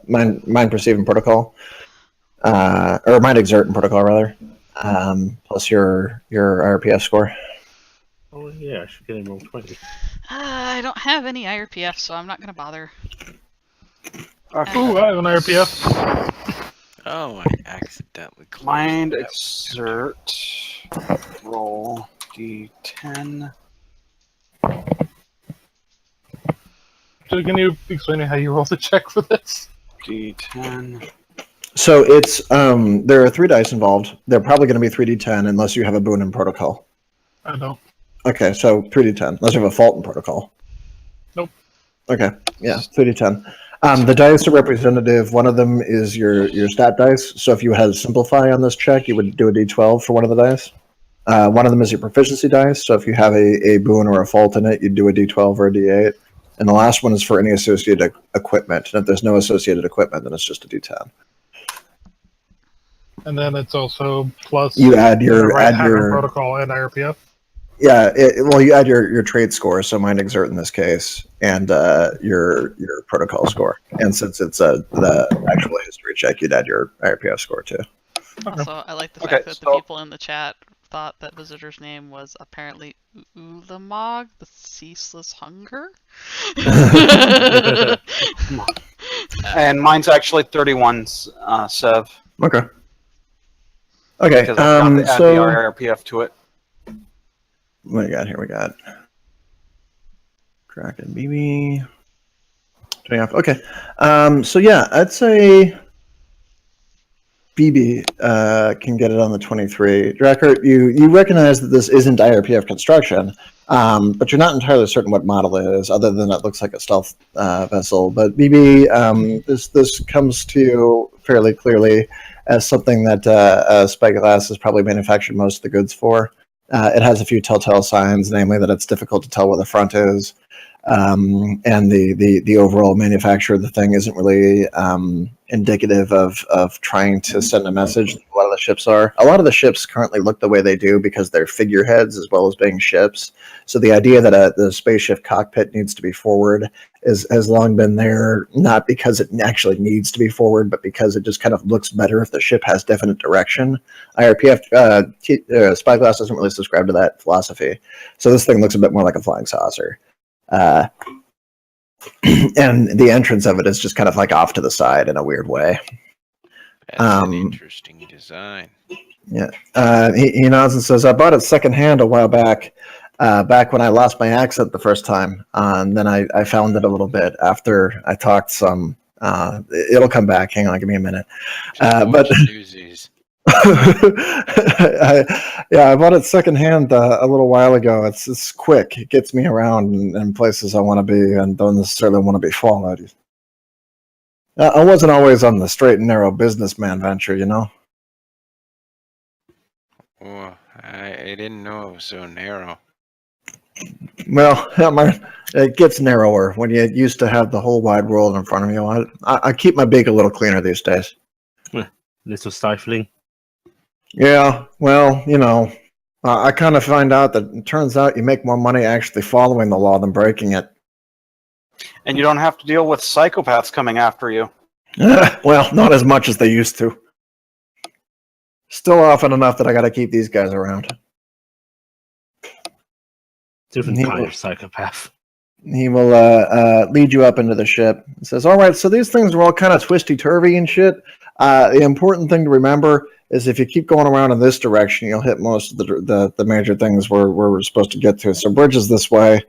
S1: mind perceiving protocol, or mind exerting protocol rather, plus your IRPF score.
S3: Oh yeah, I should get him roll 20.
S2: I don't have any IRPF, so I'm not gonna bother.
S6: Okay.
S5: Ooh, I have an IRPF.
S4: Oh, I accidentally closed
S6: Mind
S4: that.
S6: exert. Roll D10.
S5: So can you explain how you roll the check for this?
S6: D10.
S1: So it's there are 3 dice involved. They're probably going to be 3d10 unless you have a boon in protocol.
S5: I don't.
S1: Okay, so 3d10 unless you have a fault in protocol.
S5: Nope.
S1: Okay, yeah, 3d10. The dice are representative. One of them is your stat dice. So if you had simplify on this check, you would do a d12 for one of the dice. One of them is your proficiency dice. So if you have a boon or a fault in it, you'd do a d12 or a d8. And the last one is for any associated equipment. And if there's no associated equipment, then it's just a d10.
S5: And then it's also plus
S1: You add your
S5: protocol and IRPF.
S1: Yeah, well, you add your trade score, so mind exert in this case, and your protocol score. And since it's the actual history check, you'd add your IRPF score too.
S2: Also, I like the
S6: Okay,
S2: fact that the
S6: so-
S2: people in the chat thought that Visitor's name was apparently Ulamog, the Ceaseless Hunger.
S6: And mine's actually 31, Sev.
S1: Okay. Okay.
S6: Because I forgot to add
S1: So
S6: the IRPF to it.
S1: what do we got here? We got Kraken BB. 20 off. Okay. So yeah, I'd say BB can get it on the 23. Drachert, you recognize that this isn't IRPF construction, but you're not entirely certain what model it is, other than it looks like a stealth vessel. But BB, this comes to you fairly clearly as something that Spyglass has probably manufactured most of the goods for. It has a few telltale signs, namely that it's difficult to tell where the front is, and the overall manufacture of the thing isn't really indicative of trying to send a message. A lot of the ships are. A lot of the ships currently look the way they do because they're figureheads as well as being ships. So the idea that the spaceship cockpit needs to be forward has long been there, not because it actually needs to be forward, but because it just kind of looks better if the ship has definite direction. IRPF Spyglass doesn't really subscribe to that philosophy. So this thing looks a bit more like a flying saucer. And the entrance of it is just kind of like off to the side in a weird way.
S4: That's an interesting design.
S1: Yeah. He nods and says, I bought it secondhand a while back, back when I lost my accent the first time. And then I found it a little bit after I talked some. It'll come back. Hang on, give me a minute. But I bought it secondhand a little while ago. It's quick. It gets me around in places I want to be and don't necessarily want to be followed. I wasn't always on the straight and narrow businessman venture, you know?
S4: Oh, I didn't know it was so narrow.
S1: Well, it gets narrower when you used to have the whole wide world in front of you. I keep my beak a little cleaner these days.
S3: Little stifling.
S1: Yeah, well, I kind of find out that it turns out you make more money actually following the law than breaking it.
S6: And you don't have to deal with psychopaths coming after you.
S1: Well, not as much as they used to. Still often enough that I got to keep these guys around.
S3: Different
S1: He
S3: kind
S1: will-
S3: of psychopath.
S1: He will lead you up into the ship. He says, all right, so these things are all kind of twisty-turvy and shit. The important thing to remember is if you keep going around in this direction, you'll hit most of the major things where we're supposed to get to. So bridge is this way,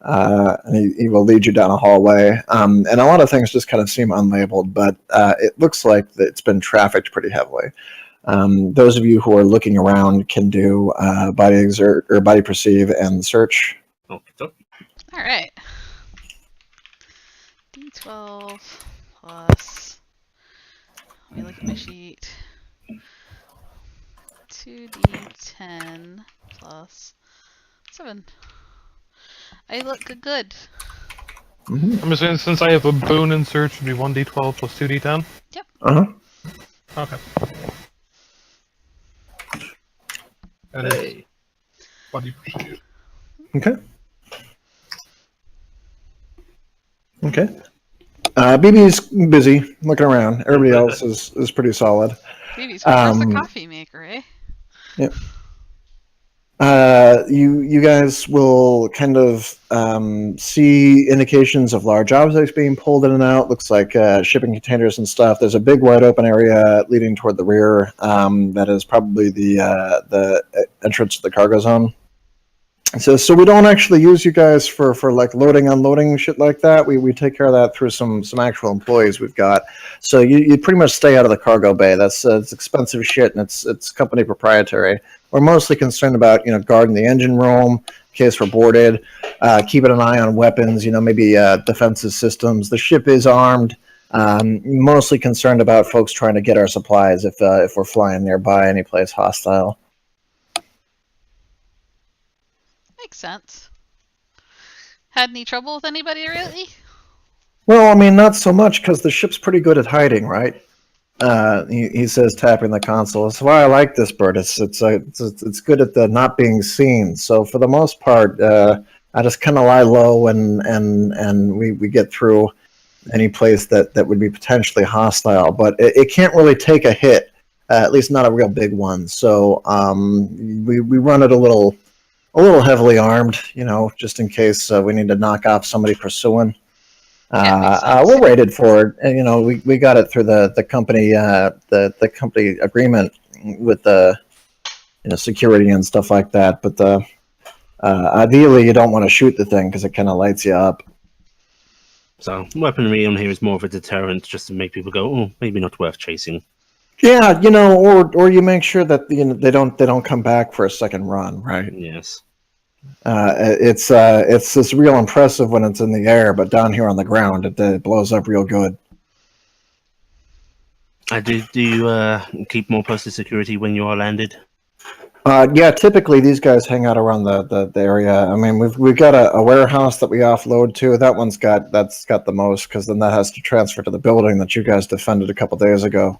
S1: and he will lead you down a hallway. And a lot of things just kind of seem unlabeled, but it looks like it's been trafficked pretty heavily. Those of you who are looking around can do body exert or body perceive and search.
S3: Okay.
S2: All right. D12 plus. Let me look at my sheet. 2d10 plus 7. I look good.
S5: I'm assuming since I have a boon in search, it'd be 1d12 plus 2d10.
S1: Uh-huh.
S5: Okay. That is
S3: Hey.
S5: body perceive.
S1: Okay. Okay. BB's busy looking around. Everybody else is pretty solid.
S2: Baby's where's the
S1: Um,
S2: coffee maker, eh?
S1: You guys will kind of see indications of large objects being pulled in and out. Looks like shipping containers and stuff. There's a big wide open area leading toward the rear. That is probably the entrance to the cargo zone. So we don't actually use you guys for like loading, unloading, shit like that. We take care of that through some actual employees we've got. So you pretty much stay out of the cargo bay. That's it's expensive shit and it's company proprietary. We're mostly concerned about guarding the engine room in case we're boarded, keeping an eye on weapons. Maybe defensive systems. The ship is armed. Mostly concerned about folks trying to get our supplies if we're flying nearby any place hostile.
S2: Makes sense. Had any trouble with anybody really?
S1: Well, I mean, not so much because the ship's pretty good at hiding, right? He says, tapping the console. That's why I like this bird. It's good at the not being seen. So for the most part, I just kind of lie low and we get through any place that would be potentially hostile. But it can't really take a hit, at least not a real big one. So we run it a little heavily armed, just in case we need to knock off somebody pursuing. We're rated for it, and we got it through the company the company agreement with the security and stuff like that. But ideally, you don't want to shoot the thing because it kind of lights you up.
S3: So weaponry on here is more of a deterrent, just to make people go, oh, maybe not worth chasing.
S1: Yeah, or you make sure that they don't come back for a second run, right?
S3: Yes.
S1: It's just real impressive when it's in the air, but down here on the ground, it blows up real good.
S3: Do you keep more posted security when you are landed?
S1: Yeah, typically these guys hang out around the area. I mean, we've got a warehouse that we offload to. That's got the most, because then that has to transfer to the building that you guys defended a couple days ago.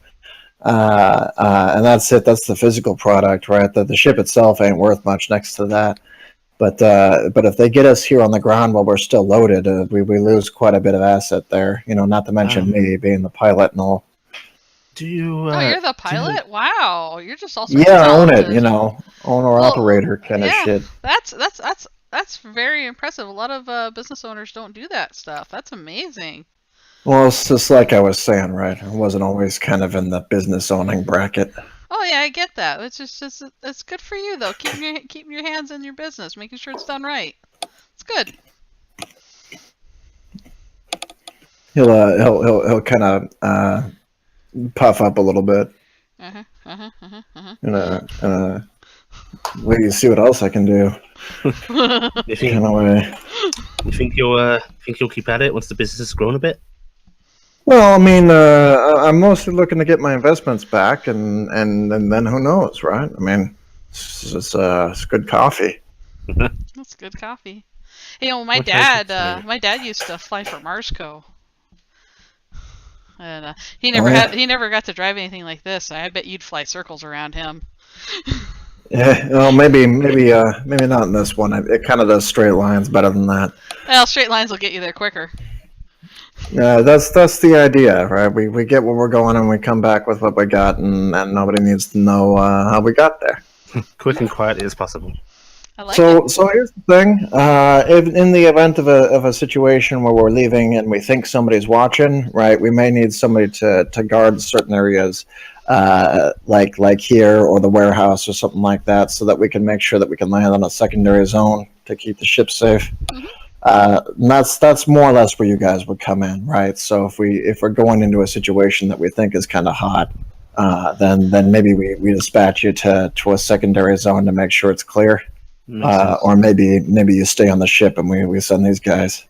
S1: And that's it. That's the physical product, right? The ship itself ain't worth much next to that. But if they get us here on the ground while we're still loaded, we lose quite a bit of asset there. Not to mention me being the pilot and all.
S3: Do you?
S2: Oh, you're the pilot? Wow, you're just also
S1: Yeah, own it.
S2: talented.
S1: Owner operator kind of
S2: yeah,
S1: shit.
S2: That's very impressive. A lot of business owners don't do that stuff. That's amazing.
S1: Well, it's just like I was saying, right? I wasn't always kind of in the business owning bracket.
S2: Oh yeah, I get that. It's just it's good for you though. Keeping your hands in your business, making sure it's done right. It's good.
S1: He'll kind of puff up a little bit. Wait, you see what else I can do?
S3: You think,
S1: Kind of way.
S3: you think you'll keep at it once the business has grown a bit?
S1: Well, I mean, I'm mostly looking to get my investments back, and then who knows, right? I mean, it's good coffee.
S2: That's good coffee. My
S3: What
S2: dad,
S3: type of
S2: my dad used to fly for Marsco, and he
S1: yeah.
S2: he never got to drive anything like this. I bet you'd fly circles around him.
S1: Yeah, well, maybe not in this one. It kind of does straight lines better than that.
S2: Well, straight lines will get you there quicker.
S1: Yeah, that's the idea, right? We get where we're going and we come back with what we got, and nobody needs to know how we got there.
S3: Quick and quiet as possible.
S2: I like
S1: So,
S2: it.
S1: so here's the thing. If, in the event of a situation where we're leaving and we think somebody's watching, right, we may need somebody to guard certain areas, like here or the warehouse or something like that, so that we can make sure that we can land on a secondary zone to keep the ship safe.
S2: Mhm.
S1: And that's more or less where you guys would come in, right? So if we're going into a situation that we think is kind of hot, then maybe we dispatch you to a secondary zone to make sure it's clear.
S3: Makes sense.
S1: Or maybe you stay on the ship and we send these guys.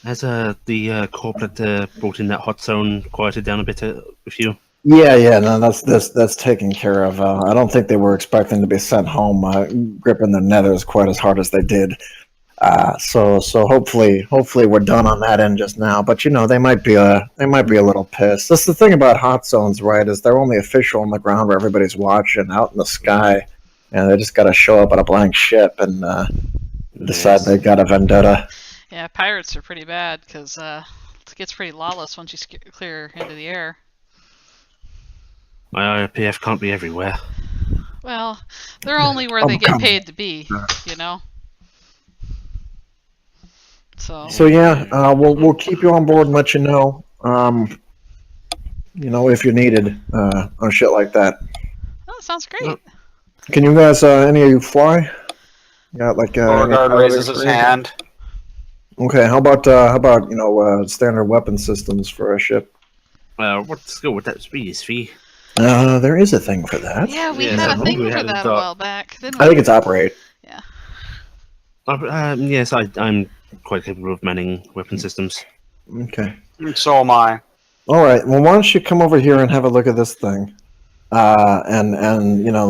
S3: Has the corporate brought in that hot zone quieted down a bit with you?
S1: Yeah, no, that's taken care of. I don't think they were expecting to be sent home gripping their nethers quite as hard as they did. So hopefully we're done on that end just now. But they might be a little pissed. That's the thing about hot zones, right? Is they're only official on the ground where everybody's watching out in the sky, and they just got to show up on a blank ship and decide they got a vendetta.
S2: Yeah, pirates are pretty bad because it gets pretty lawless once you clear into the air.
S3: My IPF can't be everywhere.
S2: Well, they're only where they get paid to be, you know. So
S1: yeah, we'll keep you on board and let you know. If you're needed on shit like that.
S2: Oh, that sounds great.
S1: Can you guys, any of you fly? Got like
S6: Beauregard raises his hand.
S1: Okay, how about standard weapon systems for a ship?
S3: What skill would that be, Svi?
S1: There is a thing for that.
S2: Yeah, we
S3: Yes,
S2: had
S3: I
S2: a
S3: think
S2: thing
S3: we
S2: for
S3: had
S2: that
S3: a
S2: a while back, didn't
S1: I
S2: we?
S1: think it's operate.
S2: Yeah.
S3: Yes, I'm quite capable of manning weapon systems.
S1: Okay.
S6: So am I.
S1: All right. Well, why don't you come over here and have a look at this thing, and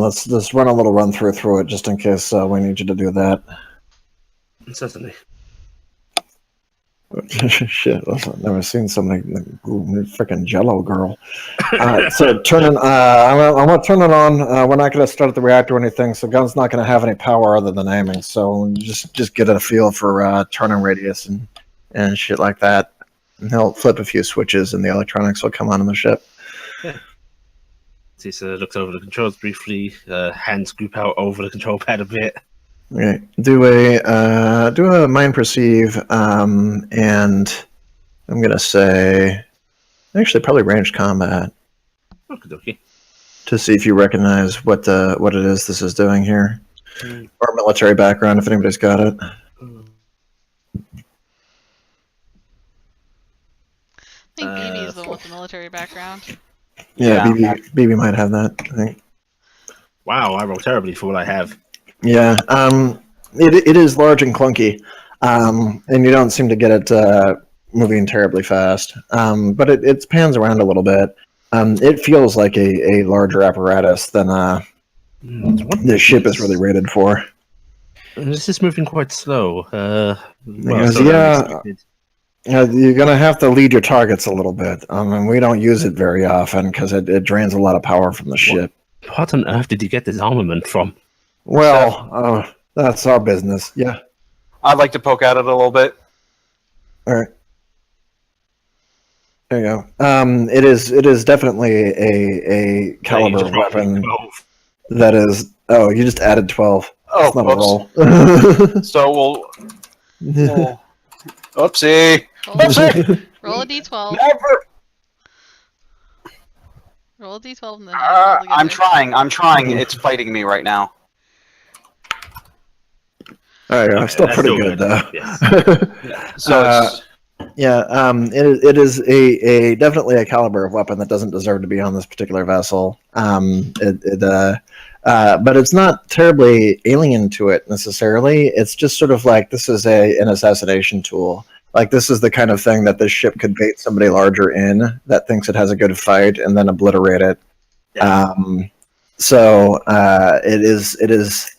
S1: let's run a little run through it just in case we need you to do that.
S3: Certainly.
S1: Shit, I've never seen so many freaking Jello girl. So turning, I'm gonna turn it on. We're not gonna start at the reactor or anything, so gun's not gonna have any power other than aiming. So just get a feel for turning radius and shit like that. And he'll flip a few switches, and the electronics will come on in the ship.
S3: Tisa looks over the controls briefly, hands group out over the control pad a bit.
S1: Okay, do a mind perceive, and I'm gonna say, actually, probably ranged combat
S3: Okie
S1: to see if you recognize what it is this is doing here, or military background if anybody's got it.
S2: I think BB's the one with the military background.
S1: Yeah,
S6: Yeah.
S1: BB might have that, I think.
S3: Wow, I roll terribly for what I have.
S1: Yeah, it is large and clunky, and you don't seem to get it moving terribly fast. But it pans around a little bit. It feels like a larger apparatus than
S3: What
S1: the ship is really rated for.
S3: This is moving quite slow.
S1: Because,
S3: slower than
S1: yeah.
S3: expected.
S1: You're gonna have to lead your targets a little bit. And we don't use it very often because it drains a lot of power from the ship.
S3: What on earth did you get this armament from?
S1: Well, that's our business. Yeah.
S6: I'd like to poke at it a little bit.
S1: All right. There you go. It is definitely a caliber of weapon that is. Oh, you just added 12.
S6: Oh,
S1: That's not a
S6: whoops.
S1: roll.
S6: So we'll. Oopsie.
S2: Roll a d12.
S6: Never.
S2: Roll a d12 and then add it all
S6: I'm
S2: together.
S6: trying. It's fighting me right now.
S1: All right, still
S3: that's
S1: pretty
S3: still
S1: good though.
S3: Yes.
S6: So it's,
S1: It is a definitely a caliber of weapon that doesn't deserve to be on this particular vessel. But it's not terribly alien to it necessarily. It's just sort of like this is an assassination tool. Like this is the kind of thing that this ship could bait somebody larger in that thinks it has a good fight and then obliterate it.
S3: Yeah.
S1: It is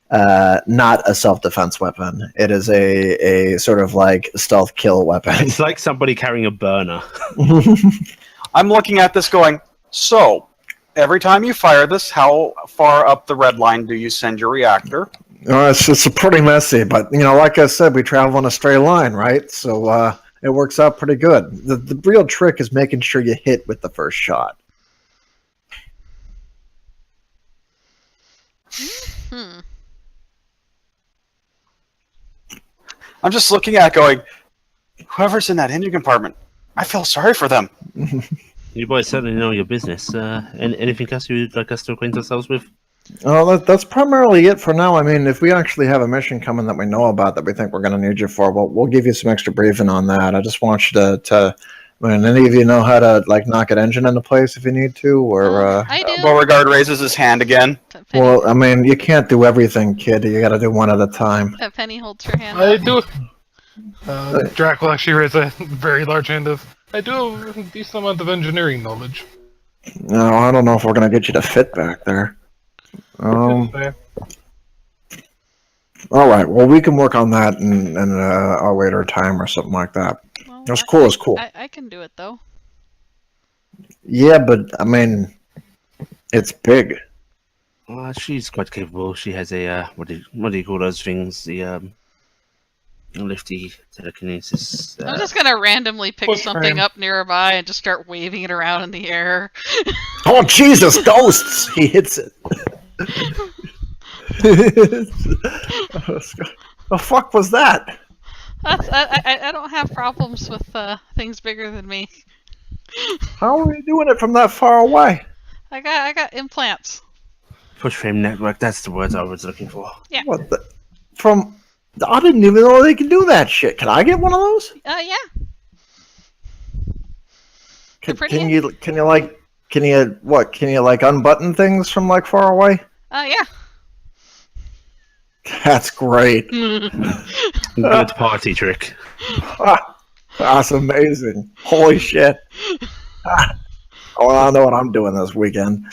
S1: not a self-defense weapon. It is a sort of like stealth kill weapon.
S3: It's like somebody carrying a burner.
S6: I'm looking at this going, so every time you fire this, how far up the red line do you send your reactor?
S1: It's pretty messy, but like I said, we travel on a straight line, right? So it works out pretty good. The real trick is making sure you hit with the first shot.
S6: I'm just looking at it going, whoever's in that engine compartment, I feel sorry for them.
S3: You boys certainly know your business. Anything else you'd like us to acquaint ourselves with?
S1: Well, that's primarily it for now. I mean, if we actually have a mission coming that we know about that we think we're going to need you for, we'll give you some extra briefing on that. I just want you to I mean, any of you know how to like knock an engine into place if you need to, or
S2: I do.
S6: Beauregard raises his hand again.
S2: Penny,
S1: well, I mean, you can't do everything, kid. You got to do one at a time.
S2: Penny holds her hand
S5: I
S2: up.
S5: do. Drac will actually raise a very large hand of, I do have a decent amount of engineering knowledge.
S1: No, I don't know if we're going to get you to fit back there.
S5: Just say,
S1: All right. Well, we can work on that in a later time or something like that.
S2: Well,
S1: That's cool. It's cool.
S2: I can do it though.
S1: Yeah, but I mean, it's big.
S3: She's quite capable. She has a what do you call those things? The lifty telekinesis.
S2: I'm just gonna randomly pick
S5: Push
S2: something
S5: frame.
S2: up nearby and just start waving it around in the air.
S1: Oh Jesus! Ghosts! He hits it. The fuck was that?
S2: I don't have problems with things bigger than me.
S1: How are you doing it from that far away?
S2: I got implants.
S3: Push frame network. That's the words I was looking for.
S2: Yeah.
S1: What the? From? I didn't even know they could do that shit. Can I get one of those?
S2: Yeah.
S1: Can,
S2: pretty
S1: can you like unbutton things from like far away?
S2: Yeah.
S1: That's great.
S3: Good party trick.
S1: That's amazing. Holy shit. Well, I know what I'm doing this weekend.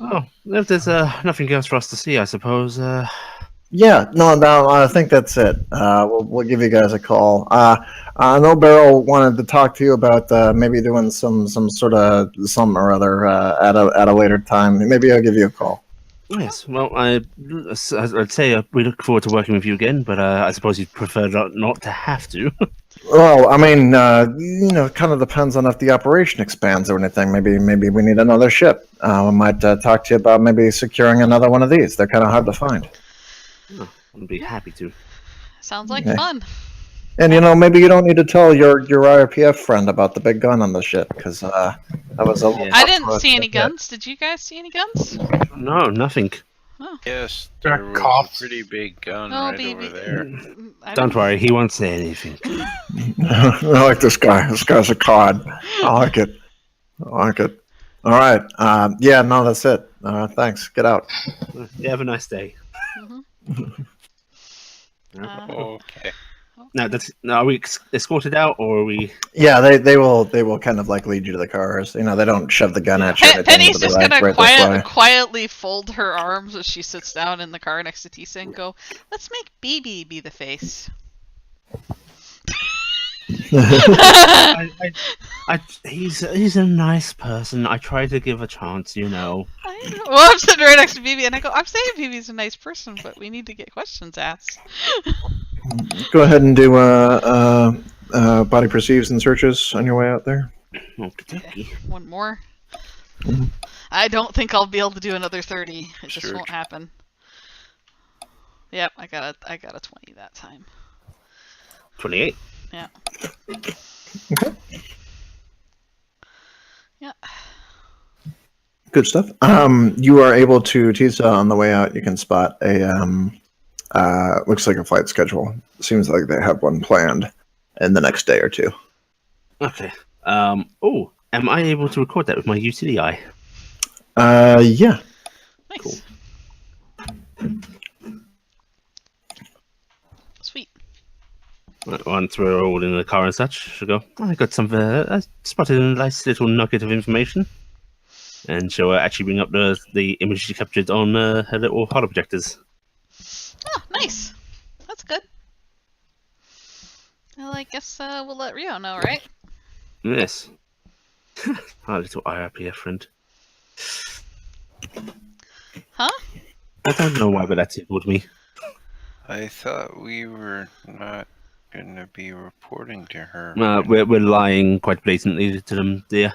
S3: Oh, if there's nothing else for us to see, I suppose.
S1: Yeah, no, I think that's it. We'll give you guys a call. I know Beryl wanted to talk to you about maybe doing some sort of something or other at a later time. Maybe I'll give you a call.
S3: Yes, well, I'd say we look forward to working with you again, but I suppose you'd prefer not to have to.
S1: Well, I mean, it kind of depends on if the operation expands or anything. Maybe we need another ship. We might talk to you about maybe securing another one of these. They're kind of hard to find.
S3: I'd be happy to.
S2: Sounds like
S1: Okay.
S2: fun.
S1: And maybe you don't need to tell your IRPF friend about the big gun on the ship because that was a.
S3: Yeah.
S2: I didn't see any guns. Did you guys see any guns?
S3: No, nothing.
S4: Yes,
S5: Jack
S4: there was
S5: coughs.
S4: a pretty big gun
S2: Oh,
S4: right
S2: baby.
S4: over there.
S3: Don't worry, he won't say anything.
S1: I like this guy. This guy's a cod. I like it. All right. Yeah. No, that's it. Thanks. Get out.
S3: You have a nice day.
S4: Okay.
S3: Now, are we escorted out, or are we?
S1: Yeah, they will kind of like lead you to the cars. They don't shove the gun at you. or anything,
S2: Penny's
S1: but
S2: just
S1: they're
S2: gonna
S1: like, right this way.
S2: quietly fold her arms as she sits down in the car next to Tisa and go, "Let's make BB be the face."
S3: He's a nice person. I try to give a chance,
S2: I know. Well, I'm sitting right next to BB and I go, "I'm saying BB's a nice person, but we need to get questions asked."
S1: Go ahead and do body perceives and searches on your way out there.
S3: Okay.
S2: One more. I don't think I'll be able to do another 30. It just
S4: Sure.
S2: won't happen. Yep, I got a 20 that time.
S3: 28.
S2: Yeah.
S1: Okay.
S2: Yeah.
S1: Good stuff. You are able to Tisa on the way out. You can spot a looks like a flight schedule. Seems like they have one planned in the next day or two.
S3: Okay. Oh, am I able to record that with my utility eye?
S1: Yeah.
S2: Nice. Sweet.
S3: Once we're all in the car and such, she'll go, I got some, I spotted a nice little nugget of information. And she'll actually bring up the image she captured on her little holo projectors.
S2: Oh, nice. That's good. Well, I guess we'll let Rio know, right?
S3: Yes. Our little IRPF friend.
S2: Huh?
S3: I don't know why, but that tickled me.
S4: I thought we were not going to be reporting to her.
S3: We're lying quite blatantly to them, dear.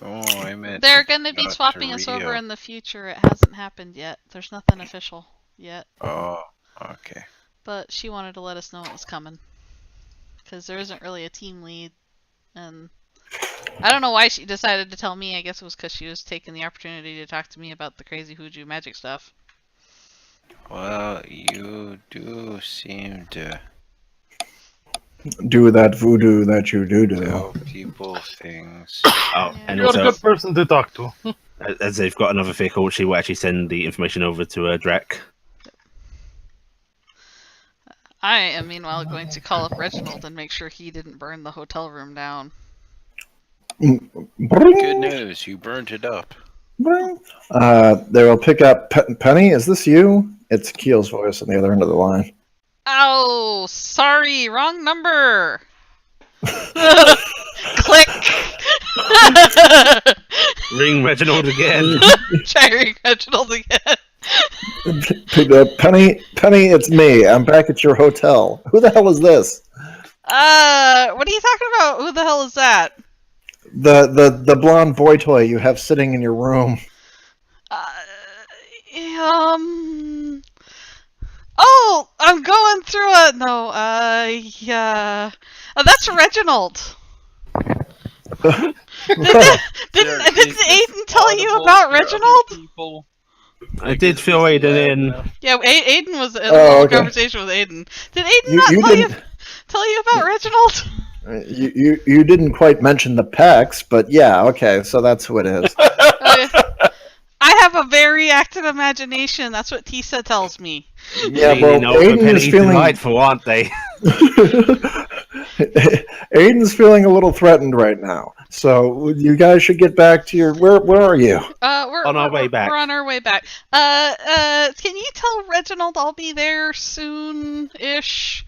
S4: Oh, I meant.
S2: They're gonna be
S4: not to
S2: swapping us over
S4: Rio.
S2: in the future. It hasn't happened yet. There's nothing official yet.
S4: Oh, okay.
S2: but she wanted to let us know it was coming. Because there isn't really a team lead, and I don't know why she decided to tell me. I guess it was because she was taking the opportunity to talk to me about the crazy Huju magic stuff.
S4: Well, you do seem to
S1: Do that voodoo that you do.
S4: tell people things.
S3: Oh,
S2: Yeah.
S3: and
S5: You're a
S3: also,
S5: good person to talk to.
S3: as they've got another vehicle, she will actually send the information over to Drac.
S2: I am meanwhile going to call up Reginald and make sure he didn't burn the hotel room down.
S4: Good news, you burned it up.
S1: They will pick up Penny. Is this you? It's Keel's voice on the other end of the line.
S2: Oh, sorry, wrong number. Click.
S3: Ring Reginald again.
S2: Try ring Reginald again.
S1: Penny, it's me. I'm back at your hotel. Who the hell is this?
S2: What are you talking about? Who the hell is that?
S1: The blonde boy toy you have sitting in your room.
S2: Oh, I'm going through a yeah. Oh, that's Reginald. Didn't Aiden tell you about Reginald?
S3: I did fill Aiden in.
S2: Yeah, Aiden was in a
S1: Oh,
S2: little
S1: okay.
S2: conversation with Aiden. Did Aiden
S1: You
S2: not tell you about Reginald?
S1: You didn't quite mention the pecs, but yeah, okay, so that's who it is.
S2: I have a very active imagination. That's what Tisa tells me.
S1: Yeah,
S3: They
S1: well,
S3: know we're
S1: Aiden is
S3: Penny's
S1: feeling
S3: delightful, aren't they?
S1: Aiden's feeling a little threatened right now. So you guys should get back to your where are you?
S2: We're
S3: On our way back.
S2: We're on our way back. Can you tell Reginald I'll be there soon-ish?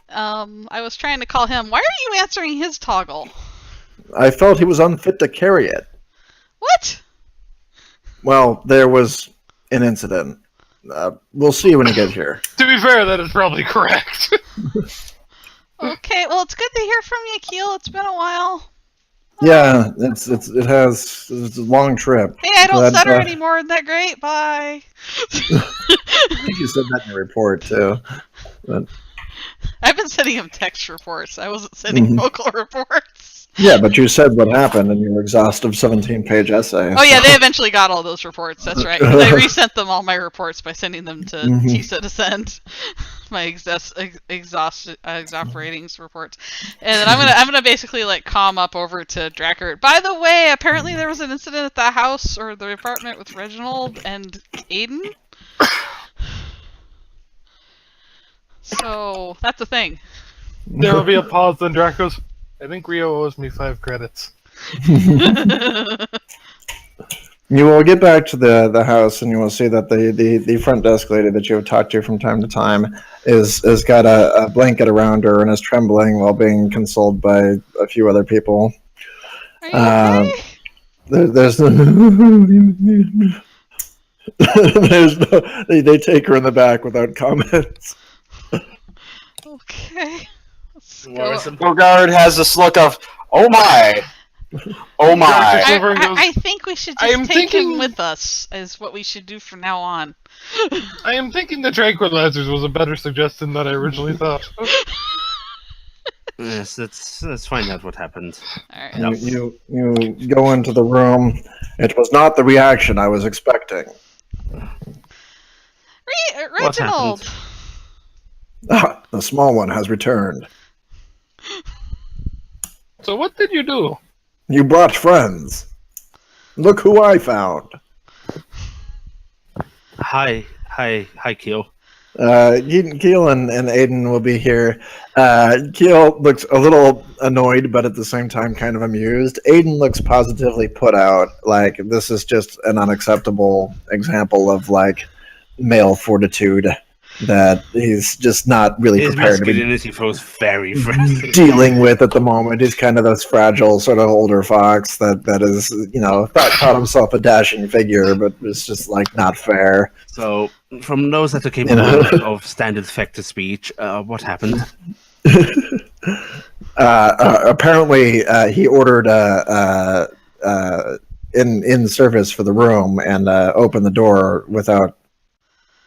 S2: I was trying to call him. Why are you answering his toggle?
S1: I felt he was unfit to carry it.
S2: What?
S1: Well, there was an incident. We'll see when you get here.
S5: To be fair, that is probably correct.
S2: Okay, well, it's good to hear from you, Keel. It's been a while.
S1: Yeah, it's a long trip.
S2: Hey, I don't
S1: Glad,
S2: stutter anymore. Isn't that great? Bye.
S1: I think you said that in your report too. But,
S2: I've been sending him text reports. I wasn't sending vocal reports.
S1: yeah, but you said what happened in your exhaustive 17-page essay.
S2: Oh yeah, they eventually got all those reports. That's right. I resent them all my reports by sending them to Tisa to send my exasperating reports, and then I'm gonna basically like calm up over to Drachert. By the way, apparently there was an incident at the house or the apartment with Reginald and Aiden. So that's a thing.
S5: There will be a pause, then Dracos. I think Rio owes me 5 credits.
S1: You will get back to the house, and you will see that the front desk lady that you have talked to from time to time is got a blanket around her and is trembling while being consoled by a few other people.
S2: Are you okay?
S1: There's no. They take her in the back without comments.
S2: Okay. Let's go.
S6: Beauregard has this look of, oh my, oh my.
S2: I think we should
S5: I am
S2: just take him
S5: thinking-
S2: with us, is what we should do from now on.
S5: I am thinking the tranquilizers was a better suggestion than I originally thought.
S3: Yes, let's find out what happened.
S2: Alright.
S1: You go into the room. It was not the reaction I was expecting.
S2: Reginald!
S1: Ah, the small one has returned.
S5: So what did you do?
S1: You brought friends. Look who I found.
S3: Hi, Keel.
S1: Keel and Aiden will be here. Keel looks a little annoyed, but at the same time kind of amused. Aiden looks positively put out. Like, this is just an unacceptable example of, like, male fortitude that he's just not really
S3: His
S1: prepared to be
S3: masculinity feels very friendly.
S1: dealing with at the moment. He's kind of this fragile, sort of older fox that is, thought himself a dashing figure, but it's just, like, not fair.
S3: So, from those that are capable of standard effective speech, what happened?
S1: Apparently, he ordered in service for the room and opened the door without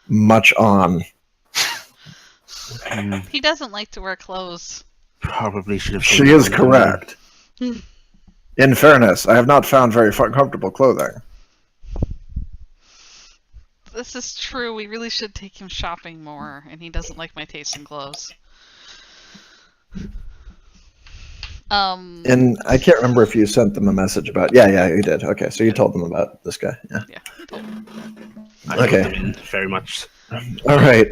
S1: much on.
S2: He doesn't like to wear clothes.
S3: Probably should have.
S1: She is correct. In fairness, I have not found very comfortable clothing.
S2: This is true. We really should take him shopping more, and he doesn't like my taste in clothes.
S1: And I can't remember if you sent them a message about. Yeah, you did. Okay, so you told them about this guy. Yeah.
S2: Yeah, he told me.
S1: Okay.
S3: Very much.
S1: All right.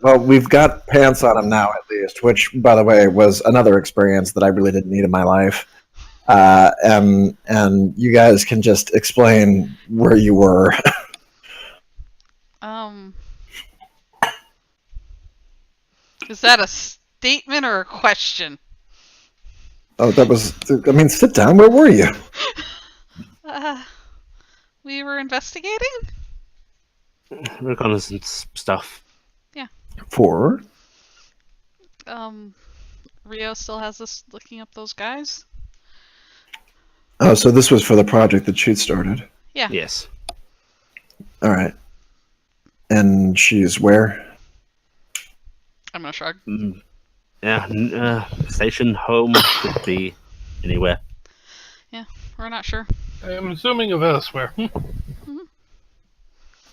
S1: Well, we've got pants on him now, at least. Which, by the way, was another experience that I really didn't need in my life. And you guys can just explain where you were.
S2: Is that a statement or a question?
S1: Oh, that was. I mean, sit down. Where were you?
S2: We were investigating?
S3: Reconnaissance stuff.
S1: For?
S2: Rio still has us looking up those guys?
S1: Oh, so this was for the project that she started.
S2: Yeah.
S3: Yes.
S1: All right. And she's where?
S2: I'm gonna shrug.
S3: Yeah. Station, home, could be anywhere.
S2: Yeah, we're not sure.
S5: I'm assuming of elsewhere.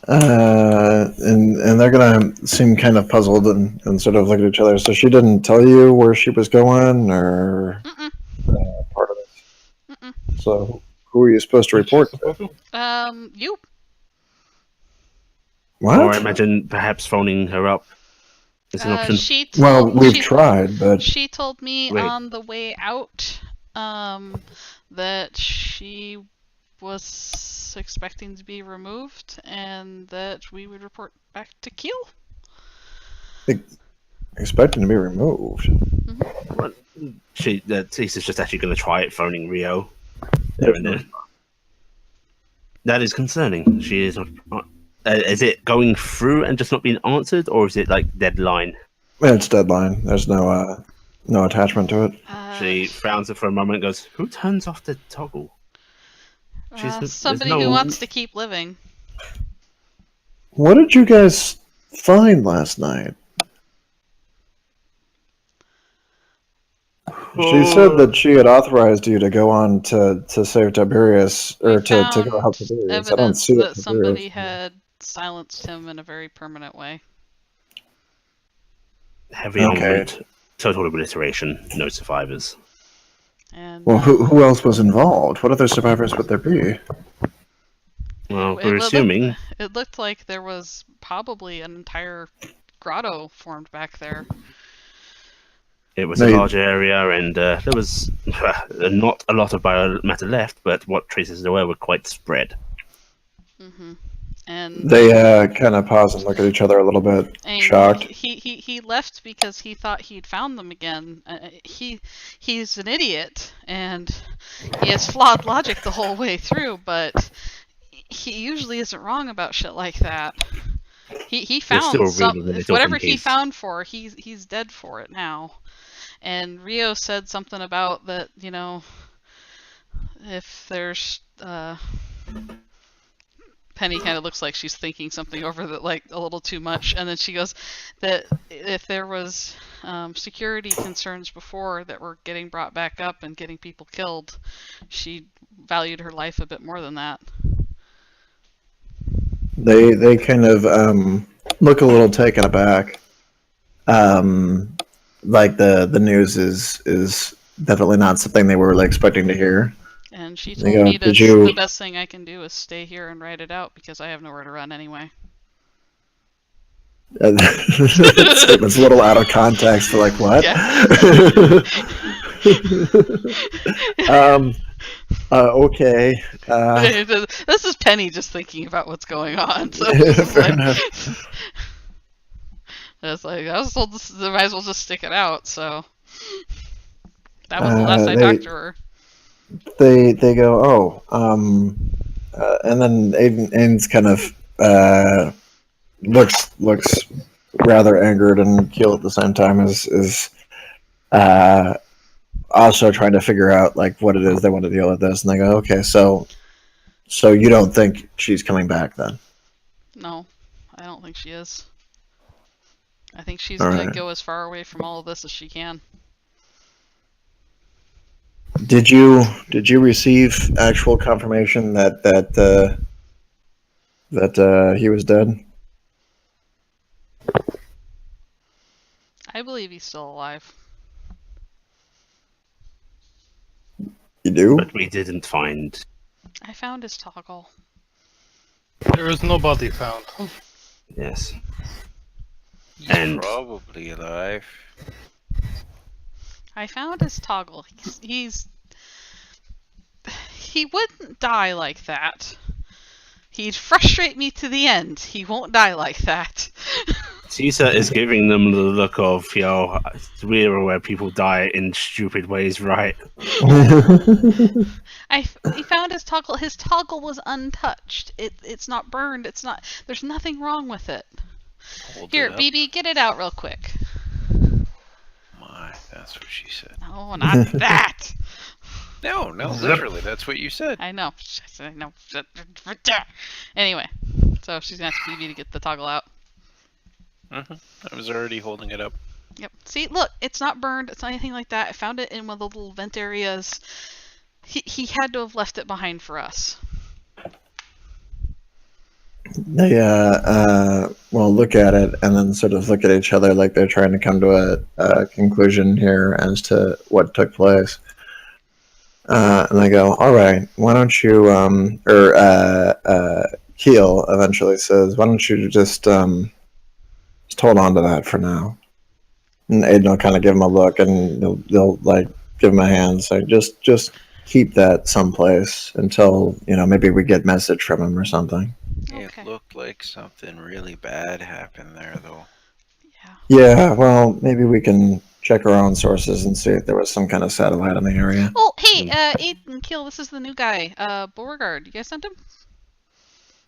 S1: And they're gonna seem kind of puzzled and sort of look at each other. So she didn't tell you where she was going, or part of it. So who are you supposed to report to?
S2: You.
S1: What?
S3: Or I imagine perhaps phoning her up is an option.
S1: Well, we've tried, but
S2: She told me
S3: Wait.
S2: on the way out that she was expecting to be removed and that we would report back to Keel.
S1: expecting to be removed.
S3: Well, Tisa's just actually going to try it, phoning Rio there and then. That is concerning. She is. Is it going through and just not being answered, or is it like deadline?
S1: It's deadline. There's no attachment to it.
S3: She frowns for a moment and goes, "Who turns off the toggle?"
S2: Somebody
S3: there's
S2: who
S3: no-
S2: wants to keep living.
S1: What did you guys find last night? She said that she had authorized you to go on to save Tiberius, or
S2: We
S1: to
S2: found
S1: go help Tiberius. I don't
S2: evidence
S1: see
S2: that
S1: it.
S2: somebody had silenced him in a very permanent way.
S3: Heavy armament, total obliteration, no survivors.
S2: And
S1: Well, who else was involved? What other survivors would there be?
S3: Well,
S2: It
S3: we're
S2: looked-
S3: assuming.
S2: It looked like there was probably an entire grotto formed back there.
S3: It was a large area, and there was not a lot of biomatter left, but what traces there were quite spread.
S2: And
S1: They kind of pause and look at each other a little bit,
S2: and
S1: shocked.
S2: he left because he thought he'd found them again. He's an idiot, and he has flawed logic the whole way through, but he usually isn't wrong about shit like that. He
S3: still
S2: found
S3: reading the little
S2: whatever he
S3: piece.
S2: found for, he's dead for it now. And Rio said something about that, you know, if there's Penny kind of looks like she's thinking something over that, like a little too much, and then she goes that if there was security concerns before that were getting brought back up and getting people killed, she valued her life a bit more than that.
S1: They kind of look a little taken aback. Like the news is definitely not something they were really expecting to hear.
S2: And she
S1: They
S2: told
S1: go,
S2: me that
S1: "Did you-"
S2: the best thing I can do is stay here and write it out because I have nowhere to run anyway.
S1: That statement's a little out of context for like what? Okay.
S2: This is Penny just thinking about what's going on. So
S1: Fair enough.
S2: it's like I was told this, I might as well just stick it out. So that was the last I
S1: they-
S2: talked to her.
S1: They go, and then Aiden's kind of looks rather angered, and Keel at the same time is also trying to figure out like what it is they want to deal with this, and they go, okay, so you don't think she's coming back then?
S2: No, I don't think she is. I think she's
S1: All
S2: gonna
S1: right.
S2: go as far away from all of this as she can.
S1: Did you receive actual confirmation that he was dead?
S2: I believe he's still alive.
S1: You do?
S3: But we didn't find.
S2: I found his toggle.
S5: There was no body found.
S3: Yes.
S4: He's
S3: And-
S4: probably alive.
S2: I found his toggle. He wouldn't die like that. He'd frustrate me to the end. He won't die like that.
S3: Tisa is giving them the look of, we're aware people die in stupid ways, right?
S2: He found his toggle. His toggle was untouched. It's not burned. It's not. There's nothing wrong with it.
S4: Hold
S2: Here,
S4: it up.
S2: BB, get it out real quick.
S4: My, that's what she said.
S2: No, not that.
S4: No, literally, that's what you said.
S2: I know. I know. Anyway, so she's gonna ask BB to get the toggle out.
S4: I was already holding it up.
S2: Yep. See, look, it's not burned. It's not anything like that. I found it in one of the little vent areas. He had to have left it behind for us.
S1: They well, look at it and then sort of look at each other like they're trying to come to a conclusion here as to what took place. And they go, all right, why don't you, Keel eventually says, why don't you just hold on to that for now? And Aiden will kind of give him a look and they'll like give him a hand, say, just keep that someplace until, maybe we get message from him or something.
S2: Okay.
S4: It looked like something really bad happened there, though.
S2: Yeah.
S1: Yeah, well, maybe we can check our own sources and see if there was some kind of satellite in the area.
S2: Oh, hey, Aiden, Keel, this is the new guy, Beauregard. You guys sent him?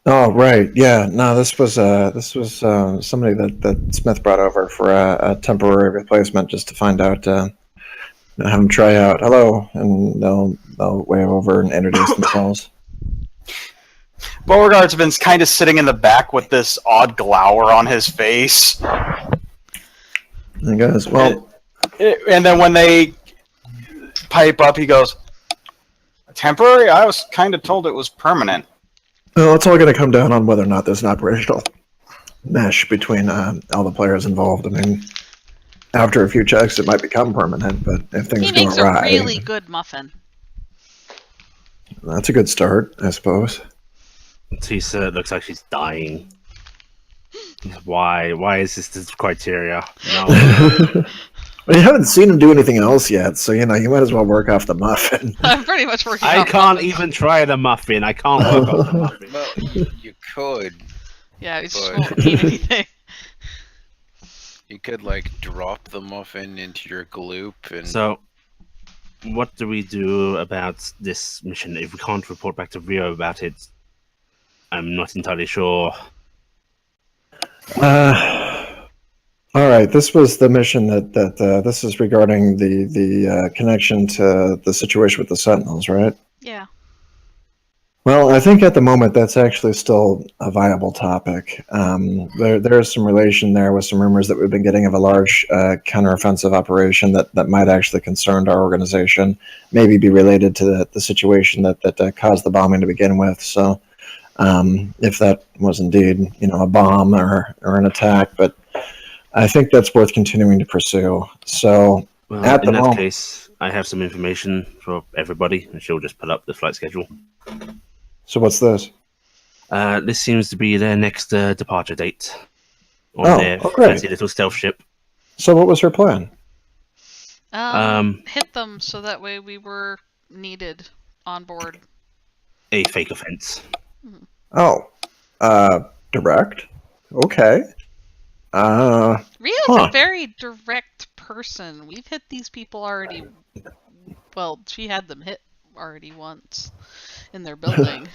S1: Oh, right. Yeah. No, this was somebody that Smith brought over for a temporary replacement just to find out, have them try out. Hello, and they'll wave over and introduce themselves.
S6: Beauregard's been kind of sitting in the back with this odd glower on his face.
S1: And he goes, well,
S6: And then when they pipe up, he goes, temporary? I was kind of told it was permanent.
S1: well, it's all going to come down on whether or not there's an operational mesh between all the players involved. I mean, after a few checks, it might become permanent, but if things
S2: He
S1: go
S2: makes
S1: awry,
S2: a really good muffin.
S1: that's a good start, I suppose.
S3: Tisa looks like she's dying. Why? Why is this the criteria? No.
S1: Well, you haven't seen him do anything else yet, so you might as well work off the muffin.
S2: I'm pretty much working
S3: I
S2: off
S3: can't
S2: muffins.
S3: even try the muffin. I can't work on the muffin.
S4: Well, you could.
S2: Yeah, he just
S4: But-
S2: won't eat anything.
S4: You could, drop the muffin into your gloop and...
S3: So, what do we do about this mission? If we can't report back to Rio about it, I'm not entirely sure.
S1: All right, this was the mission that this is regarding the connection to the situation with the Sentinels, right?
S2: Yeah.
S1: Well, I think at the moment that's actually still a viable topic. There is some relation there with some rumors that we've been getting of a large counteroffensive operation that might actually concern our organization, maybe be related to the situation that caused the bombing to begin with. So, if that was indeed a bomb or an attack, but I think that's worth continuing to pursue. So,
S3: Well,
S1: At the
S3: in that
S1: moment-
S3: case, I have some information for everybody, and she'll just pull up the flight schedule.
S1: so what's this?
S3: This seems to be their next departure date on
S1: Oh,
S3: their
S1: oh, great.
S3: fancy little stealth ship.
S1: So, what was her plan?
S2: Hit them so that way we were needed on board.
S3: A fake offense.
S1: Oh, direct. Okay.
S2: Rio's
S1: Huh.
S2: a very direct person. We've hit these people already. Well, she had them hit already once in their building.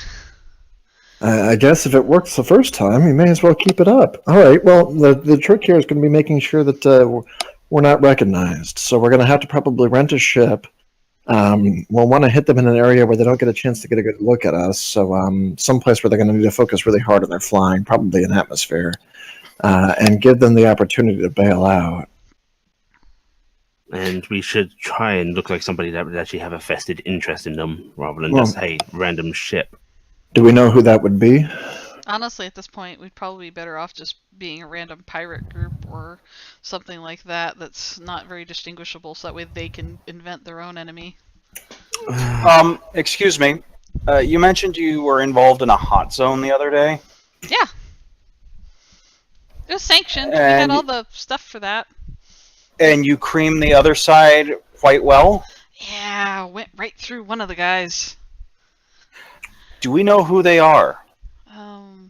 S1: I guess if it works the first time, you may as well keep it up. All right. Well, the trick here is going to be making sure that we're not recognized. So we're going to have to probably rent a ship. We'll want to hit them in an area where they don't get a chance to get a good look at us. So someplace where they're going to need to focus really hard on their flying, probably an atmosphere. and give them the opportunity to bail out.
S3: And we should try and look like somebody that would actually have a vested interest in them, rather than
S1: Well-
S3: just, hey, random ship.
S1: Do we know who that would be?
S2: Honestly, at this point, we'd probably be better off just being a random pirate group or something like that that's not very distinguishable, so that way they can invent their own enemy.
S6: Excuse me. You mentioned you were involved in a hot zone the other day.
S2: Yeah. It was sanctioned. We had
S6: And-
S2: all the stuff for that.
S6: And you creamed the other side quite well.
S2: Yeah, went right through one of the guys.
S6: Do we know who they are?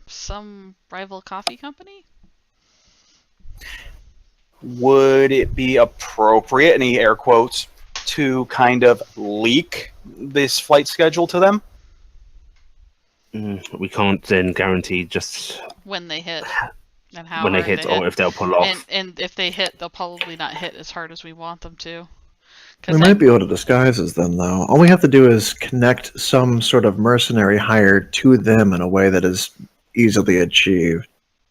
S2: Some rival coffee company?
S6: Would it be appropriate, any air quotes, to kind of leak this flight schedule to them?
S3: We can't then guarantee just
S2: When they hit. And how
S3: when they
S2: hard
S3: hit or if they'll pull off.
S2: And if they hit, they'll probably not hit as hard as we want them to.
S1: We might be able to disguise as them, though. All we have to do is connect some sort of mercenary hire to them in a way that is easily achieved.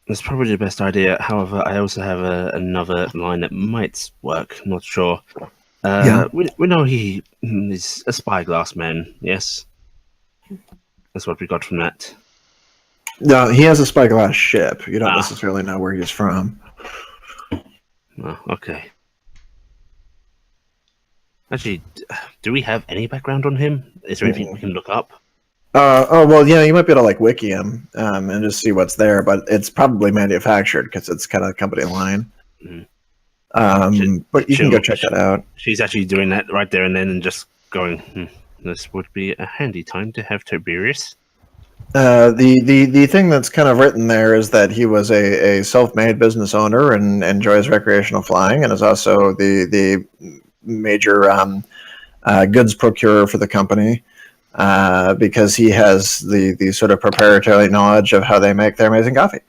S3: That's probably the best idea. However, I also have another line that might work. Not sure.
S1: Yeah.
S3: We know he's a spyglass man. Yes, that's what we got from that.
S1: No, he has a spyglass ship. You don't
S3: Ah.
S1: necessarily know where he's from.
S3: Oh, okay. Actually, do we have any background on him? Is there anything we can look up?
S1: Well, yeah, you might be able to like wiki him and just see what's there, but it's probably manufactured because it's kind of company line.
S3: Mhm.
S1: But you can go check that out.
S3: She's actually doing that right there and then, and just going. This would be a handy time to have Tobias.
S1: The thing that's kind of written there is that he was a self-made business owner and enjoys recreational flying, and is also the major goods procurer for the company because he has the sort of proprietary knowledge of how they make their amazing coffee.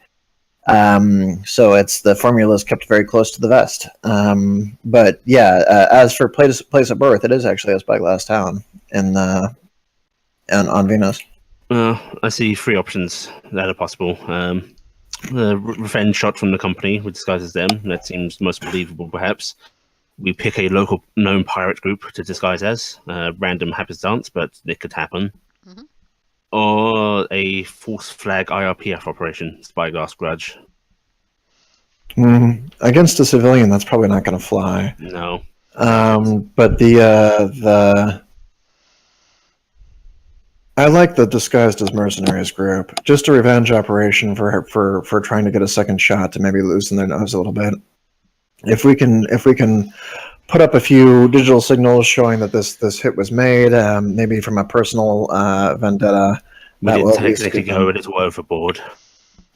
S1: So it's the formula is kept very close to the vest. But yeah, as for place of birth, it is actually a spyglass town on Venus.
S3: I see 3 options that are possible. The revenge shot from the company, which disguises them. That seems most believable, perhaps. We pick a local known pirate group to disguise as. Random happenstance, but it could happen.
S2: Mhm.
S3: Or a false flag IRPF operation, Spyglass Grudge.
S1: Against a civilian, that's probably not going to fly.
S3: No.
S1: But I like the disguised as mercenaries group. Just a revenge operation for trying to get a second shot to maybe loosen their nose a little bit. If we can put up a few digital signals showing that this hit was made, maybe from a personal vendetta,
S3: We
S1: that
S3: did
S1: will at least
S3: technically
S1: give
S3: go a
S1: them-
S3: little overboard.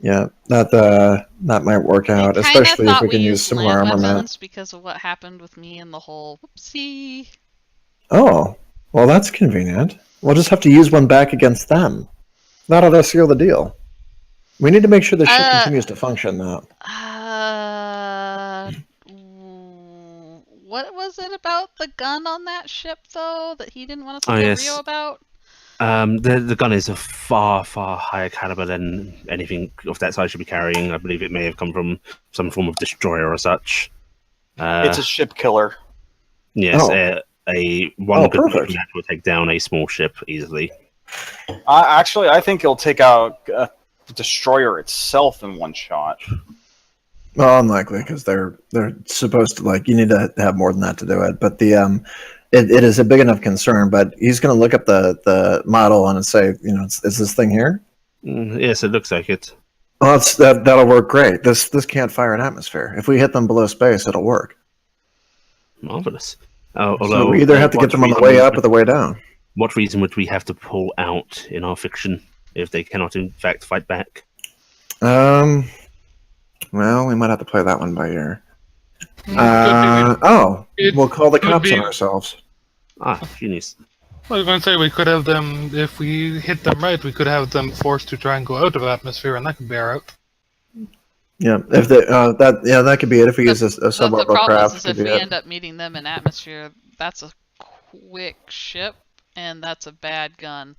S1: Yeah, that might work out,
S2: I kinda
S1: especially if
S2: thought
S1: we can use
S2: used
S1: similar
S2: land
S1: armament.
S2: weapons because of what happened with me and the whole whoopsie.
S1: Oh, well, that's convenient. We'll just have to use one back against them. That'll seal the deal. We need to make sure the ship continues to function, though.
S2: What was it about the gun on that ship, though, that he didn't want us to
S3: Oh,
S2: tell
S3: yes.
S2: Rio about?
S3: The gun is a far, far higher caliber than anything of that size should be carrying. I believe it may have come from some form of destroyer or such.
S6: It's a ship killer.
S3: Yes,
S1: Oh.
S3: a one good
S1: perfect.
S3: that will take down a small ship easily.
S6: Actually, I think he'll take out the destroyer itself in one shot.
S1: Well, unlikely because they're supposed to you need to have more than that to do it. But it is a big enough concern. But he's going to look up the model and say, is this thing here?
S3: Yes, it looks like it.
S1: Well, that'll work great. This can't fire an atmosphere. If we hit them below space, it'll work.
S3: Marvelous.
S1: So we either have to get them on the way up or the way down.
S3: What reason would we have to pull out in our fiction if they cannot, in fact, fight back?
S1: Well, we might have to play that one by ear.
S5: It
S1: We'll call the
S5: could
S1: cops
S5: be-
S1: on ourselves.
S3: Genius.
S5: I was going to say we could have them, if we hit them right, we could have them forced to try and go out of atmosphere, and that could bear out.
S1: Yeah, if that could be it. If we use a
S2: But the
S1: suborbital
S2: problem
S1: craft,
S2: is
S1: could
S2: if
S1: be
S2: we
S1: it.
S2: end up meeting them in atmosphere, that's a quick ship, and that's a bad gun.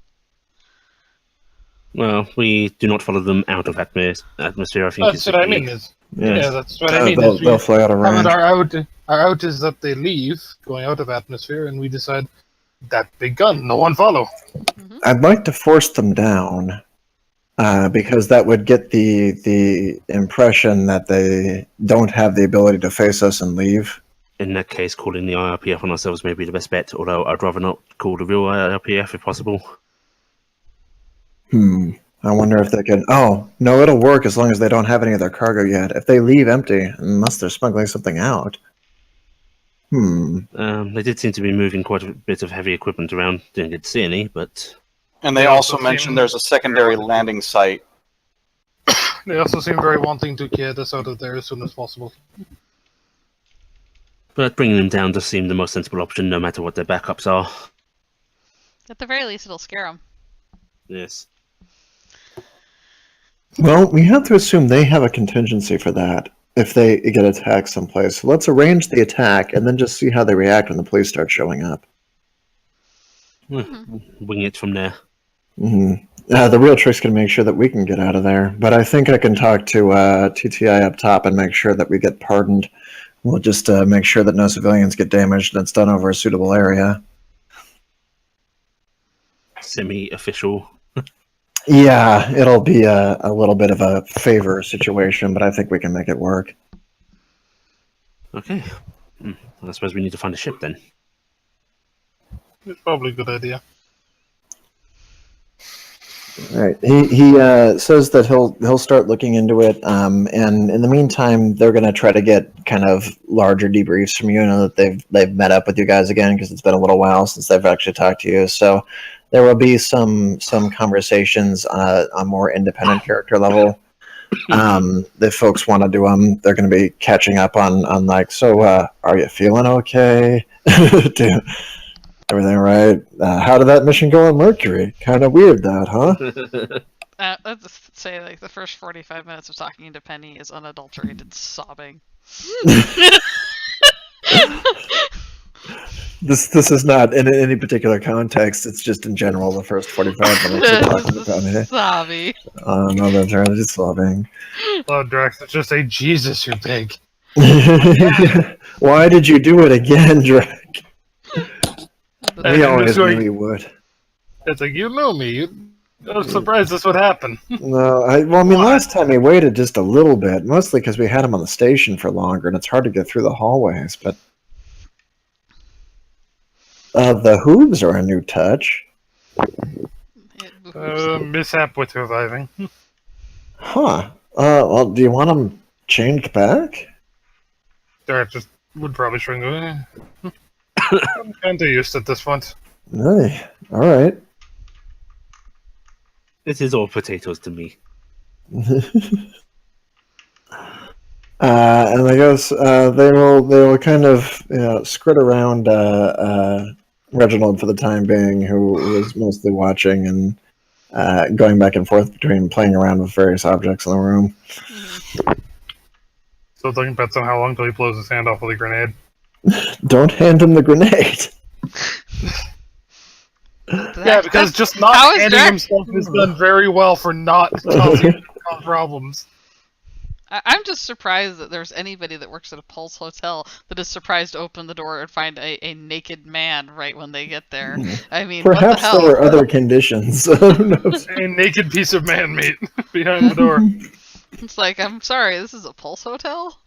S3: Well, we do not follow them out of atmosphere. I think
S5: That's what I mean. Is Yeah, that's what I mean.
S1: They'll,
S5: is we
S1: they'll fly out of
S5: have
S1: range.
S5: our out is that they leave, going out of atmosphere, and we decide that big gun, no one follow.
S1: I'd like to force them down, because that would get the impression that they don't have the ability to face us and leave.
S3: In that case, calling the IRPF on ourselves may be the best bet, although I'd rather not call the real IRPF if possible.
S1: I wonder if they can. Oh, no, it'll work as long as they don't have any of their cargo yet. If they leave empty, unless they're smuggling something out.
S3: They did seem to be moving quite a bit of heavy equipment around. Didn't get to see any, but...
S6: And they also mentioned there's a secondary landing site.
S5: They also seem very wanting to get us out of there as soon as possible.
S3: But bringing them down does seem the most sensible option, no matter what their backups are.
S2: At the very least, it'll scare them.
S3: Yes.
S1: Well, we have to assume they have a contingency for that if they get attacked someplace. So let's arrange the attack and then just see how they react when the police start showing up.
S3: Wing it from there.
S1: The real trick's going to make sure that we can get out of there. But I think I can talk to TTI up top and make sure that we get pardoned. We'll just make sure that no civilians get damaged and it's done over a suitable area.
S3: Semi-official.
S1: Yeah, it'll be a little bit of a favor situation, but I think we can make it work.
S3: Okay. I suppose we need to find a ship then.
S5: It's probably a good idea.
S1: All right. He says that he'll start looking into it, and in the meantime, they're going to try to get kind of larger debriefs from you. Know that they've met up with you guys again because it's been a little while since they've actually talked to you. So there will be some conversations on a more independent character level. If folks want to do them, they're going to be catching up on like, so are you feeling okay? Everything right? How did that mission go on Mercury? Kind of weird, that, huh?
S2: Let's just say, like, the first 45 minutes of talking to Penny is unadulterated sobbing.
S1: This is not in any particular context. It's just in general the first 45 minutes of talking to Penny.
S2: Sobby.
S1: No, that's right. Just sobbing.
S5: Oh, Drax, let's just say, Jesus, you're big.
S1: Why did you do it again, Drake?
S5: And
S1: We always
S5: so
S1: knew you would.
S5: It's like, you know me. I was surprised this would happen.
S1: No, last time he waited just a little bit, mostly because we had him on the station for longer, and it's hard to get through the hallways. But the hooves are a new touch.
S5: Mishap with reviving.
S1: Huh. Well, do you want them changed back?
S5: Drax just would probably shrink away. I'm kind of used at this point.
S1: Hey, all right.
S3: This is all potatoes to me.
S1: And I guess they will kind of skirt around Reginald for the time being, who was mostly watching and going back and forth between playing around with various objects in the room.
S5: So taking bets on how long till he blows his hand off with a grenade.
S1: Don't hand him the grenade.
S5: Yeah, because just not handing him stuff is done very well for not causing problems.
S2: I'm just surprised that there's anybody that works at a Pulse Hotel that is surprised to open the door and find a naked man right when they get there. I mean,
S1: Perhaps
S2: what the hell?
S1: there were other conditions. Who knows?
S5: A naked piece of man meat behind the door.
S2: It's like, I'm sorry, this is a Pulse Hotel?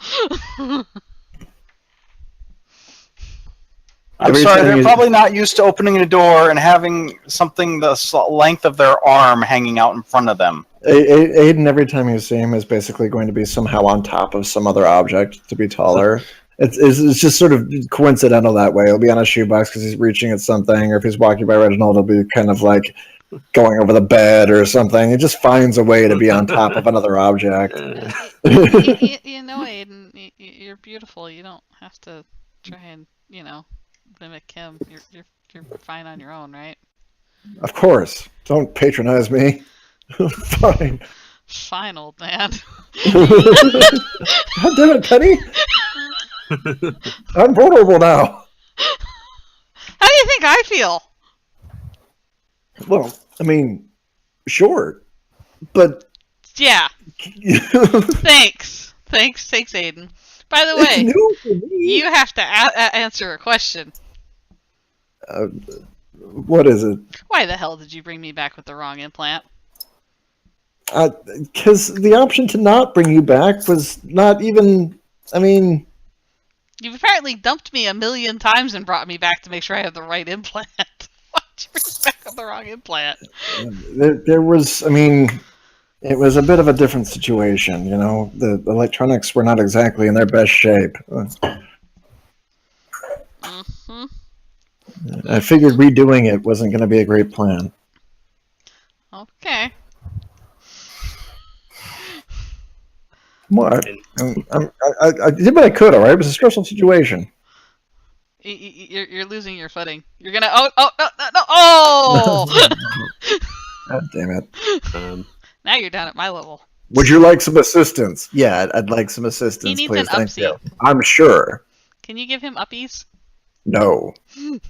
S6: I'm sorry, they're probably not used to opening a door and having something the length of their arm hanging out in front of them.
S1: Aiden, every time you see him, is basically going to be somehow on top of some other object to be taller. It's just sort of coincidental that way. He'll be on a shoebox because he's reaching at something, or if he's walking by Reginald, he'll be kind of like going over the bed or something. He just finds a way to be on top of another object.
S2: you know, Aiden, you're beautiful. You don't have to try and, mimic him. You're fine on your own, right?
S1: Of course. Don't patronize me. Fine.
S2: Fine, old man.
S1: God damn it, Penny. I'm vulnerable now.
S2: How do you think I feel?
S1: Well, I mean, sure. But
S2: Yeah. Thanks. Thanks, Aiden. By the
S1: It's
S2: way,
S1: new for me.
S2: you have to answer a question.
S1: What is it?
S2: Why the hell did you bring me back with the wrong implant?
S1: Because the option to not bring you back was not even. I mean,
S2: You've apparently dumped me 1,000,000 times and brought me back to make sure I have the right implant. Why did you bring me back with the wrong implant?
S1: there was. I mean, it was a bit of a different situation. You know, the electronics were not exactly in their best shape.
S2: Mm-hmm.
S1: I figured redoing it wasn't going to be a great plan.
S2: Okay.
S1: What? I did what I could. All right, it was a stressful situation.
S2: You're losing your footing. You're gonna. Oh no! Oh!
S1: God damn it!
S2: Now you're down at my level.
S1: Would you like some assistance? Yeah, I'd like some assistance,
S2: He needs
S1: please.
S2: an
S1: Thank you.
S2: upseat.
S1: I'm sure.
S2: Can you give him uppies?
S1: No,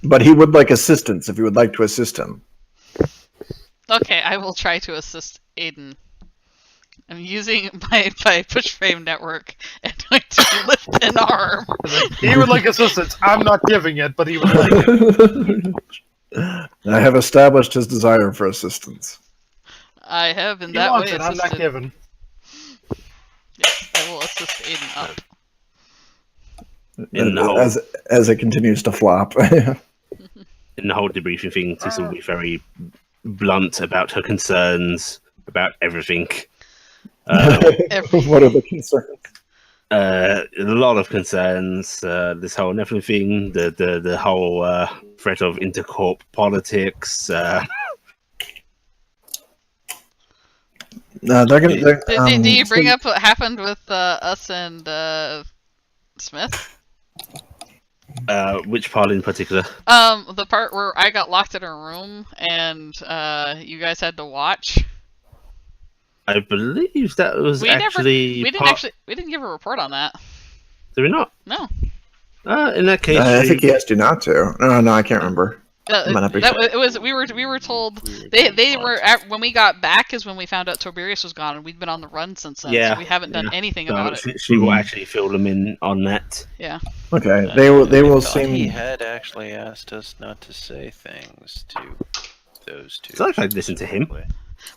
S1: but he would like assistance if you would like to assist him.
S2: Okay, I will try to assist Aiden. I'm using my push frame network and going to lift an arm.
S5: He would like assistance. I'm not giving it, but he would like it.
S1: I have established his desire for assistance.
S2: I have in
S5: He
S2: that
S5: wants
S2: way
S5: it. I'm not
S2: assisted.
S5: giving.
S2: Yes, I will assist Aiden up.
S3: In the whole,
S1: As it continues to flop.
S3: in the whole debriefing thing, Tisa will be very blunt about her concerns about everything.
S1: What are the concerns?
S3: A lot of concerns. This whole Nephilim thing, the whole threat of intercorp politics.
S1: No, they're gonna.
S2: Did you bring up what happened with us and Smith?
S3: Which part in particular?
S2: The part where I got locked in a room and you guys had to watch.
S3: I believe that was
S2: We didn't give a report on that.
S3: Did we not?
S2: No.
S3: In that case,
S1: I think he asked you not to. No, I can't remember. Might not be
S2: It was we were told they were when we got back is when we found out Tobias was gone and we'd been on the run since then.
S3: Yeah,
S2: So we haven't done anything
S3: so
S2: about it.
S3: she will actually fill them in on that.
S2: Yeah.
S1: Okay, they will
S7: thought
S1: seem.
S7: He had actually asked us not to say things to those two.
S3: So I'd listen to him.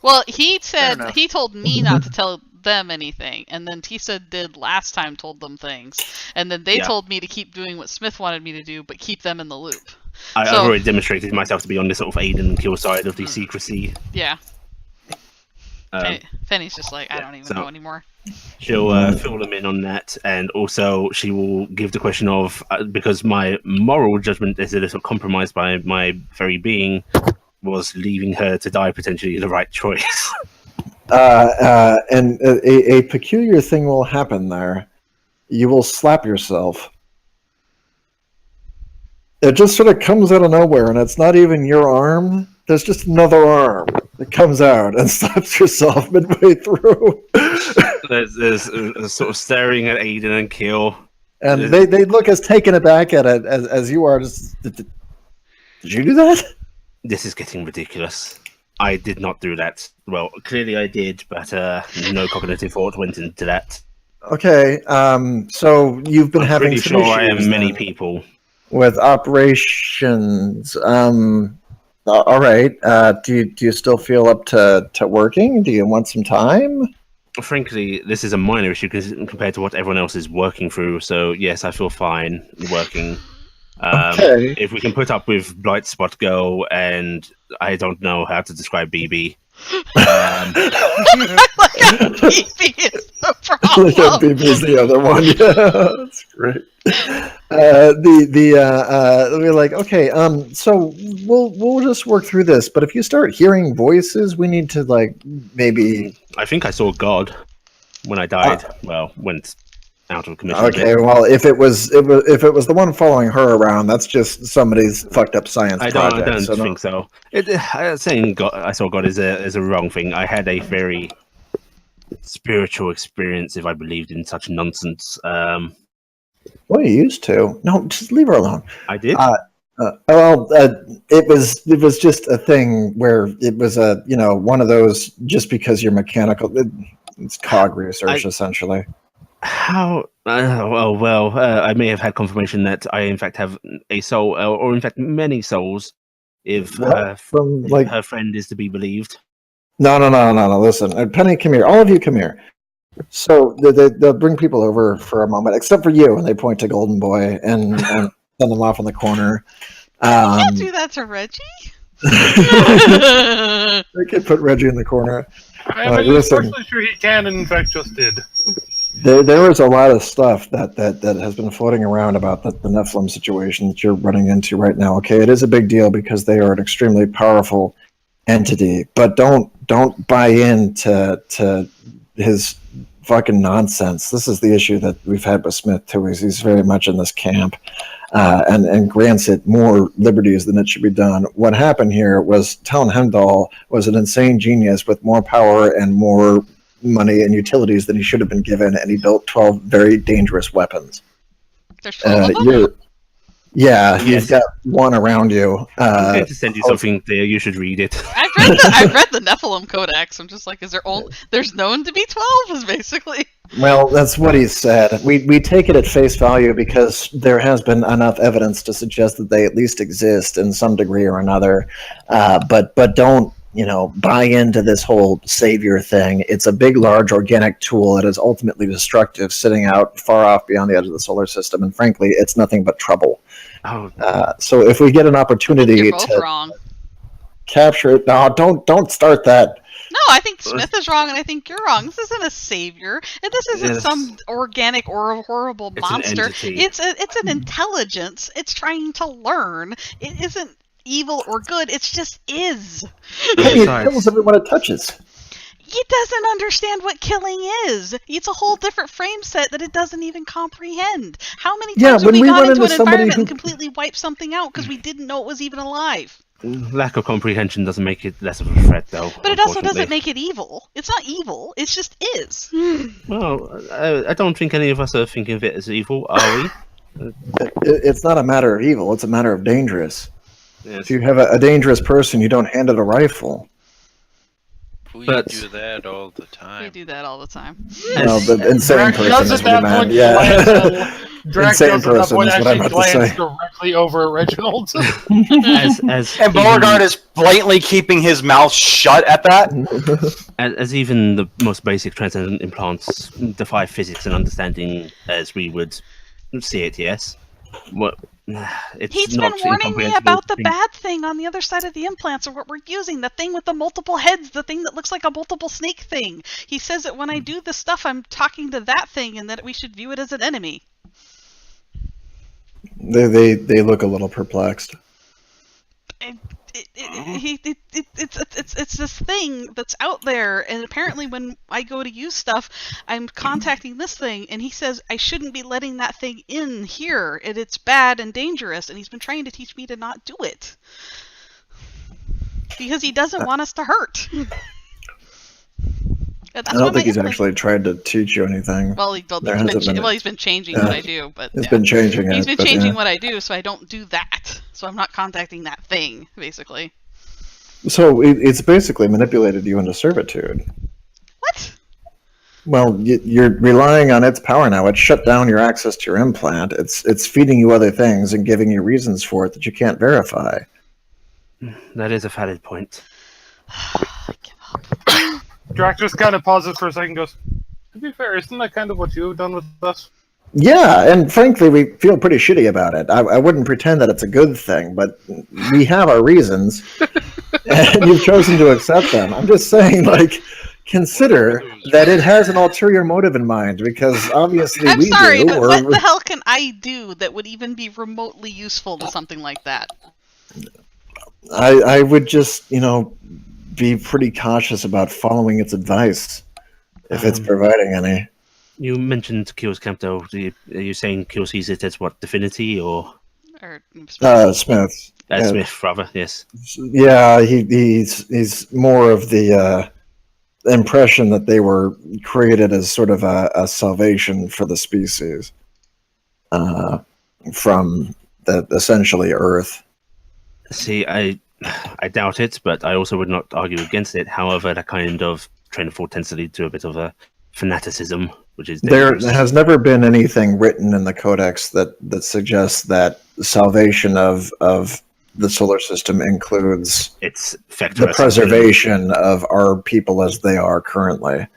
S2: Well, he said
S7: enough.
S2: he told me not to tell them anything, and then Tisa did last time told them things, and then they
S3: Yeah.
S2: told me to keep doing what Smith wanted me to do, but keep them in the loop.
S3: I've
S2: So-
S3: already demonstrated myself to be on the sort of aid and kill side of the secrecy.
S2: Yeah.
S3: Um,
S2: Penny's just like, I don't even
S3: so-
S2: know anymore.
S3: She'll fill them in on that, and also she will give the question of because my moral judgment is a little compromised by my very being, was leaving her to die potentially the right choice.
S1: And a peculiar thing will happen there. You will slap yourself. It just sort of comes out of nowhere, and it's not even your arm. There's just another arm that comes out and slaps yourself midway through.
S3: there's sort of staring at Aiden and Kill.
S1: And they look as taken aback at it as you are. Just, did you do that?
S3: This is getting ridiculous. I did not do that. Well, clearly I did, but no cognitive thought went into that.
S1: Okay, so you've been
S3: I'm
S1: having
S3: pretty
S1: some
S3: sure I
S1: issues
S3: am many
S1: then
S3: people.
S1: with operations. All right. Do you still feel up to working? Do you want some time?
S3: Frankly, this is a minor issue compared to what everyone else is working through. So yes, I feel fine working.
S1: Okay.
S3: If we can put up with Blight Spot Girl and I don't know how to describe BB.
S2: BB is the problem.
S1: Look at BB's the other one. Yeah, that's great. We're like, okay, so we'll just work through this. But if you start hearing voices, we need to like maybe.
S3: I think I saw God when I died. Well, went out of commission.
S1: Okay, well, if it was the one following her around, that's just somebody's fucked up science
S3: I
S1: project.
S3: don't
S1: so
S3: think so. Saying God, I saw God is a wrong thing. I had a very spiritual experience if I believed in such nonsense.
S1: Well, you used to. No, just leave her alone.
S3: I did.
S1: It was just a thing where it was one of those just because you're mechanical. It's cog research essentially.
S3: How? I may have had confirmation that I, in fact, have a soul, or in fact, many souls, if
S1: From like
S3: her friend is to be believed.
S1: no. Listen, Penny, come here. All of you, come here. So they'll bring people over for a moment, except for you, and they point to Golden Boy and send them off in the corner.
S2: You can't do that to Reggie.
S1: They could put Reggie in the corner.
S5: I'm personally sure he can, and in fact just did.
S1: There is a lot of stuff that has been floating around about the Nephilim situation that you're running into right now. Okay, it is a big deal because they are an extremely powerful entity, but don't buy into his fucking nonsense. This is the issue that we've had with Smith too. He's very much in this camp, and grants it more liberties than it should be done. What happened here was Talon Hemdahl was an insane genius with more power and more money and utilities than he should have been given, and he built 12 very dangerous weapons.
S2: There's 12 of them?
S1: Yeah, you've got one around you.
S3: I'm going to send you something there. You should read it.
S2: I've read the Nephilim Codex. I'm just like, there's known to be 12, is basically.
S1: Well, that's what he said. We take it at face value because there has been enough evidence to suggest that they at least exist in some degree or another. But don't buy into this whole savior thing. It's a big, large organic tool that is ultimately destructive, sitting out far off beyond the edge of the solar system. And frankly, it's nothing but trouble.
S3: Oh.
S1: So if we get an opportunity
S2: You're both
S1: to
S2: wrong.
S1: capture it, no, don't start that.
S2: No, I think Smith is wrong, and I think you're wrong. This isn't a savior, and this isn't some organic or horrible monster. It's an intelligence. It's trying to learn. It isn't evil or good. It just is.
S1: It kills everyone it touches.
S2: It doesn't understand what killing is. It's a whole different frame set that it doesn't even comprehend. How many times have we gone into an environment and completely wiped something out because we didn't know it was even alive?
S3: Lack of comprehension doesn't make it less of a threat, though.
S2: But it also doesn't make it evil. It's not evil. It just is.
S3: Well, I don't think any of us are thinking of it as evil, are we?
S1: It's not a matter of evil. It's a matter of dangerous.
S3: Yes.
S1: If you have a dangerous person, you don't hand it a rifle.
S7: We do that all the time.
S2: We do that all the time.
S1: No, the insane person is what you meant. Yeah. Insane person is what I meant to say.
S5: Directly over Reginald.
S6: And Beauregard is blatantly keeping his mouth shut at that.
S3: As even the most basic transcendent implants defy physics and understanding as we would see it, yes.
S2: He's been warning me about the bad thing on the other side of the implants, or what we're using, the thing with the multiple heads, the thing that looks like a multiple snake thing. He says that when I do this stuff, I'm talking to that thing, and that we should view it as an enemy.
S1: They look a little perplexed.
S2: It's this thing that's out there, and apparently when I go to use stuff, I'm contacting this thing, and he says I shouldn't be letting that thing in here, and it's bad and dangerous, and he's been trying to teach me to not do it. Because he doesn't want us to hurt.
S1: I don't think he's actually tried to teach you anything.
S2: Well, he's been changing what I do, but
S1: he's been changing it.
S2: He's been changing what I do, so I don't do that. So I'm not contacting that thing, basically.
S1: So it's basically manipulated you into servitude.
S2: What?
S1: Well, you're relying on its power now. It's shut down your access to your implant. It's feeding you other things and giving you reasons for it that you can't verify.
S3: That is a valid point.
S2: I give up.
S5: Drac just kind of pauses for a second and goes, to be fair, isn't that kind of what you've done with us?
S1: Yeah, and frankly, we feel pretty shitty about it. I wouldn't pretend that it's a good thing, but we have our reasons, and you've chosen to accept them. I'm just saying, consider that it has an ulterior motive in mind, because obviously
S2: I'm
S1: we
S2: sorry,
S1: do.
S2: but what the hell can I do that would even be remotely useful to something like that?
S1: I would just, be pretty cautious about following its advice, if it's providing any.
S3: You mentioned Kyo's camp, though. Are you saying Kyo sees it as what, Divinity, or
S1: Smith?
S3: Smith, rather, yes.
S1: Yeah, he's more of the impression that they were created as sort of a salvation for the species from essentially Earth.
S3: See, I doubt it, but I also would not argue against it. However, that kind of train of thought tends to lead to a bit of a fanaticism, which is
S1: There
S3: dangerous.
S1: has never been anything written in the Codex that suggests that salvation of the solar system includes
S3: It's factor
S1: the
S3: assumption.
S1: preservation of our people as they are currently.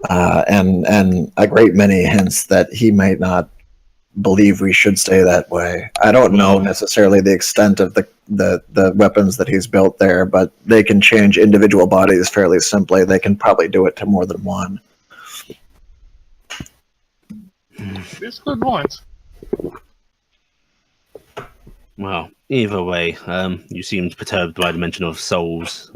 S1: And a great many hints that he might not believe we should stay that way. I don't know necessarily the extent of the weapons that he's built there, but they can change individual bodies fairly simply. They can probably do it to more than one.
S5: It's good points.
S3: Well, either way, you seemed perturbed by the mention of souls.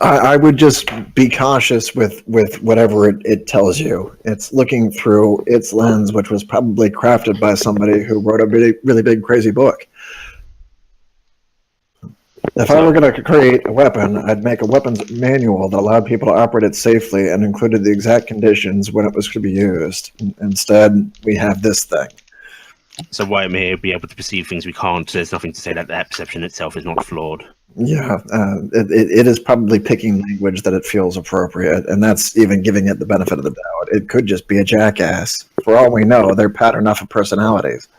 S1: I would just be cautious with whatever it tells you. It's looking through its lens, which was probably crafted by somebody who wrote a really big, crazy book. If I were going to create a weapon, I'd make a weapons manual that allowed people to operate it safely and included the exact conditions when it was to be used. Instead, we have this thing.
S3: So why may be able to perceive things we can't? There's nothing to say that perception itself is not flawed.
S1: Yeah, it is probably picking language that it feels appropriate, and that's even giving it the benefit of the doubt. It could just be a jackass. For all we know, they're pattern enough of personalities.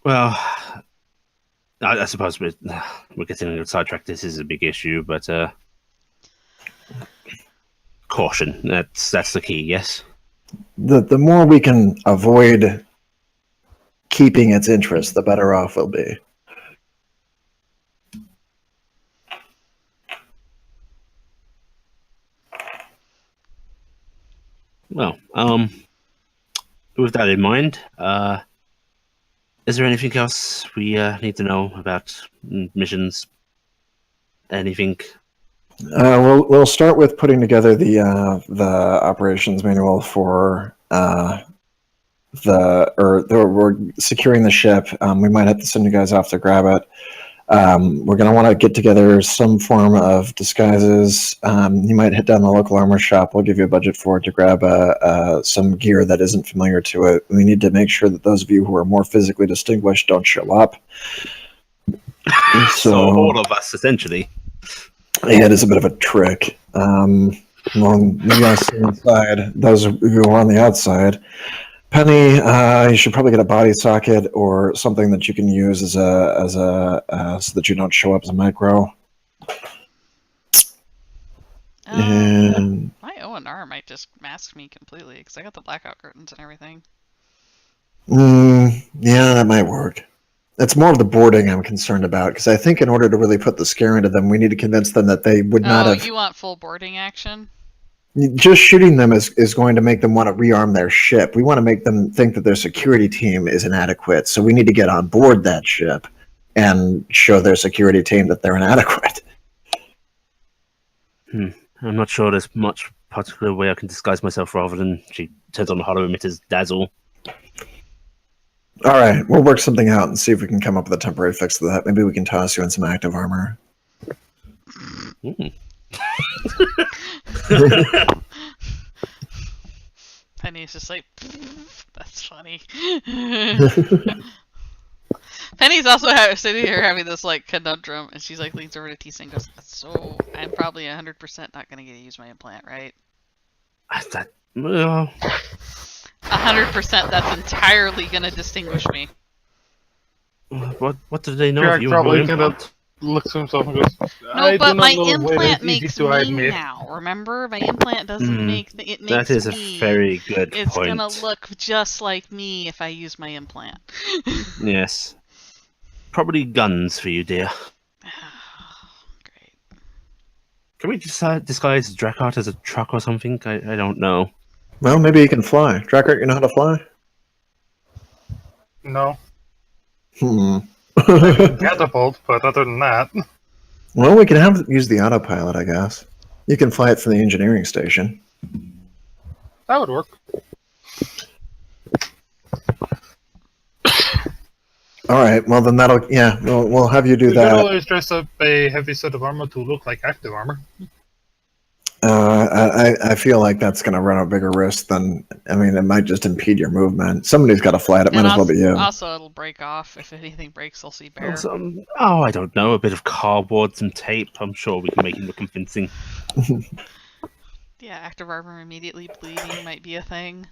S3: Well, I suppose we're getting sidetracked. This is a big issue, but caution. That's the key. Yes.
S1: The more we can avoid keeping its interest, the better off we'll be.
S3: Well, with that in mind, is there anything else we need to know about missions? Anything?
S1: We'll start with putting together the operations manual for we're securing the ship. We might have to send you guys off to grab it. We're going to want to get together some form of disguises. You might hit down the local armor shop. We'll give you a budget for it to grab some gear that isn't familiar to it. We need to make sure that those of you who are more physically distinguished don't show up.
S3: So all of us, essentially.
S1: Yeah, it is a bit of a trick. Well, you guys stay inside. Those who are on the outside. Penny, you should probably get a body socket or something that you can use as a so that you don't show up as a micro. And
S2: My ONR might just mask me completely because I got the blackout curtains and everything.
S1: yeah, that might work. It's more of the boarding I'm concerned about, because I think in order to really put the scare into them, we need to convince them that they would not have...
S2: you want full boarding action?
S1: Just shooting them is going to make them want to rearm their ship. We want to make them think that their security team is inadequate, so we need to get on board that ship and show their security team that they're inadequate.
S3: I'm not sure there's much particular way I can disguise myself rather than she turns on the hollow emitter's dazzle.
S1: All right, we'll work something out and see if we can come up with a temporary fix to that. Maybe we can toss you in some active armor.
S2: Penny's just like, that's funny. Penny's also sitting here having this like conundrum, and she's like leans over to Tisa and goes, "So I'm probably 100% not going to get to use my implant, right?" 100%. That's entirely going to distinguish me.
S3: What do they know
S5: Jack
S3: of you?
S5: probably
S3: and your
S5: gonna
S3: implant?
S5: looks to himself and goes,
S2: No, but my
S5: know a way
S2: implant
S5: that's easy
S2: makes
S5: to
S2: me
S5: admit."
S2: now. Remember, my implant doesn't make it makes
S3: That is a
S2: me.
S3: very good
S2: It's
S3: point.
S2: gonna look just like me if I use my implant.
S3: Yes. Probably guns for you, dear.
S2: Great.
S3: Can we just disguise Drachert as a truck or something? I don't know.
S1: Well, maybe you can fly. Drachert, you know how to fly?
S5: No.
S1: Hmm.
S5: Catapult, but other than that.
S1: Well, we can use the autopilot, I guess. You can fly it from the engineering station.
S5: That would work.
S1: All right. Well, then we'll have you do
S5: We
S1: that.
S5: could always dress up a heavy set of armor to look like active armor.
S1: I feel like that's going to run a bigger risk than. I mean, it might just impede your movement. Somebody's got to fly it. It might
S2: And
S1: as well be you.
S2: also, it'll break off. If anything breaks, they'll see bear.
S3: Oh, I don't know. A bit of cardboard, some tape. I'm sure we can make it look convincing.
S2: Yeah, active armor immediately bleeding might be a thing.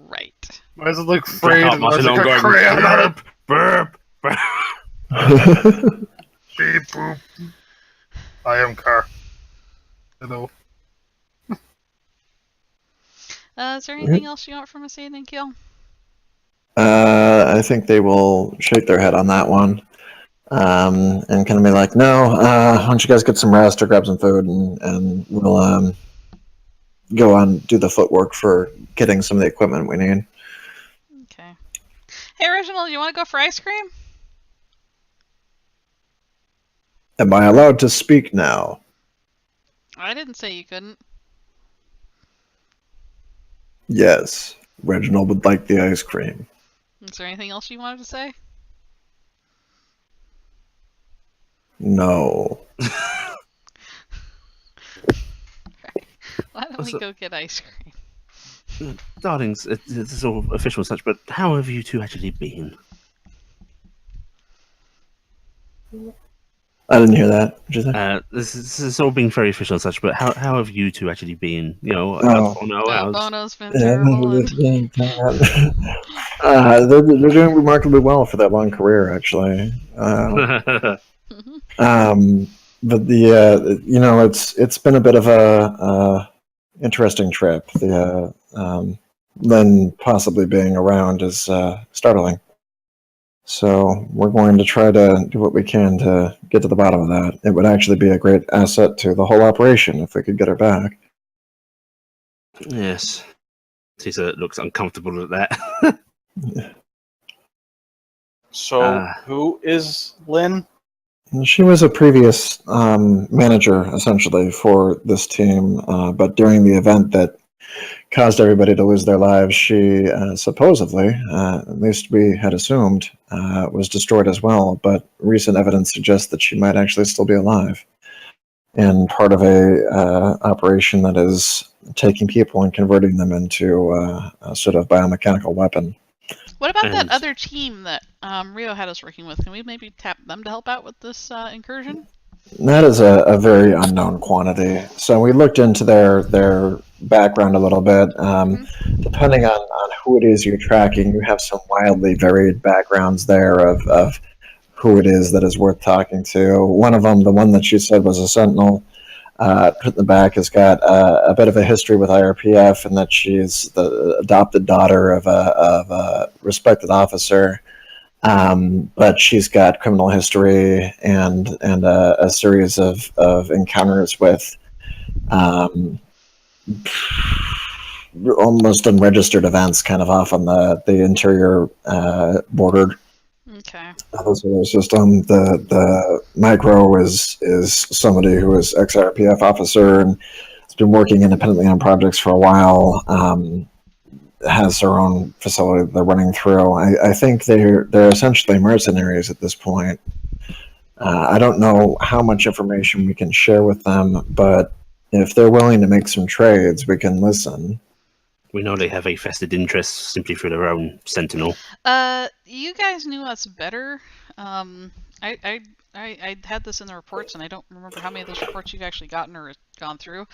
S2: Right.
S5: Why does it look afraid?
S3: Drachert
S5: And looks
S3: marching
S5: like
S3: on
S5: a
S3: going,
S5: crayon?
S3: burp, burp.
S5: Beep boop. I am car. Hello.
S2: Is there anything else you want from us, Aiden and Keel?
S1: I think they will shake their head on that one, and kind of be like, "No, why don't you guys get some rest or grab some food, and we'll go on do the footwork for getting some of the equipment we need."
S2: Okay. Hey, Reginald, you want to go for ice cream?
S1: Am I allowed to speak now?
S2: I didn't say you couldn't.
S1: Yes, Reginald would like the ice cream.
S2: Is there anything else you wanted to say?
S1: No.
S2: Why don't we go get ice cream?
S3: Darlings, it's all official and such, but how have you two actually been?
S1: I didn't hear that. What'd you say?
S3: This is all being very official and such, but how have you two actually been? You know,
S2: Bono's been terrible.
S1: They're doing remarkably well for that long career, actually. But it's been a bit of a interesting trip. Then possibly being around is startling. So we're going to try to do what we can to get to the bottom of that. It would actually be a great asset to the whole operation if we could get her back.
S3: Yes. Tisa looks uncomfortable at that.
S6: So, who is Lynn?
S1: She was a previous manager, essentially, for this team, but during the event that caused everybody to lose their lives, she supposedly, at least we had assumed, was destroyed as well, but recent evidence suggests that she might actually still be alive and part of a operation that is taking people and converting them into a sort of biomechanical weapon.
S2: What about that other team that Rio had us working with? Can we maybe tap them to help out with this incursion?
S1: That is a very unknown quantity. So we looked into their background a little bit. Depending on who it is you're tracking, you have some wildly varied backgrounds there of who it is that is worth talking to. One of them, the one that she said was a Sentinel, put in the back, has got a bit of a history with IRPF, and that she's the adopted daughter of a respected officer. But she's got criminal history and a series of encounters with almost unregistered events, kind of off on the interior border
S2: Okay.
S1: of the solar system. The micro is somebody who is ex-RPF officer and has been working independently on projects for a while. Has their own facility they're running through. I think they're essentially mercenaries at this point. I don't know how much information we can share with them, but if they're willing to make some trades, we can listen.
S3: We know they have a vested interest simply through their own Sentinel.
S2: You guys knew us better. I had this in the reports, and I don't remember how many of those reports you've actually gotten or gone through.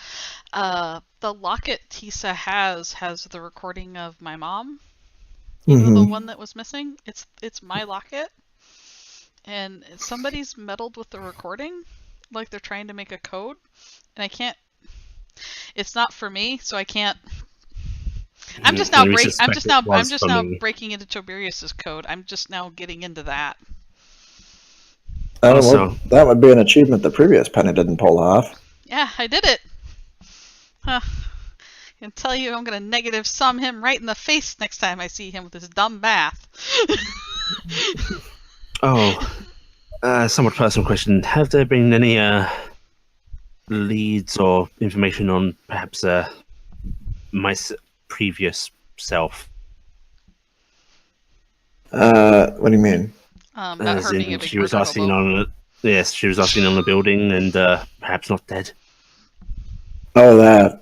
S2: The locket Tisa has the recording of my mom. You know, the one that was missing? It's my locket. And somebody's meddled with the recording, like they're trying to make a code, and I can't. It's not for me, so I can't. I'm just now breaking into Tiberius's code. I'm just now getting into that.
S1: Well, that would be an achievement the previous Penny didn't pull off.
S2: Yeah, I did it. I can tell you I'm going to negative sum him right in the face next time I see him with his dumb math.
S3: Somewhat personal question. Have there been any leads or information on perhaps my previous self?
S1: What do you mean?
S2: About her being a big
S3: she was
S2: murder
S3: asking
S2: hobo.
S3: on Yes, she was asking on the building and perhaps not dead.
S1: Oh, that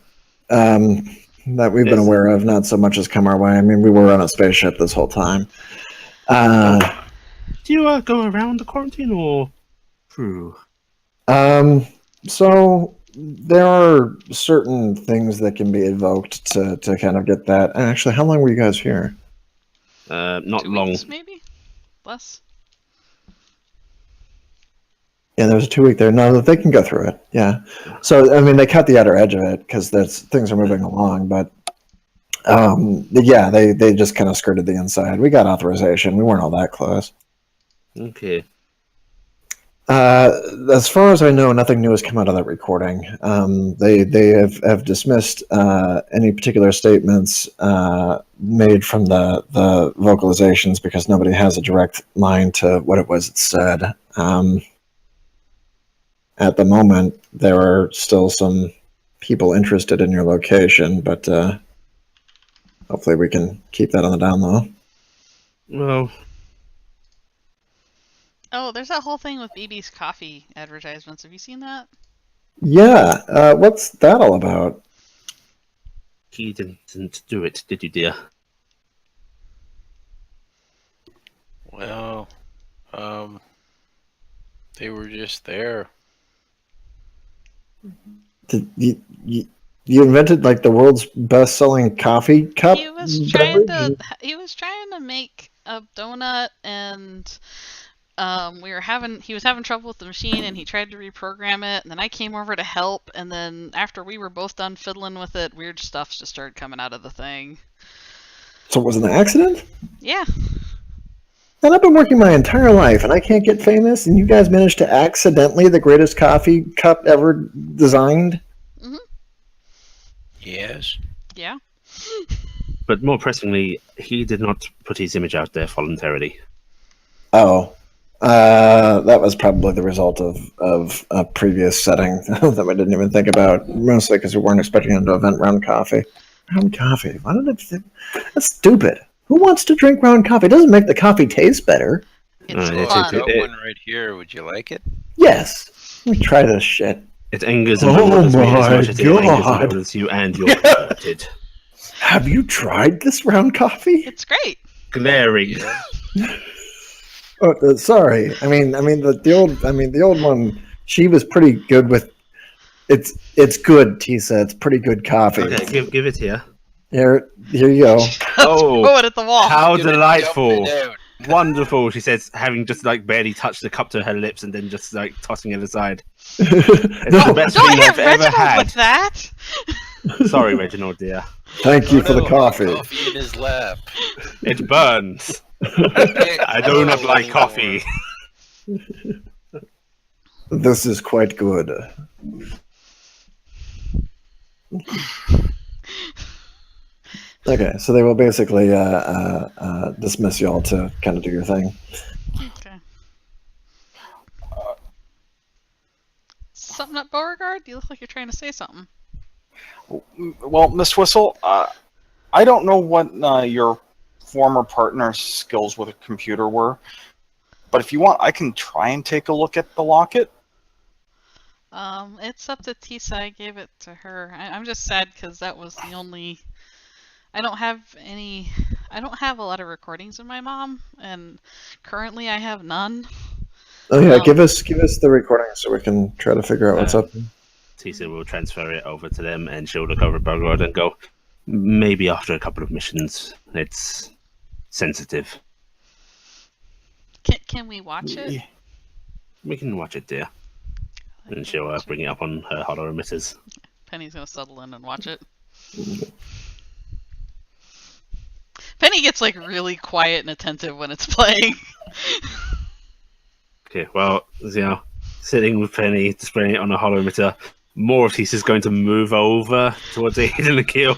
S1: we've been
S3: Yes.
S1: aware of, not so much has come our way. I mean, we were on a spaceship this whole time.
S3: Do you go around the quarantine or through?
S1: So there are certain things that can be invoked to kind of get that. And actually, how long were you guys here?
S3: Not
S2: 2
S3: long.
S2: weeks, maybe? Less?
S1: Yeah, there was a 2 week there. No, they can go through it. Yeah. So I mean, they cut the outer edge of it because things are moving along. But yeah, they just kind of skirted the inside. We got authorization. We weren't all that close.
S3: Okay.
S1: As far as I know, nothing new has come out of that recording. They have dismissed any particular statements made from the vocalizations because nobody has a direct line to what it was it said. At the moment, there are still some people interested in your location, but hopefully we can keep that on the down low.
S3: Well,
S2: Oh, there's that whole thing with BB's coffee advertisements. Have you seen that?
S1: Yeah, what's that all about?
S3: he didn't do it, did you, dear?
S7: Well, they were just there.
S1: Did you invented like the world's best-selling coffee cup?
S2: He was trying
S1: beverage?
S2: to make a donut, and he was having trouble with the machine, and he tried to reprogram it, and then I came over to help, and then after we were both done fiddling with it, weird stuff just started coming out of the thing.
S1: So it was an accident?
S2: Yeah.
S1: And I've been working my entire life, and I can't get famous, and you guys managed to accidentally the greatest coffee cup ever designed?
S2: Mhm.
S7: Yes.
S2: Yeah.
S3: But more pressingly, he did not put his image out there voluntarily.
S1: Oh. That was probably the result of a previous setting that we didn't even think about, mostly because we weren't expecting him to invent round coffee. Round coffee? Why did I think? That's stupid. Who wants to drink round coffee? It doesn't make the coffee taste better.
S2: It's
S3: it's-
S2: fun.
S7: I've got one right here. Would you like it?
S1: Yes. Let me try this shit.
S3: It angers and
S1: Oh
S3: bewilders me as
S1: my
S3: much as it angers and
S1: God.
S3: bewilders you and your converted.
S1: Have you tried this round coffee?
S2: It's great.
S3: Glaring.
S1: Oh, sorry. I mean the old one. She was pretty good with. It's good, Tisa. It's pretty good coffee.
S3: Okay, give it here.
S1: Here you go.
S3: Oh,
S2: Throw it at the wall.
S3: how
S7: Gonna
S3: delightful.
S7: dump it out.
S3: Wonderful, she says, having just like barely touched the cup to her lips and then just like tossing it aside.
S1: No,
S3: the best
S2: Don't
S3: thing
S2: hit
S3: I've ever
S2: Reginald
S3: had.
S2: with that.
S3: Sorry, Reginald, dear.
S1: thank you
S7: Oh,
S1: for the
S7: no,
S1: coffee.
S7: Coffee in his lap.
S3: It burns. I do not like coffee.
S1: This is quite good. Okay, so they will basically dismiss y'all to kind of do your thing.
S2: Okay. Something up, Beauregard? You look like you're trying to say something.
S6: Well, Miss Whistle, I don't know what your former partner's skills with a computer were, but if you want, I can try and take a look at the locket.
S2: It's up to Tisa. I gave it to her. I'm just sad because that was the only. I don't have a lot of recordings of my mom, and currently I have none.
S1: Oh yeah, give us the recording so we can try to figure out what's up.
S3: Tisa will transfer it over to them and she'll look over at Beauregard and go, maybe after a couple of missions. It's sensitive.
S2: Can we watch it?
S3: We can watch it, dear. And she'll bring it up on her hollow emitters.
S2: Penny's gonna settle in and watch it. Penny gets like really quiet and attentive when it's playing.
S3: Okay, well, sitting with Penny, displaying it on a hollow emitter, more of Tisa's going to move over towards the hidden kill.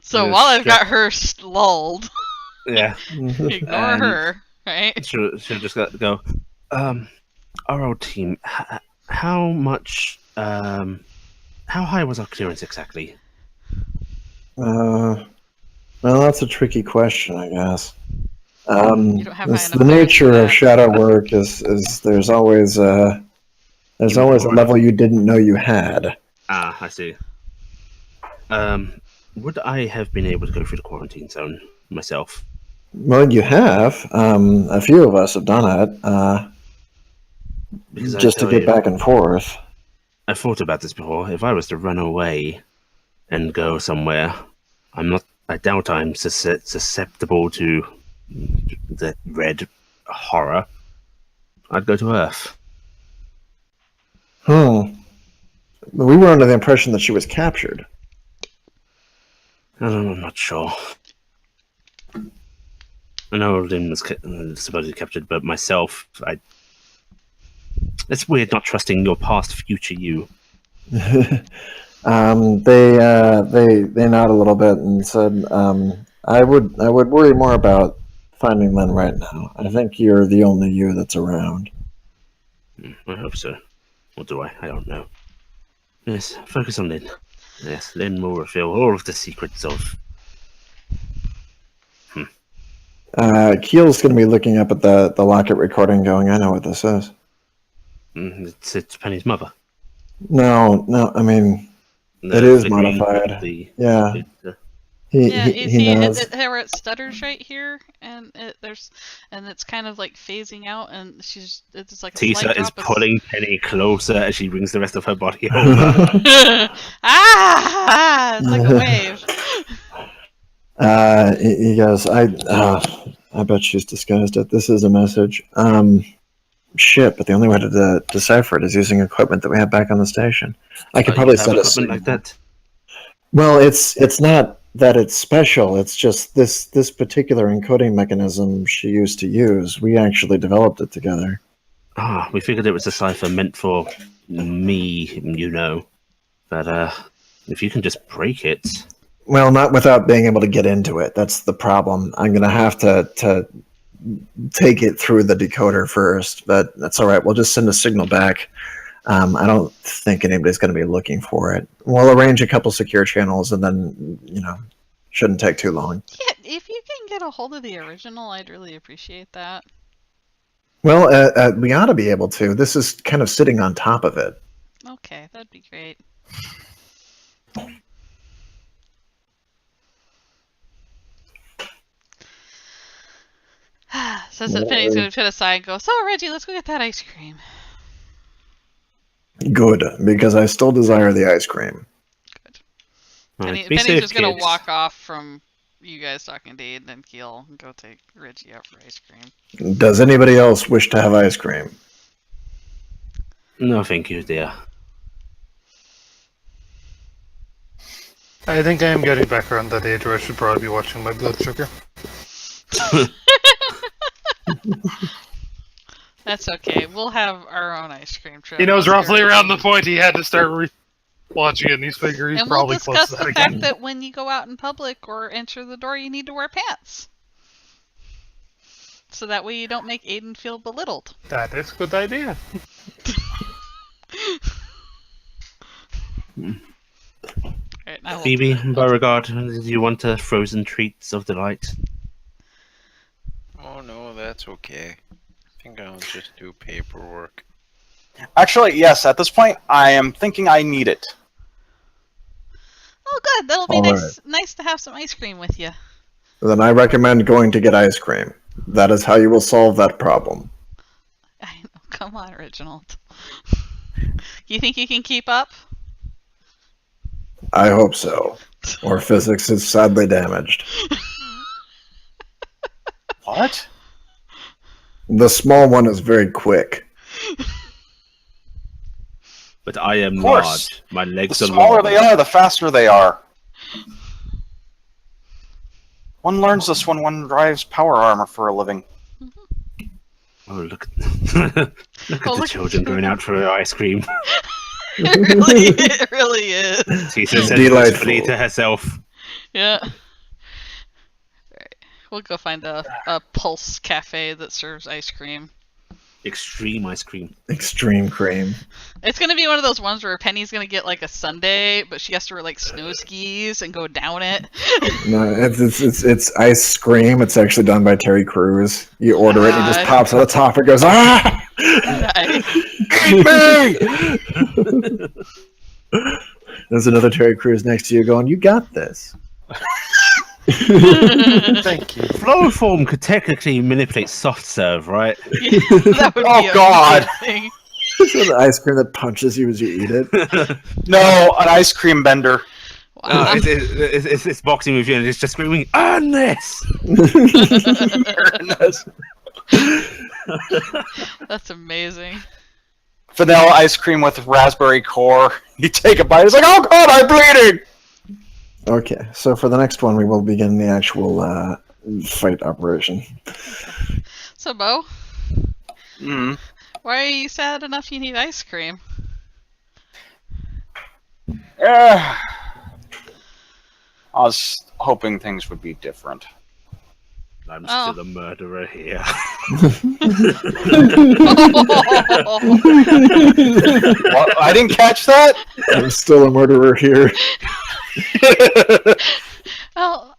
S2: So
S3: Yeah,
S2: while I've got her lulled,
S3: Yeah.
S2: ignore
S3: And-
S2: her, right?
S3: She'll just go, our old team, how much, how high was our clearance exactly?
S1: Well, that's a tricky question, I guess.
S2: You don't have high
S1: It's
S2: enough
S1: the
S2: levels
S1: nature
S2: for
S1: of
S2: that.
S1: shadow work is there's always a level you didn't know you had.
S3: Ah, I see. Would I have been able to go through the quarantine zone myself?
S1: Well, you have. A few of us have done it,
S3: Because I
S1: just to
S3: tell
S1: get
S3: you,
S1: back and forth.
S3: I thought about this before. If I was to run away and go somewhere, I doubt I'm susceptible to the red horror. I'd go to Earth.
S1: We were under the impression that she was captured.
S3: I'm not sure. I know Lynn was supposedly captured, but myself, it's weird not trusting your past, future you.
S1: They nod a little bit and said, I would worry more about finding Lynn right now. I think you're the only you that's around.
S3: I hope so. Or do I? I don't know. Yes, focus on Lynn. Yes, Lynn will reveal all of the secrets of...
S1: Keel's going to be looking up at the locket recording going, I know what this is.
S3: It's Penny's mother.
S1: No, I mean, it is modified. Yeah.
S2: You
S1: He
S2: see,
S1: knows.
S2: it stutters right here, and it's kind of like phasing out, and it's like a
S3: Tisa
S2: slight
S3: is
S2: drop of-
S3: pulling Penny closer as she brings the rest of her body over.
S2: It's like a wave.
S1: He goes, I bet she's disguised it. This is a message. Shit, but the only way to decipher it is using equipment that we have back on the station. I could probably set a
S3: equipment like that.
S1: Well, it's not that it's special. It's just this particular encoding mechanism she used to use. We actually developed it together.
S3: We figured it was a cipher meant for me, But if you can just break it...
S1: Well, not without being able to get into it. That's the problem. I'm going to have to take it through the decoder first, but that's all right. We'll just send a signal back. I don't think anybody's going to be looking for it. We'll arrange a couple secure channels, and then, shouldn't take too long.
S2: Yeah, if you can get a hold of the original, I'd really appreciate that.
S1: Well, we ought to be able to. This is kind of sitting on top of it.
S2: Okay, that'd be great. Says that Penny's going to put aside and go, so Reggie, let's go get that ice cream.
S1: Good, because I still desire the ice cream.
S2: Good.
S3: Right,
S2: Penny's
S3: safe,
S2: just going to
S3: kids.
S2: walk off from you guys talking to Aiden and Keel and go take Reggie out for ice cream.
S1: Does anybody else wish to have ice cream?
S3: No, thank you, dear.
S5: I think I am getting back around that age where I should probably be watching my blood sugar.
S2: That's okay. We'll have our own ice cream truck.
S5: He knows roughly around the point he had to start watching it, and he's figuring he's
S2: And we'll
S5: probably close
S2: discuss
S5: to that
S2: the
S5: again.
S2: fact that when you go out in public or enter the door, you need to wear pants. So that way you don't make Aiden feel belittled.
S5: That is a good idea.
S2: Right, now
S3: Phoebe, Beauregard, do you want frozen treats of delight?
S4: Oh no, that's okay. I think I'll just do paperwork.
S6: Actually, yes, at this point, I am thinking I need it.
S2: Oh, good. That'll be
S1: All
S2: nice to have some ice cream with you.
S1: Then I recommend going to get ice cream. That is how you will solve that problem.
S2: I know. Come on, Reginald. You think you can keep up?
S1: I hope so. Or physics is sadly damaged.
S6: What?
S1: The small one is very quick.
S3: But I am
S6: Of course.
S3: large. My legs
S6: The
S3: are
S6: smaller
S3: long.
S6: they are, the faster they are. One learns this when one drives power armor for a living.
S3: Oh, look at, look at the children going out for ice cream.
S2: It really is.
S3: Tisa said
S1: Delightful.
S3: wistfully to herself.
S2: Yeah. Alright. We'll go find a Pulse cafe that serves ice cream.
S3: Extreme ice cream.
S1: Extreme cream.
S2: It's gonna be one of those ones where Penny's gonna get like a sundae, but she has to wear like snow skis and go down it.
S1: No, it's ice cream. It's actually done by Terry Crews. You order it, and it just
S2: God.
S1: pops out the top. It goes, ah!
S2: Nice.
S1: Eat me! There's another Terry Crews next to you going, you got this.
S6: Thank you.
S3: Flow form could technically manipulate soft serve, right?
S2: Yeah, that would
S6: Oh,
S2: be a
S6: God.
S2: weird thing.
S1: Is it ice cream that punches you as you eat it?
S6: No, an ice cream bender.
S2: Wow.
S3: It's boxing with you, and it's just screaming, "Earn this!"
S2: That's amazing.
S6: Vanilla ice cream with raspberry core. You take a bite, it's like, oh god, I'm bleeding!
S1: Okay, so for the next one, we will begin the actual fight operation.
S2: So, Bo,
S6: Mm.
S2: why are you sad enough you need ice cream?
S6: I was hoping things would be different.
S3: I'm
S2: Oh.
S3: still a murderer here.
S6: What? I didn't catch that?
S1: I'm still a murderer here.
S2: Well,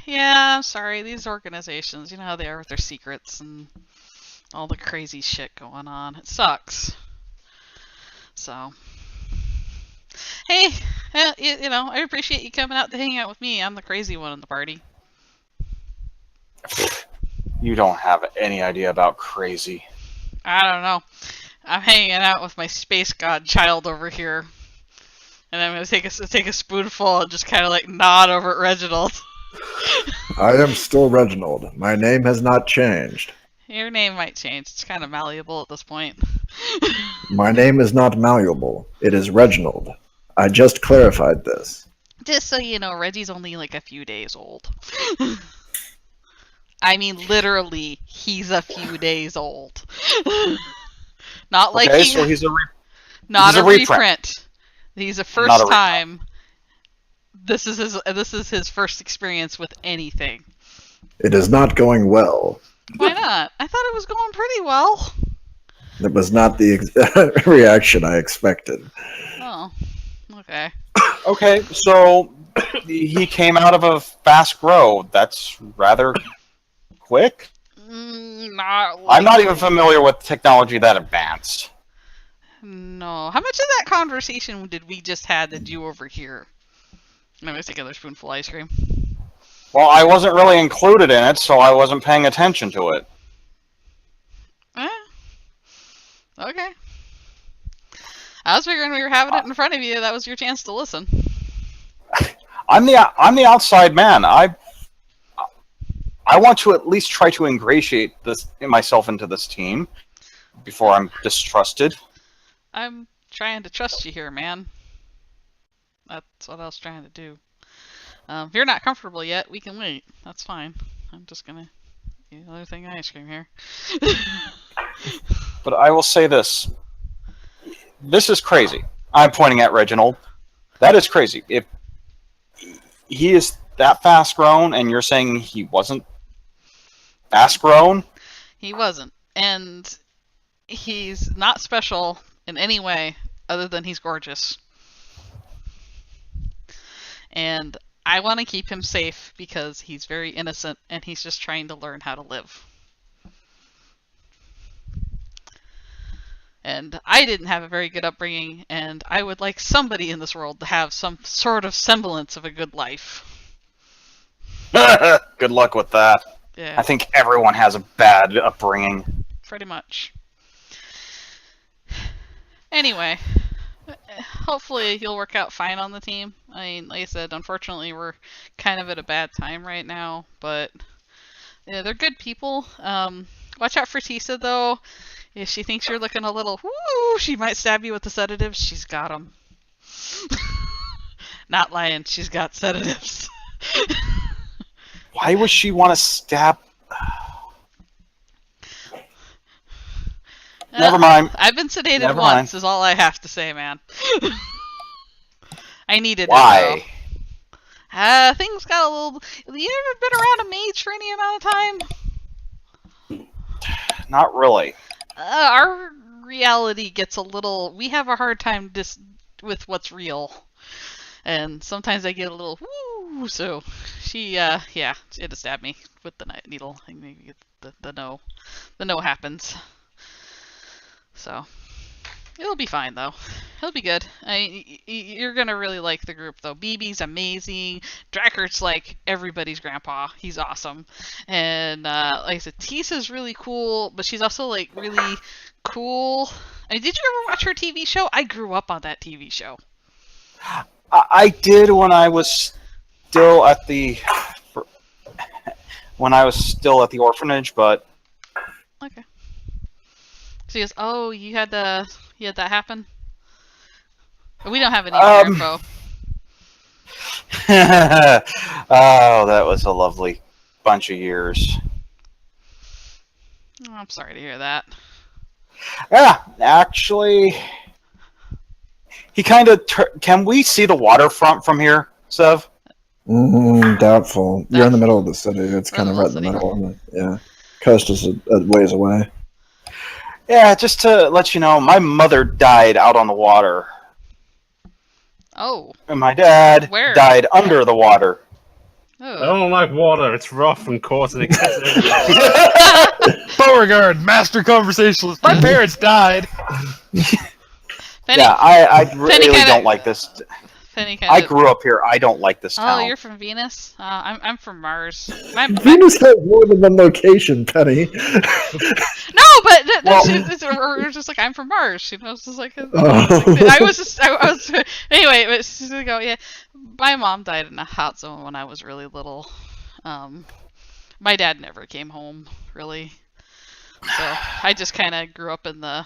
S2: yeah, I'm sorry. These organizations, you know how they are with their secrets and all the crazy shit going on. It sucks. So, hey, you know, I appreciate you coming out to hang out with me. I'm the crazy one in the party.
S6: You don't have any idea about crazy.
S2: I don't know. I'm hanging out with my space god child over here. And I'm gonna take a spoonful and just kind of like nod over at Reginald.
S1: I am still Reginald. My name has not changed.
S2: Your name might change. It's kind of malleable at this point.
S1: My name is not malleable. It is Reginald. I just clarified this.
S2: Just so you know, Reggie's only like a few days old. I mean, literally, he's a few days old. Not like
S6: Okay, so he's a
S2: not
S6: he's
S2: a
S6: a reprint.
S2: reprint. He's a first
S6: Not a reprint.
S2: time. This is his first experience with anything.
S1: It is not going well.
S2: Why not? I thought it was going pretty well.
S1: It was not the reaction I expected.
S2: Oh, okay.
S6: Okay, so he came out of a fast grow. That's rather quick.
S2: Not
S6: I'm not
S2: like-
S6: even familiar with technology that advanced.
S2: No. How much of that conversation did we just had did you overhear? I'm gonna take another spoonful of ice cream.
S6: Well, I wasn't really included in it, so I wasn't paying attention to it.
S2: Okay. I was figuring we were having it in front of you. That was your chance to listen.
S6: I'm the outside man. I want to at least try to ingratiate myself into this team before I'm distrusted.
S2: I'm trying to trust you here, man. That's what I was trying to do. If you're not comfortable yet, we can wait. That's fine. I'm just gonna eat another thing of ice cream here.
S6: But I will say this. This is crazy. I'm pointing at Reginald. That is crazy. If he is that fast grown and you're saying he wasn't fast grown,
S2: He wasn't. And he's not special in any way other than he's gorgeous. And I want to keep him safe because he's very innocent and he's just trying to learn how to live. And I didn't have a very good upbringing, and I would like somebody in this world to have some sort of semblance of a good life.
S6: good luck with that.
S2: Yeah.
S6: I think everyone has a bad upbringing.
S2: Pretty much. Anyway, hopefully you'll work out fine on the team. I mean, like I said, unfortunately we're kind of at a bad time right now, but yeah, they're good people. Watch out for Tisa, though. If she thinks you're looking a little, woo, she might stab you with the sedatives. She's got them. Not lying, she's got sedatives.
S6: Why would she want to stab? Never mind.
S2: I've been sedated
S6: Never
S2: once,
S6: mind.
S2: is all I have to say, man. I needed
S6: Why?
S2: it, though. Things got a little... You ever been around a mage for any amount of time?
S6: Not really.
S2: our reality gets a little. We have a hard time with what's real, and sometimes I get a little woo. So she had to stab me with the needle, and maybe the no happens. So it'll be fine though. It'll be good. You're gonna really like the group though. BB's amazing. Drachert's like everybody's grandpa. He's awesome. And like I said, Tisa's really cool, but she's also like really cool. I mean, did you ever watch her TV show? I grew up on that TV show.
S6: I did when I was still at the orphanage, but
S2: Okay. So he goes, "Oh, you had that happen?" We don't have any more info.
S6: Oh, that was a lovely bunch of years.
S2: Oh, I'm sorry to hear that.
S6: Yeah, actually, he kind of. Can we see the waterfront from here, Sev?
S1: Doubtful. You're in the middle of the city. It's kind of right in the middle. Yeah, coast is a ways away.
S6: Yeah, just to let you know, my mother died out on the water.
S2: Oh.
S6: And my dad died under the water.
S3: I don't like water. It's rough and coarse and it gets everywhere.
S5: Beauregard, master conversationalist. My parents died.
S6: Yeah, I really don't like this. I grew up here. I don't like this town.
S2: Oh, you're from Venus? I'm from Mars.
S1: Venus has more than one location, Penny.
S2: No, but we're just like, I'm from Mars. You know, it's just like I was anyway. But she's gonna go. Yeah, my mom died in a hot zone when I was really little. My dad never came home really, so I just kind of grew up in the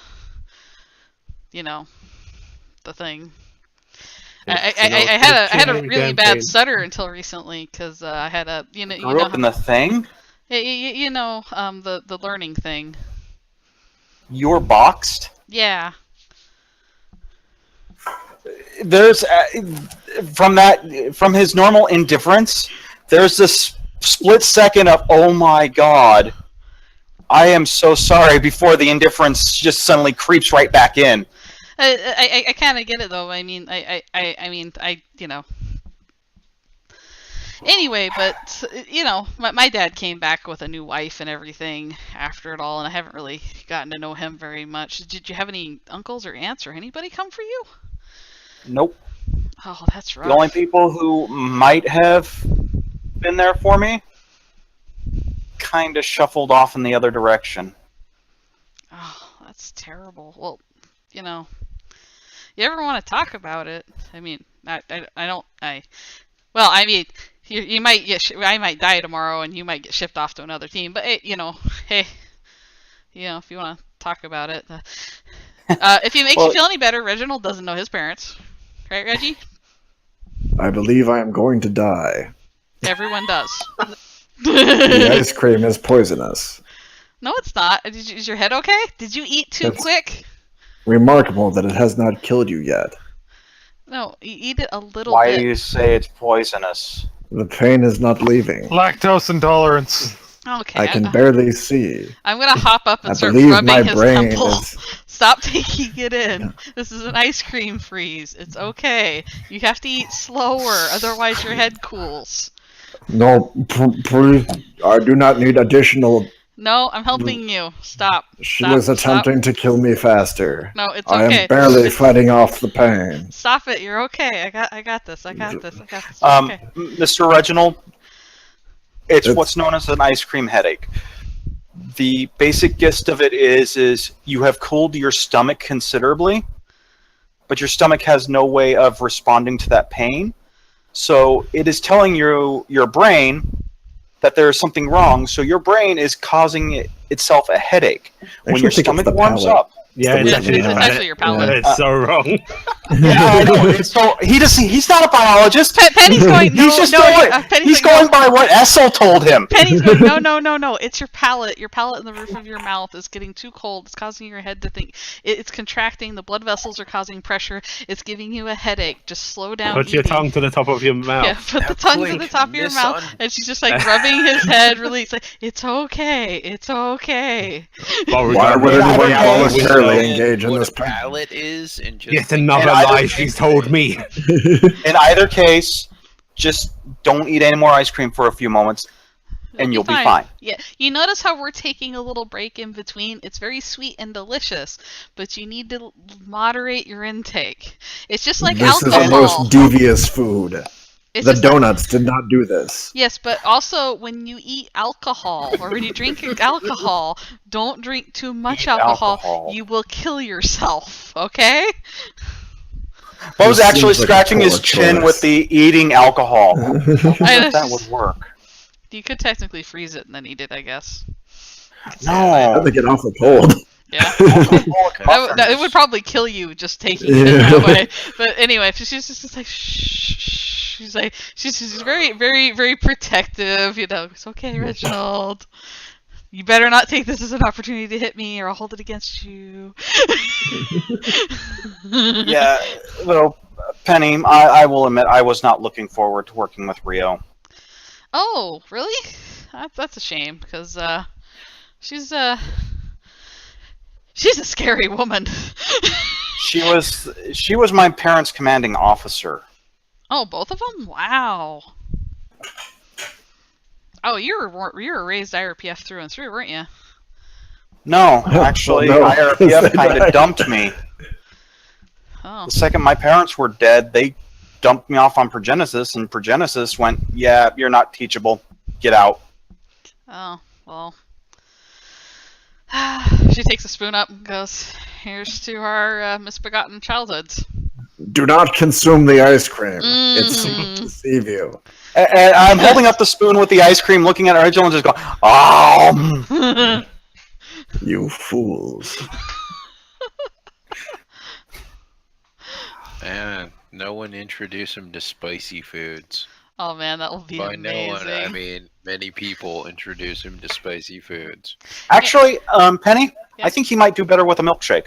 S2: thing. I had a really bad stutter until recently because I had a
S6: grew up in the thing.
S2: The learning thing.
S6: You were boxed?
S2: Yeah.
S6: There's from his normal indifference, there's this split second of oh my god, I am so sorry before the indifference just suddenly creeps right back in.
S2: I kind of get it though. I mean, Anyway, but my dad came back with a new wife and everything after it all, and I haven't really gotten to know him very much. Did you have any uncles or aunts or anybody come for you?
S6: Nope.
S2: Oh, that's rough.
S6: The only people who might have been there for me kind of shuffled off in the other direction.
S2: Oh, that's terrible. Well, you ever want to talk about it? I mean, you might I might die tomorrow, and you might get shipped off to another team. But hey, if you want to talk about it, if it makes you feel any better, Reginald doesn't know his parents, right, Reggie?
S1: I believe I am going to die.
S2: Everyone does.
S1: The ice cream is poisonous.
S2: No, it's not. Is your head okay? Did you eat too quick?
S1: Remarkable that it has not killed you yet.
S2: No, you eat it a little bit.
S6: Why do you say it's poisonous?
S1: The pain is not leaving.
S5: Lactose intolerance.
S2: Okay.
S1: I can barely see.
S2: I'm gonna hop up and start
S1: believe
S2: rubbing
S1: my
S2: his
S1: brain
S2: temple.
S1: is...
S2: Stop taking it in.
S1: Yeah.
S2: This is an ice cream freeze. It's okay. You have to eat slower, otherwise your head cools.
S1: No, please. I do not need additional...
S2: No, I'm helping you. Stop.
S1: She is attempting to kill me faster.
S2: No, it's okay.
S1: I am barely fighting off the pain.
S2: Stop it. You're okay. I got this. Okay.
S6: Mr. Reginald, it's what's known as an ice cream headache. The basic gist of it is you have cooled your stomach considerably, but your stomach has no way of responding to that pain. So it is telling your brain that there is something wrong, so your brain is causing itself a headache. When your stomach warms up,
S3: Yeah,
S1: It's
S3: it's
S1: the
S3: actually,
S2: It's actually your palate.
S3: It's so wrong.
S6: Yeah, I know. So he's not a biologist.
S2: Penny's going, no,
S6: He's just
S2: no,
S6: going,
S2: Penny's
S6: he's
S2: going,
S6: going by what Essel told him.
S2: Penny's going, no. It's your palate. Your palate and the roof of your mouth is getting too cold. It's causing your head to think. It's contracting. The blood vessels are causing pressure. It's giving you a headache. Just slow down.
S3: Put your
S2: eating.
S3: tongue to the top of your mouth.
S2: Yeah, put the tongue to the top of your mouth. And she's just like rubbing his head, really. It's like, it's okay. It's okay.
S1: Why would
S6: Yeah,
S1: anyone
S6: I don't know.
S1: voluntarily engage in
S4: what
S1: this
S4: a
S1: plan?
S4: palate is, and just
S3: Yet another
S6: And I
S3: lie
S6: don't
S3: she's told me.
S6: In either case, just don't eat any more ice cream for a few moments, and you'll be fine.
S2: Yeah, you notice how we're taking a little break in between? It's very sweet and delicious, but you need to moderate your intake. It's just like
S1: This is
S2: alcohol.
S1: the most devious food.
S2: It's
S1: The
S2: just like-
S1: donuts did not do this.
S2: yes, but also when you eat alcohol or when you drink alcohol, don't drink too much
S6: Eat
S2: alcohol.
S6: alcohol.
S2: You will kill yourself, okay?
S6: Bo was
S1: This
S6: actually
S1: seems like a
S6: scratching his
S1: poor
S6: chin
S1: choice.
S6: with the eating alcohol. I wonder
S2: I
S6: if that
S2: just-
S6: would work.
S2: You could technically freeze it and then eat it, I guess.
S1: That
S6: No.
S1: would get awful cold.
S2: Yeah.
S6: Alcoholic
S2: It would probably kill you just taking it
S1: Yeah.
S2: that way. But anyway, she's just like, shh. She's like, she's very, very, very protective. You know, it's okay, Reginald. You better not take this as an opportunity to hit me, or I'll hold it against you.
S6: Yeah, well, Penny, I will admit I was not looking forward to working with Rio.
S2: Oh, really? That's a shame because she's a scary woman.
S6: She was my parents' commanding officer.
S2: Oh, both of them? Wow. Oh, you were raised IRPF through and through, weren't you?
S6: No, actually,
S1: Well, no,
S6: IRPF
S1: they
S6: kind of
S1: died.
S6: dumped me.
S2: Oh.
S6: The second my parents were dead, they dumped me off on Progenesis, and Progenesis went, yeah, you're not teachable. Get out.
S2: Oh, well. She takes a spoon up and goes, here's to our misbegotten childhoods.
S1: Do not consume the ice cream. It
S2: Mm.
S1: seems to deceive you.
S6: And I'm holding up the spoon with the ice cream, looking at Original, and just going, oh.
S1: You fools.
S4: Man, no one introduced him to spicy foods.
S2: Oh man, that will be
S4: By
S2: amazing.
S4: no one, I mean many people introduce him to spicy foods.
S6: Actually, Penny,
S2: Yeah.
S6: I think he might do better with a milkshake.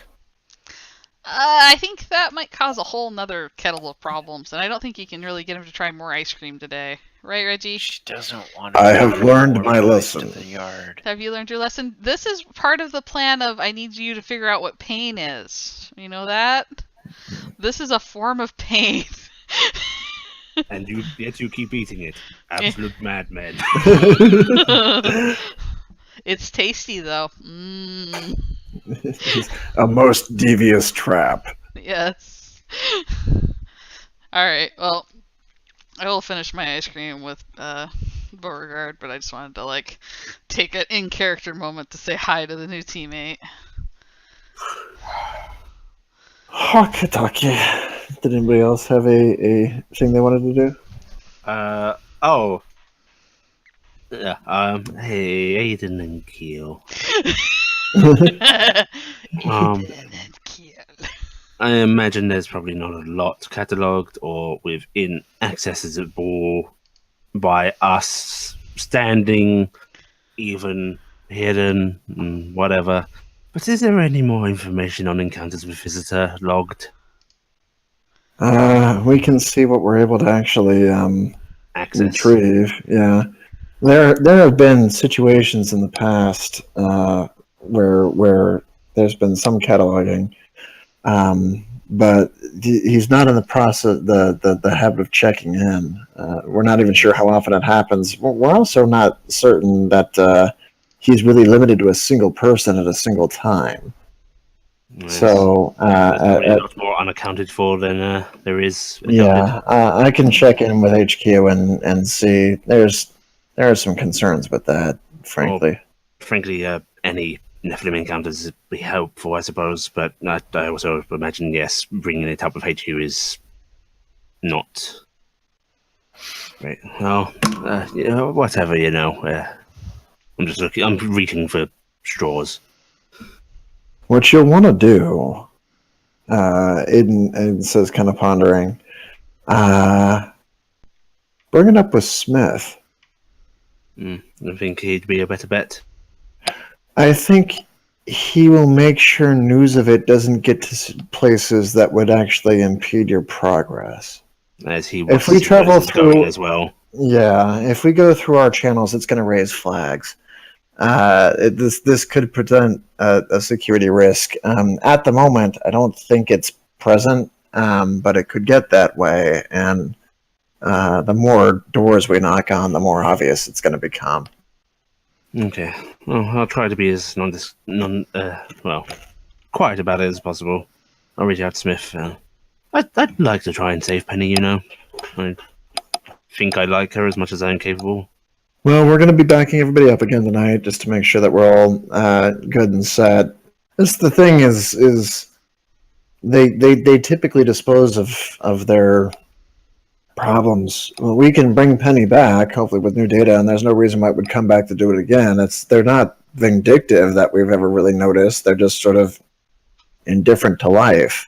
S2: I think that might cause a whole nother kettle of problems, and I don't think you can really get him to try more ice cream today. Right, Reggie?
S7: She doesn't want
S1: I have learned my lesson.
S7: To the yard.
S2: Have you learned your lesson? This is part of the plan of I need you to figure out what pain is. You know that? This is a form of pain.
S3: And yet you keep eating it. Absolute madman.
S2: It's tasty though. Mm.
S1: A most devious trap.
S2: Yes. Alright, well, I will finish my ice cream with Beauregard, but I just wanted to like take an in-character moment to say hi to the new teammate.
S1: Hockey. Did anybody else have a thing they wanted to do?
S3: Oh. Yeah, hey, Aiden and Keel. I imagine there's probably not a lot catalogued or within accessible by us, standing, even hidden, whatever. But is there any more information on encounters with visitor logged?
S1: We can see what we're able to actually
S3: Access.
S1: retrieve. Yeah, there have been situations in the past where there's been some cataloging, but he's not in the process, the habit of checking in. We're not even sure how often it happens. We're also not certain that he's really limited to a single person at a single time.
S3: Yes.
S1: So
S3: there's probably a lot more unaccounted for than there is.
S1: yeah, I can check in with HQ and see. There are some concerns with that, frankly.
S3: Frankly, any Nephilim encounters would be helpful, I suppose. But I also imagine, yes, bringing it up with HQ is not. Right. Well, whatever, I'm just looking. I'm reaching for straws.
S1: What you'll want to do, Aiden says, kind of pondering, bring it up with Smith.
S3: I think he'd be a better bet.
S1: I think he will make sure news of it doesn't get to places that would actually impede your progress.
S3: As he
S1: If we travel through
S3: as well.
S1: Yeah, if we go through our channels, it's going to raise flags. This could present a security risk. At the moment, I don't think it's present, but it could get that way. And the more doors we knock on, the more obvious it's going to become.
S3: Okay. Well, I'll try to be as quiet about it as possible. I'll reach out to Smith. I'd like to try and save Penny, you know. I think I like her as much as I'm capable.
S1: Well, we're going to be backing everybody up again tonight just to make sure that we're all good and set. The thing is they typically dispose of their problems. Well, we can bring Penny back, hopefully with new data, and there's no reason why it would come back to do it again. They're not vindictive that we've ever really noticed. They're just sort of indifferent to life.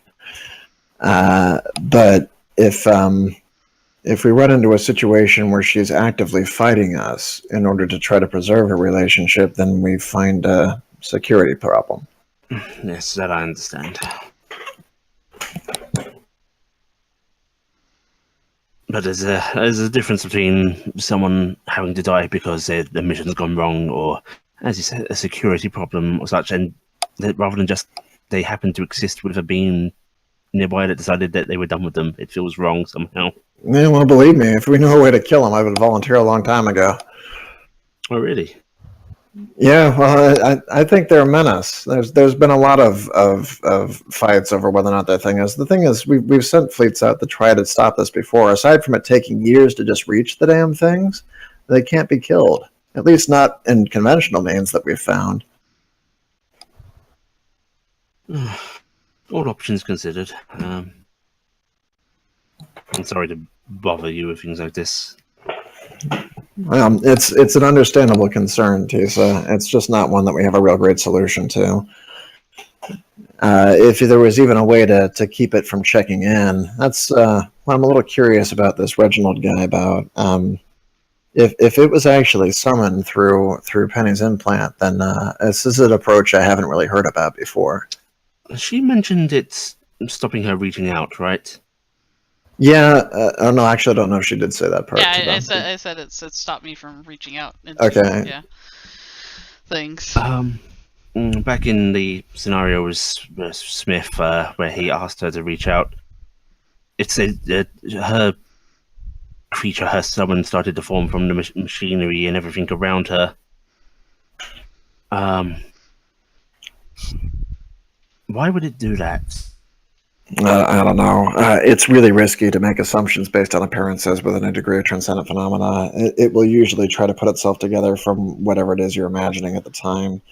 S1: But if we run into a situation where she's actively fighting us in order to try to preserve her relationship, then we find a security problem.
S3: Yes, that I understand. But there's a difference between someone having to die because their mission's gone wrong, or, as you said, a security problem or such, and rather than just they happen to exist with a being nearby that decided that they were done with them. It feels wrong somehow.
S1: Yeah, well, believe me, if we knew a way to kill him, I would volunteer a long time ago.
S3: Oh, really?
S1: Yeah, well, I think they're a menace. There's been a lot of fights over whether or not that thing is. The thing is, we've sent fleets out to try to stop this before. Aside from it taking years to just reach the damn things, they can't be killed. At least not in conventional means that we've found.
S3: All options considered. I'm sorry to bother you with things like this.
S1: It's an understandable concern, Tisa. It's just not one that we have a real great solution to. If there was even a way to keep it from checking in, that's what I'm a little curious about this Reginald guy about. If it was actually summoned through Penny's implant, then this is an approach I haven't really heard about before.
S3: She mentioned it's stopping her reaching out, right?
S1: Yeah. Oh no, actually, I don't know if she did say that part.
S2: Yeah, I said it stopped me from reaching out.
S1: Okay.
S2: Yeah. Things.
S3: Back in the scenario with Smith, where he asked her to reach out, it said that her creature, her summon, started to form from the machinery and everything around her. Why would it do that?
S1: I don't know. It's really risky to make assumptions based on appearances with a degree of transcendent phenomena. It will usually try to put itself together from whatever it is you're imagining at the time.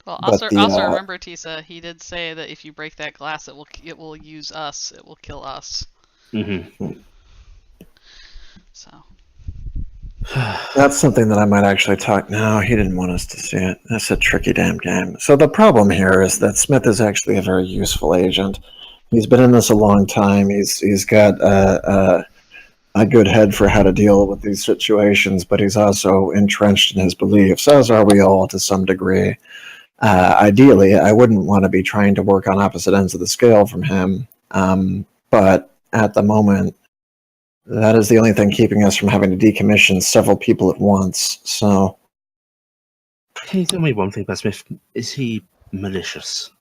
S2: Well, also remember, Tisa, he did say that if you break that glass, it will use us. It will kill us.
S3: Mm-hmm.
S2: So.
S1: That's something that I might actually talk. No, he didn't want us to see it. That's a tricky damn game. So the problem here is that Smith is actually a very useful agent. He's been in this a long time. He's got a good head for how to deal with these situations, but he's also entrenched in his beliefs, as are we all to some degree. Ideally, I wouldn't want to be trying to work on opposite ends of the scale from him, but at the moment, that is the only thing keeping us from having to decommission several people at once, so...
S3: Can you tell me one thing about Smith? Is he malicious?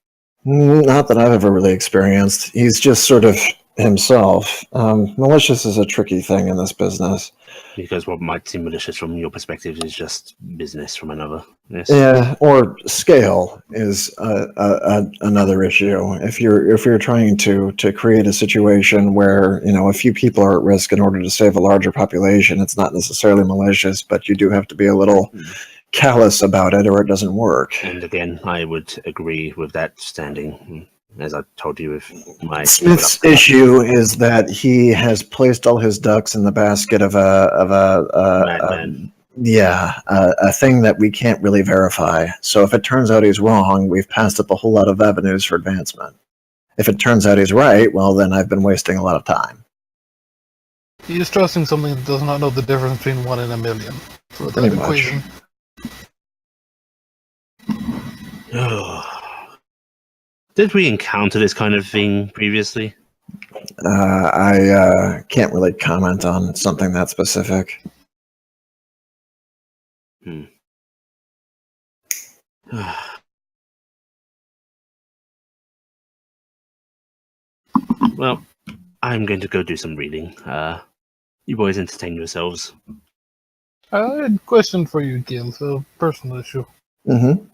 S1: Not that I've ever really experienced. He's just sort of himself. Malicious is a tricky thing in this business.
S3: Because what might seem malicious from your perspective is just business from another. Yes.
S1: Yeah, or scale is another issue. If you're trying to create a situation where a few people are at risk in order to save a larger population, it's not necessarily malicious, but you do have to be a little callous about it, or it doesn't work.
S3: And again, I would agree with that standing. As I told you with my...
S1: Smith's issue is that he has placed all his ducks in the basket of a Yeah, a thing that we can't really verify. So if it turns out he's wrong, we've passed up a whole lot of avenues for advancement. If it turns out he's right, well, then I've been wasting a lot of time.
S5: He is trusting something that does not know the difference between 1 and a million for that
S1: Pretty much.
S5: equation.
S3: Did we encounter this kind of thing previously?
S1: I can't really comment on something that specific.
S3: Well, I'm going to go do some reading. You boys entertain yourselves.
S5: I had a question for you, Gil, a personal issue.
S1: Mm-hmm.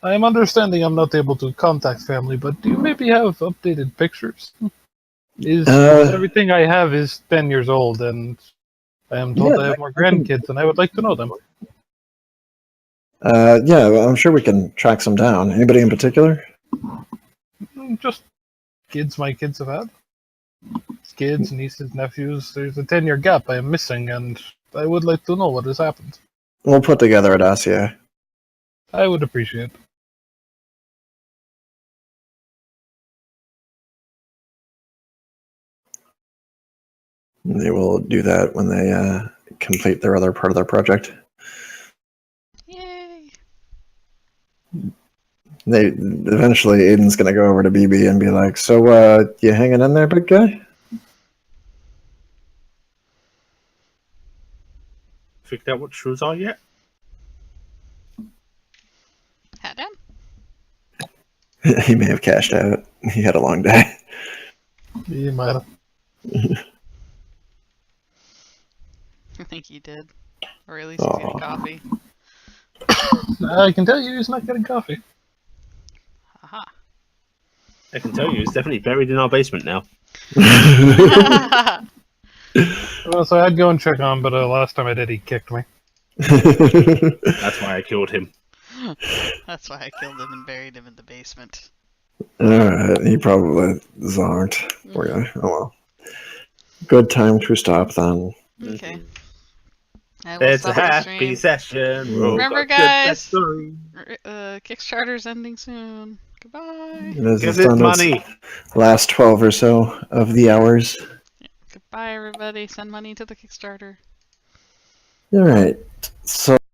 S5: I am understanding I'm not able to contact family, but do you maybe have updated pictures? Everything I have is 10 years old, and I am told I have more grandkids, and I would like to know them.
S1: Yeah, well, I'm sure we can track some down. Anybody in particular?
S5: Just kids my kids have had. Kids, nieces, nephews. There's a 10-year gap I am missing, and I would like to know what has happened.
S1: We'll put together a dossier.
S5: I would appreciate it.
S1: They will do that when they complete their other part of their project.
S2: Yay!
S1: They eventually, Aiden's gonna go over to BB and be like, "So, you hanging in there, big guy?"
S3: Figured out what shoes are yet?
S2: Hatdan?
S1: He may have cashed out. He had a long day.
S5: You might have.
S2: I think he did. Or at least he's getting coffee.
S5: I can tell you he's not getting coffee.
S2: Aha.
S3: I can tell you, it's definitely buried in our basement now.
S5: Well, so I'd go and check on him, but last time I did, he kicked me.
S3: That's why I killed him.
S2: That's why I killed him and buried him in the basement.
S1: Alright, he probably zonked. Poor guy. Oh well. Good time to stop then.
S2: Okay. I will
S3: It's a
S2: stop the
S3: happy
S2: stream.
S3: session.
S2: Remember,
S3: Good best
S2: guys?
S3: story.
S2: Kickstarter's ending soon. Goodbye.
S1: It is
S3: Give
S1: done
S3: it
S1: its
S3: money.
S1: last 12 or so of the hours.
S2: Goodbye, everybody. Send money to the Kickstarter.
S1: Alright, so